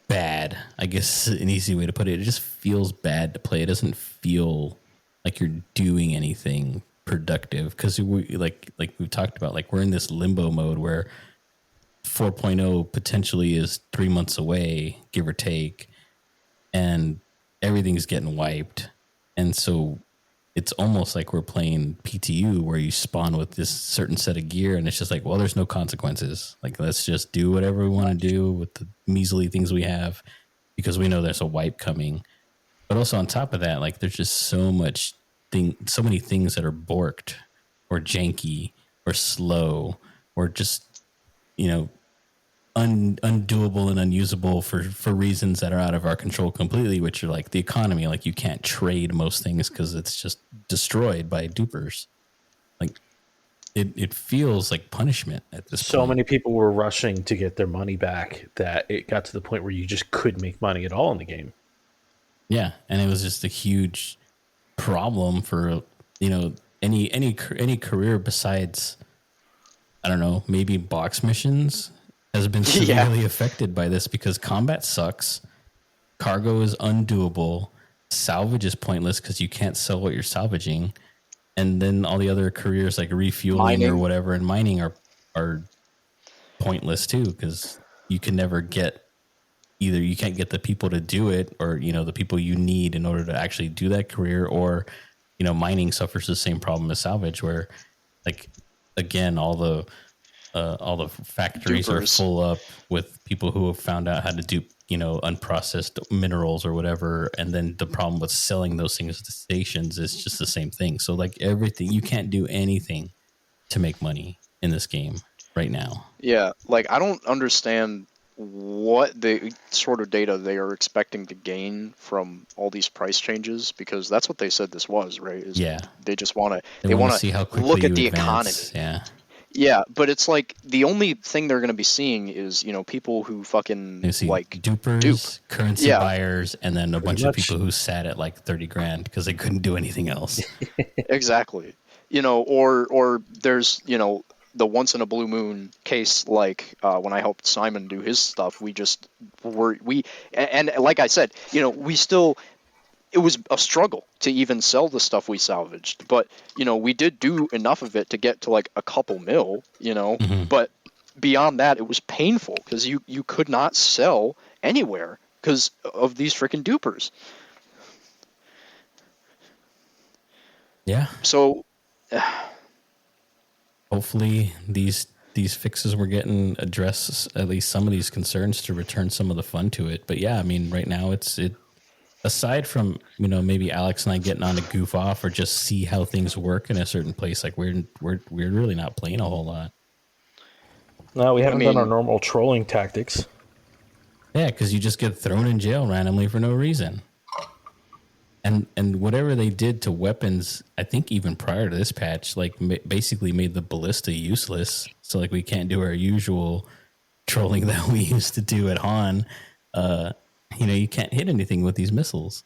bad. I guess an easy way to put it. It just feels bad to play. It doesn't feel like you're doing anything productive because we like we've talked about, like we're in this limbo mode where 4.0 potentially is 3 months away, give or take, and everything's getting wiped. And so it's almost like we're playing PTU where you spawn with this certain set of gear and it's just like, well, there's no consequences. Like, let's just do whatever we want to do with the measly things we have because we know there's a wipe coming. But also on top of that, like there's just so many things that are borked or janky or slow or just, undoable and unusable for reasons that are out of our control completely, which are like the economy. Like you can't trade most things because it's just destroyed by dupers. Like it feels like punishment at this point. So many people were rushing to get their money back that it got to the point where you just couldn't make money at all in the game. Yeah, and it was just a huge problem for any career besides, I don't know, maybe box missions has been severely affected by this because combat sucks, cargo is undoable, salvage is pointless because you can't sell what you're salvaging, and then all the other careers like refueling or whatever and mining are pointless too because you can never get either you can't get the people to do it or the people you need in order to actually do that career, or mining suffers the same problem as salvage where, like, again, all the factories are full up with people who have found out how to dupe, unprocessed minerals or whatever. And then the problem with selling those things to stations is just the same thing. So like everything, you can't do anything to make money in this game right now. Yeah. Like I don't understand what the sort of data they are expecting to gain from all these price changes, because that's what they said this was, right? They just want to, they want to see how quickly look at you the advance. economy. Yeah, but it's like the only thing they're going to be seeing is, people who fucking like dupers, currency buyers, and then a bunch of people who sat at like 30 grand because they couldn't do anything else. Exactly. Or there's, the once in a blue moon case, like when I helped Simon do his stuff, and like I said, we still, it was a struggle to even sell the stuff we salvaged, but we did do enough of it to get to like a couple mil, but beyond that it was painful because you could not sell anywhere because of these freaking dupers. Yeah. So hopefully these fixes we're getting address at least some of these concerns to return some of the fun to it. But yeah, I mean, right now it aside from, maybe Alex and I getting on to goof off or just see how things work in a certain place, like we're really not playing a whole lot. No, we haven't done our normal trolling tactics. Yeah, because you just get thrown in jail randomly for no reason. And whatever they did to weapons, I think even prior to this patch, like basically made the ballista useless. So like we can't do our usual trolling that we used to do at Han. You can't hit anything with these missiles.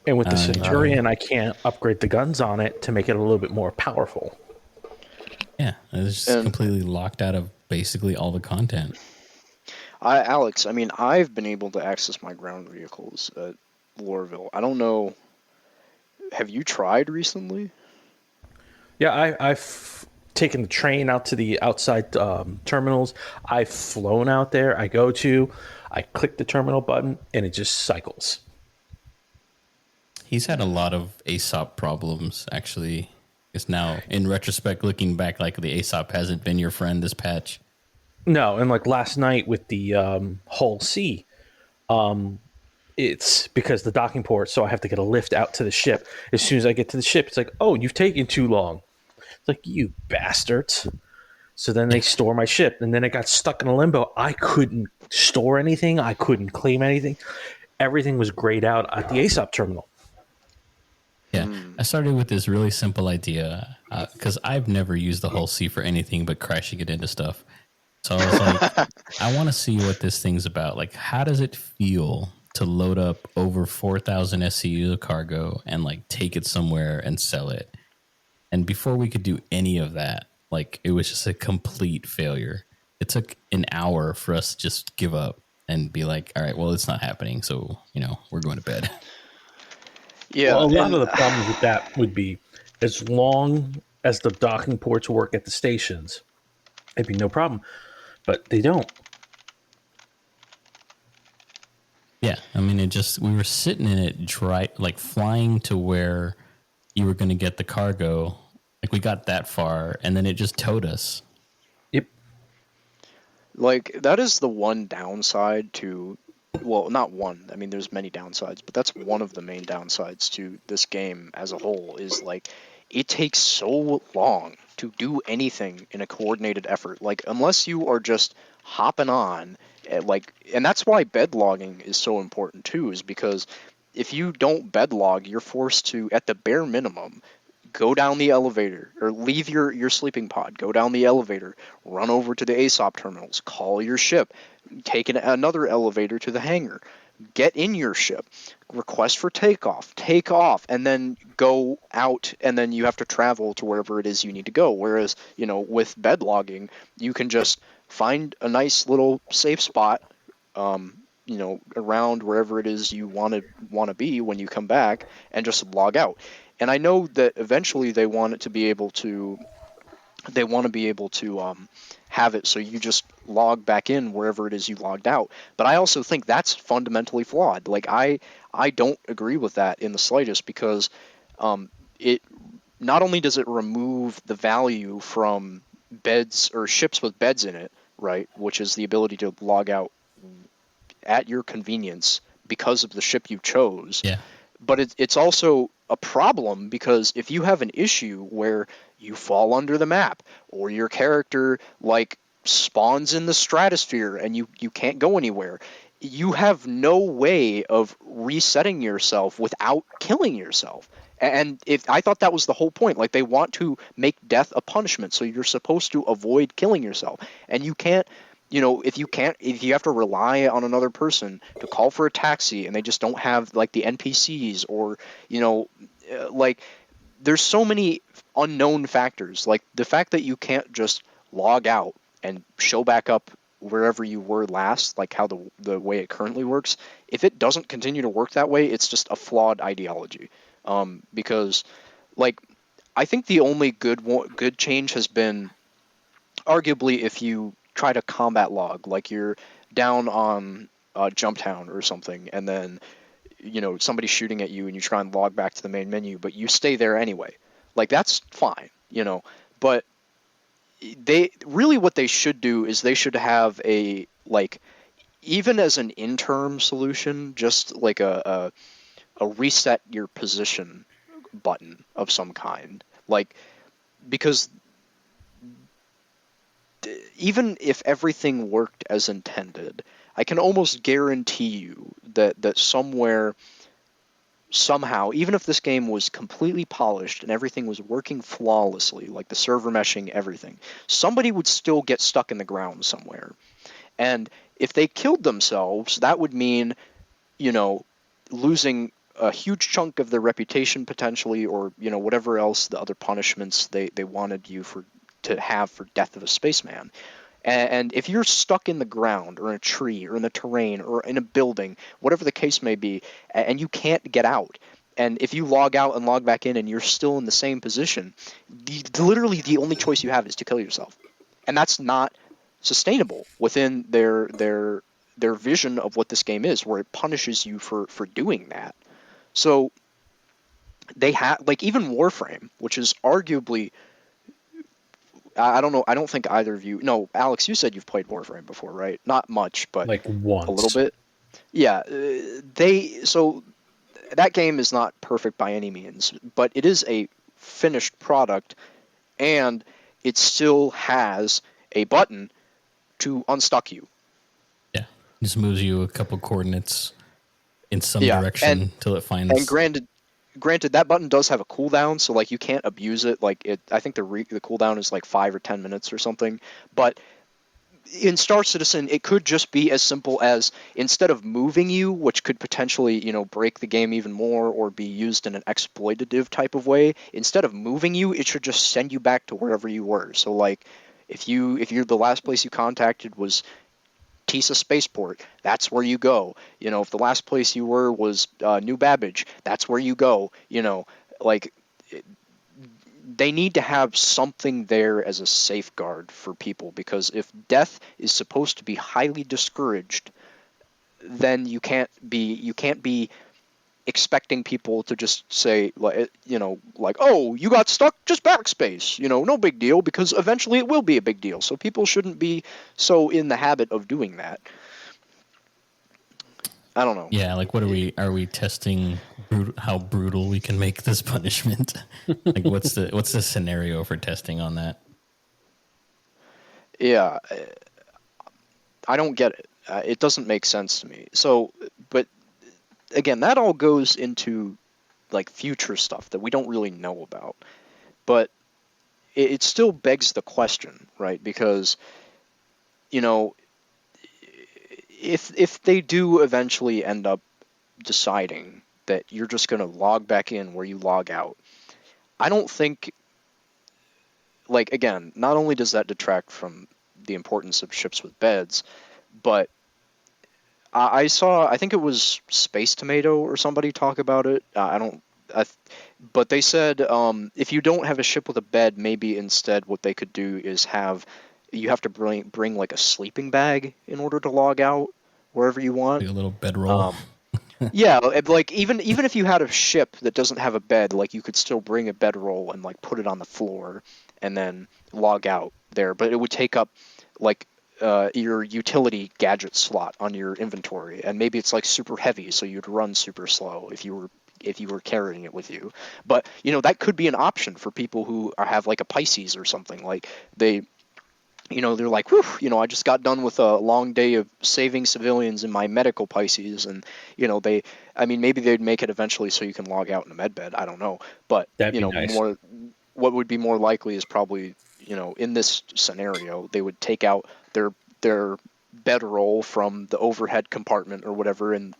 And with the Centurion, I can't upgrade the guns on it to make it a little bit more powerful. Yeah, it's just completely locked out of basically all the content. Alex, I mean, I've been able to access my ground vehicles at Lorville. I don't know. Have you tried recently? Yeah, I've taken the train out to the outside terminals. I've flown out there. I click the terminal button, and it just cycles. He's had a lot of ASOP problems, actually. It's now, in retrospect, looking back, like the ASOP hasn't been your friend this patch. No, and like last night with the Hull C, it's because the docking port, so I have to get a lift out to the ship. As soon as I get to the ship, it's like, oh, you've taken too long. It's like, you bastards. So then they store my ship, and then it got stuck in a limbo. I couldn't store anything. I couldn't claim anything. Everything was grayed out at the ASOP terminal. Yeah, I started with this really simple idea because I've never used the whole C for anything but crashing it into stuff. So I was like, I want to see what this thing's about. Like, how does it feel to load up over 4,000 SCU of cargo and like take it somewhere and sell it? And before we could do any of that, like it was just a complete failure. It took an hour for us to just give up and be like, all right, well, it's not happening. So, we're going to bed. Yeah, Well, a lot and of the problems with that would be as long as the docking ports work at the stations, it'd be no problem. But they don't. Yeah. I mean, we were sitting in it dry, like flying to where you were going to get the cargo. Like we got that far and then it just towed us. Yep. like that is the one downside to, well, not one. I mean, there's many downsides, but that's one of the main downsides to this game as a whole is like it takes so long to do anything in a coordinated effort. Like unless you are just hopping on, and that's why bed logging is so important too, is because if you don't bed log, you're forced to, at the bare minimum, go down the elevator or leave your sleeping pod, go down the elevator, run over to the ASOP terminals, call your ship, take another elevator to the hangar, get in your ship, request for takeoff, take off, and then go out, and then you have to travel to wherever it is you need to go. Whereas, with bed logging, you can just find a nice little safe spot, around wherever it is you want to be when you come back, and just log out. And I know that eventually they want it to be able to have it so you just log back in wherever it is you logged out. But I also think that's fundamentally flawed. Like I don't agree with that in the slightest, because it not only does it remove the value from beds or ships with beds in it, right, which is the ability to log out at your convenience because of the ship you chose. Yeah. But it's also a problem, because if you have an issue where you fall under the map, or your character like spawns in the stratosphere and you can't go anywhere, you have no way of resetting yourself without killing yourself. And if I thought that was the whole point, like they want to make death a punishment, so you're supposed to avoid killing yourself, and you can't. If you have to rely on another person to call for a taxi, and they just don't have like the NPCs, or like there's so many unknown factors, like the fact that you can't just log out and show back up wherever you were last, like how the way it currently works. If it doesn't continue to work that way, it's just a flawed ideology. Because like I think the only good change has been arguably if you try to combat log, like you're down on Jumptown or something, and then somebody's shooting at you, and you try and log back to the main menu, but you stay there anyway. Like that's fine, But what they should do is they should have a, like, even as an interim solution, just like a reset your position button of some kind, like, because even if everything worked as intended, I can almost guarantee you that somewhere, somehow, even if this game was completely polished and everything was working flawlessly, like the server meshing, everything, somebody would still get stuck in the ground somewhere. And if they killed themselves, that would mean, losing a huge chunk of their reputation potentially, or, whatever else the other punishments they wanted you to have for death of a spaceman. And if you're stuck in the ground, or in a tree, or in the terrain, or in a building, whatever the case may be, and you can't get out, and if you log out and log back in and you're still in the same position, literally the only choice you have is to kill yourself. And that's not sustainable within their vision of what this game is, where it punishes you for doing that. So they have, like, even Warframe, which is arguably, I don't know. I don't think either of you. No, Alex, you said you've played Warframe before, right? Not much, but Like a little once. bit. Yeah. So that game is not perfect by any means, but it is a finished product, and it still has a button to unstuck you. Yeah. Just moves you a couple coordinates in some Yeah, direction till it and finds. granted, granted, that button does have a cooldown, so like you can't abuse it. Like I think the cooldown is like 5 or 10 minutes or something. But in Star Citizen, it could just be as simple as instead of moving you, which could potentially, break the game even more or be used in an exploitative type of way, instead of moving you, it should just send you back to wherever you were. So like if you're the last place you contacted was Tisa Spaceport, that's where you go. If the last place you were was New Babbage, that's where you go. Like they need to have something there as a safeguard for people, because if death is supposed to be highly discouraged, then you can't be expecting people to just say like, oh, you got stuck, just backspace, no big deal, because eventually it will be a big deal. So people shouldn't be so in the habit of doing that. I don't know. Yeah, like what are we testing how brutal we can make this punishment? Like what's the scenario for testing on that? Yeah, I don't get it. It doesn't make sense to me. So, but again, that all goes into like future stuff that we don't really know about. But it still begs the question, right? Because if they do eventually end up deciding that you're just going to log back in where you log out, I don't think, like, again, not only does that detract from the importance of ships with beds, but I think it was Space Tomato or somebody talk about it. But they said if you don't have a ship with a bed, maybe instead what they could do is you have to bring like a sleeping bag in order to log out wherever you want. Like a little bedroll. Yeah, like even if you had a ship that doesn't have a bed, like you could still bring a bedroll and like put it on the floor and then log out there. But it would take up like your utility gadget slot on your inventory, and maybe it's like super heavy, so you'd run super slow if you were carrying it with you. But that could be an option for people who have like a Pisces or something. Like they're like, whew, I just got done with a long day of saving civilians in my medical Pisces, and maybe they'd make it eventually so you can log out in a med bed. I don't know, but That'd be nice. What would be more likely is probably, in this scenario, they would take out their bedroll from the overhead compartment or whatever, and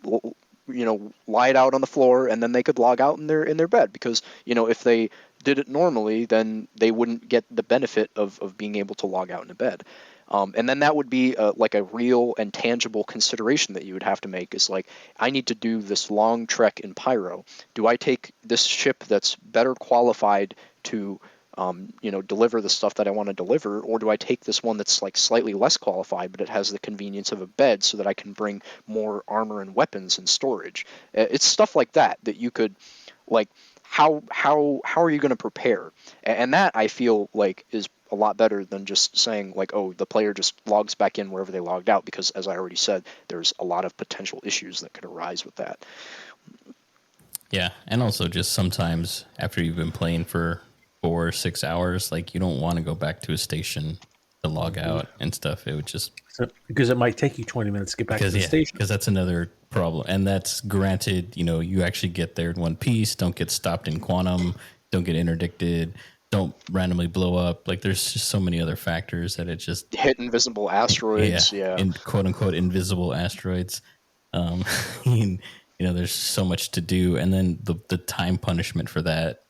lie it out on the floor, and then they could log out in their bed, because if they did it normally, then they wouldn't get the benefit of being able to log out in a bed. And then that would be like a real and tangible consideration that you would have to make, is like, I need to do this long trek in Pyro. Do I take this ship that's better qualified to deliver the stuff that I want to deliver, or do I take this one that's like slightly less qualified, but it has the convenience of a bed so that I can bring more armor and weapons and storage? It's stuff like that you could, like, how are you going to prepare? And that, I feel like, is a lot better than just saying like, oh, the player just logs back in wherever they logged out, because as I already said, there's a lot of potential issues that could arise with that. Yeah, and also just sometimes after you've been playing for 4 or 6 hours, like you don't want to go back to a station to log out and stuff. It would just because it might take you 20 minutes to get back to the station. Because that's another problem, and that's granted. You actually get there in one piece. Don't get stopped in quantum. Don't get interdicted. Don't randomly blow up. Like there's just so many other factors that it just hit invisible asteroids. Yeah. In quote unquote invisible asteroids. There's so much to do, and then the time punishment for that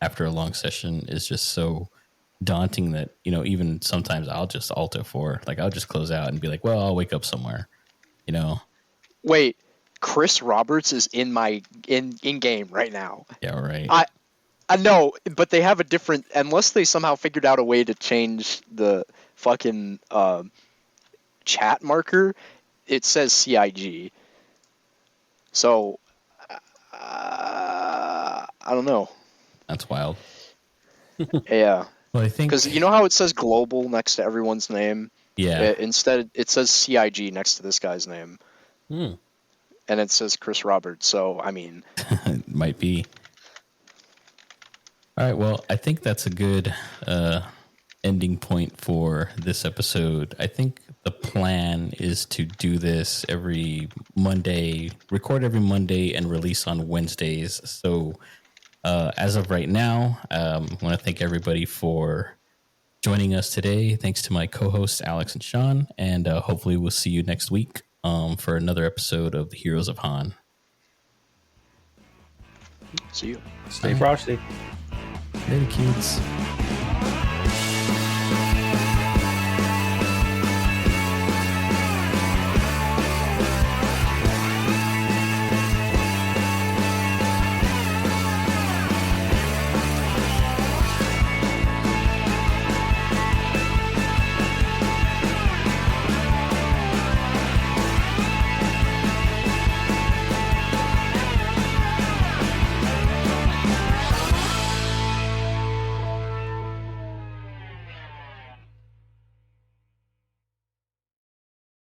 after a long session is just so daunting that even sometimes I'll just alt F4, like I'll just close out and be like, well, I'll wake up somewhere. Wait, Chris Roberts is in my in game right now. Yeah, right. I know, but they have a different, unless they somehow figured out a way to change the fucking chat marker. It says CIG. So I don't know. That's wild. Yeah. Well, I think because you know how it says global next to everyone's name. Yeah. Instead, it says CIG next to this guy's name. And it says Chris Roberts. So I mean, it might be. All right. Well, I think that's a good ending point for this episode. I think the plan is to do this every Monday, record every Monday, and release on Wednesdays. So As of right now, I want to thank everybody for joining us today. Thanks to my co-hosts Alex and Sean, and hopefully we'll see you next week for another episode of the Heroes of Han. See you. Stay frosty. Later, kids.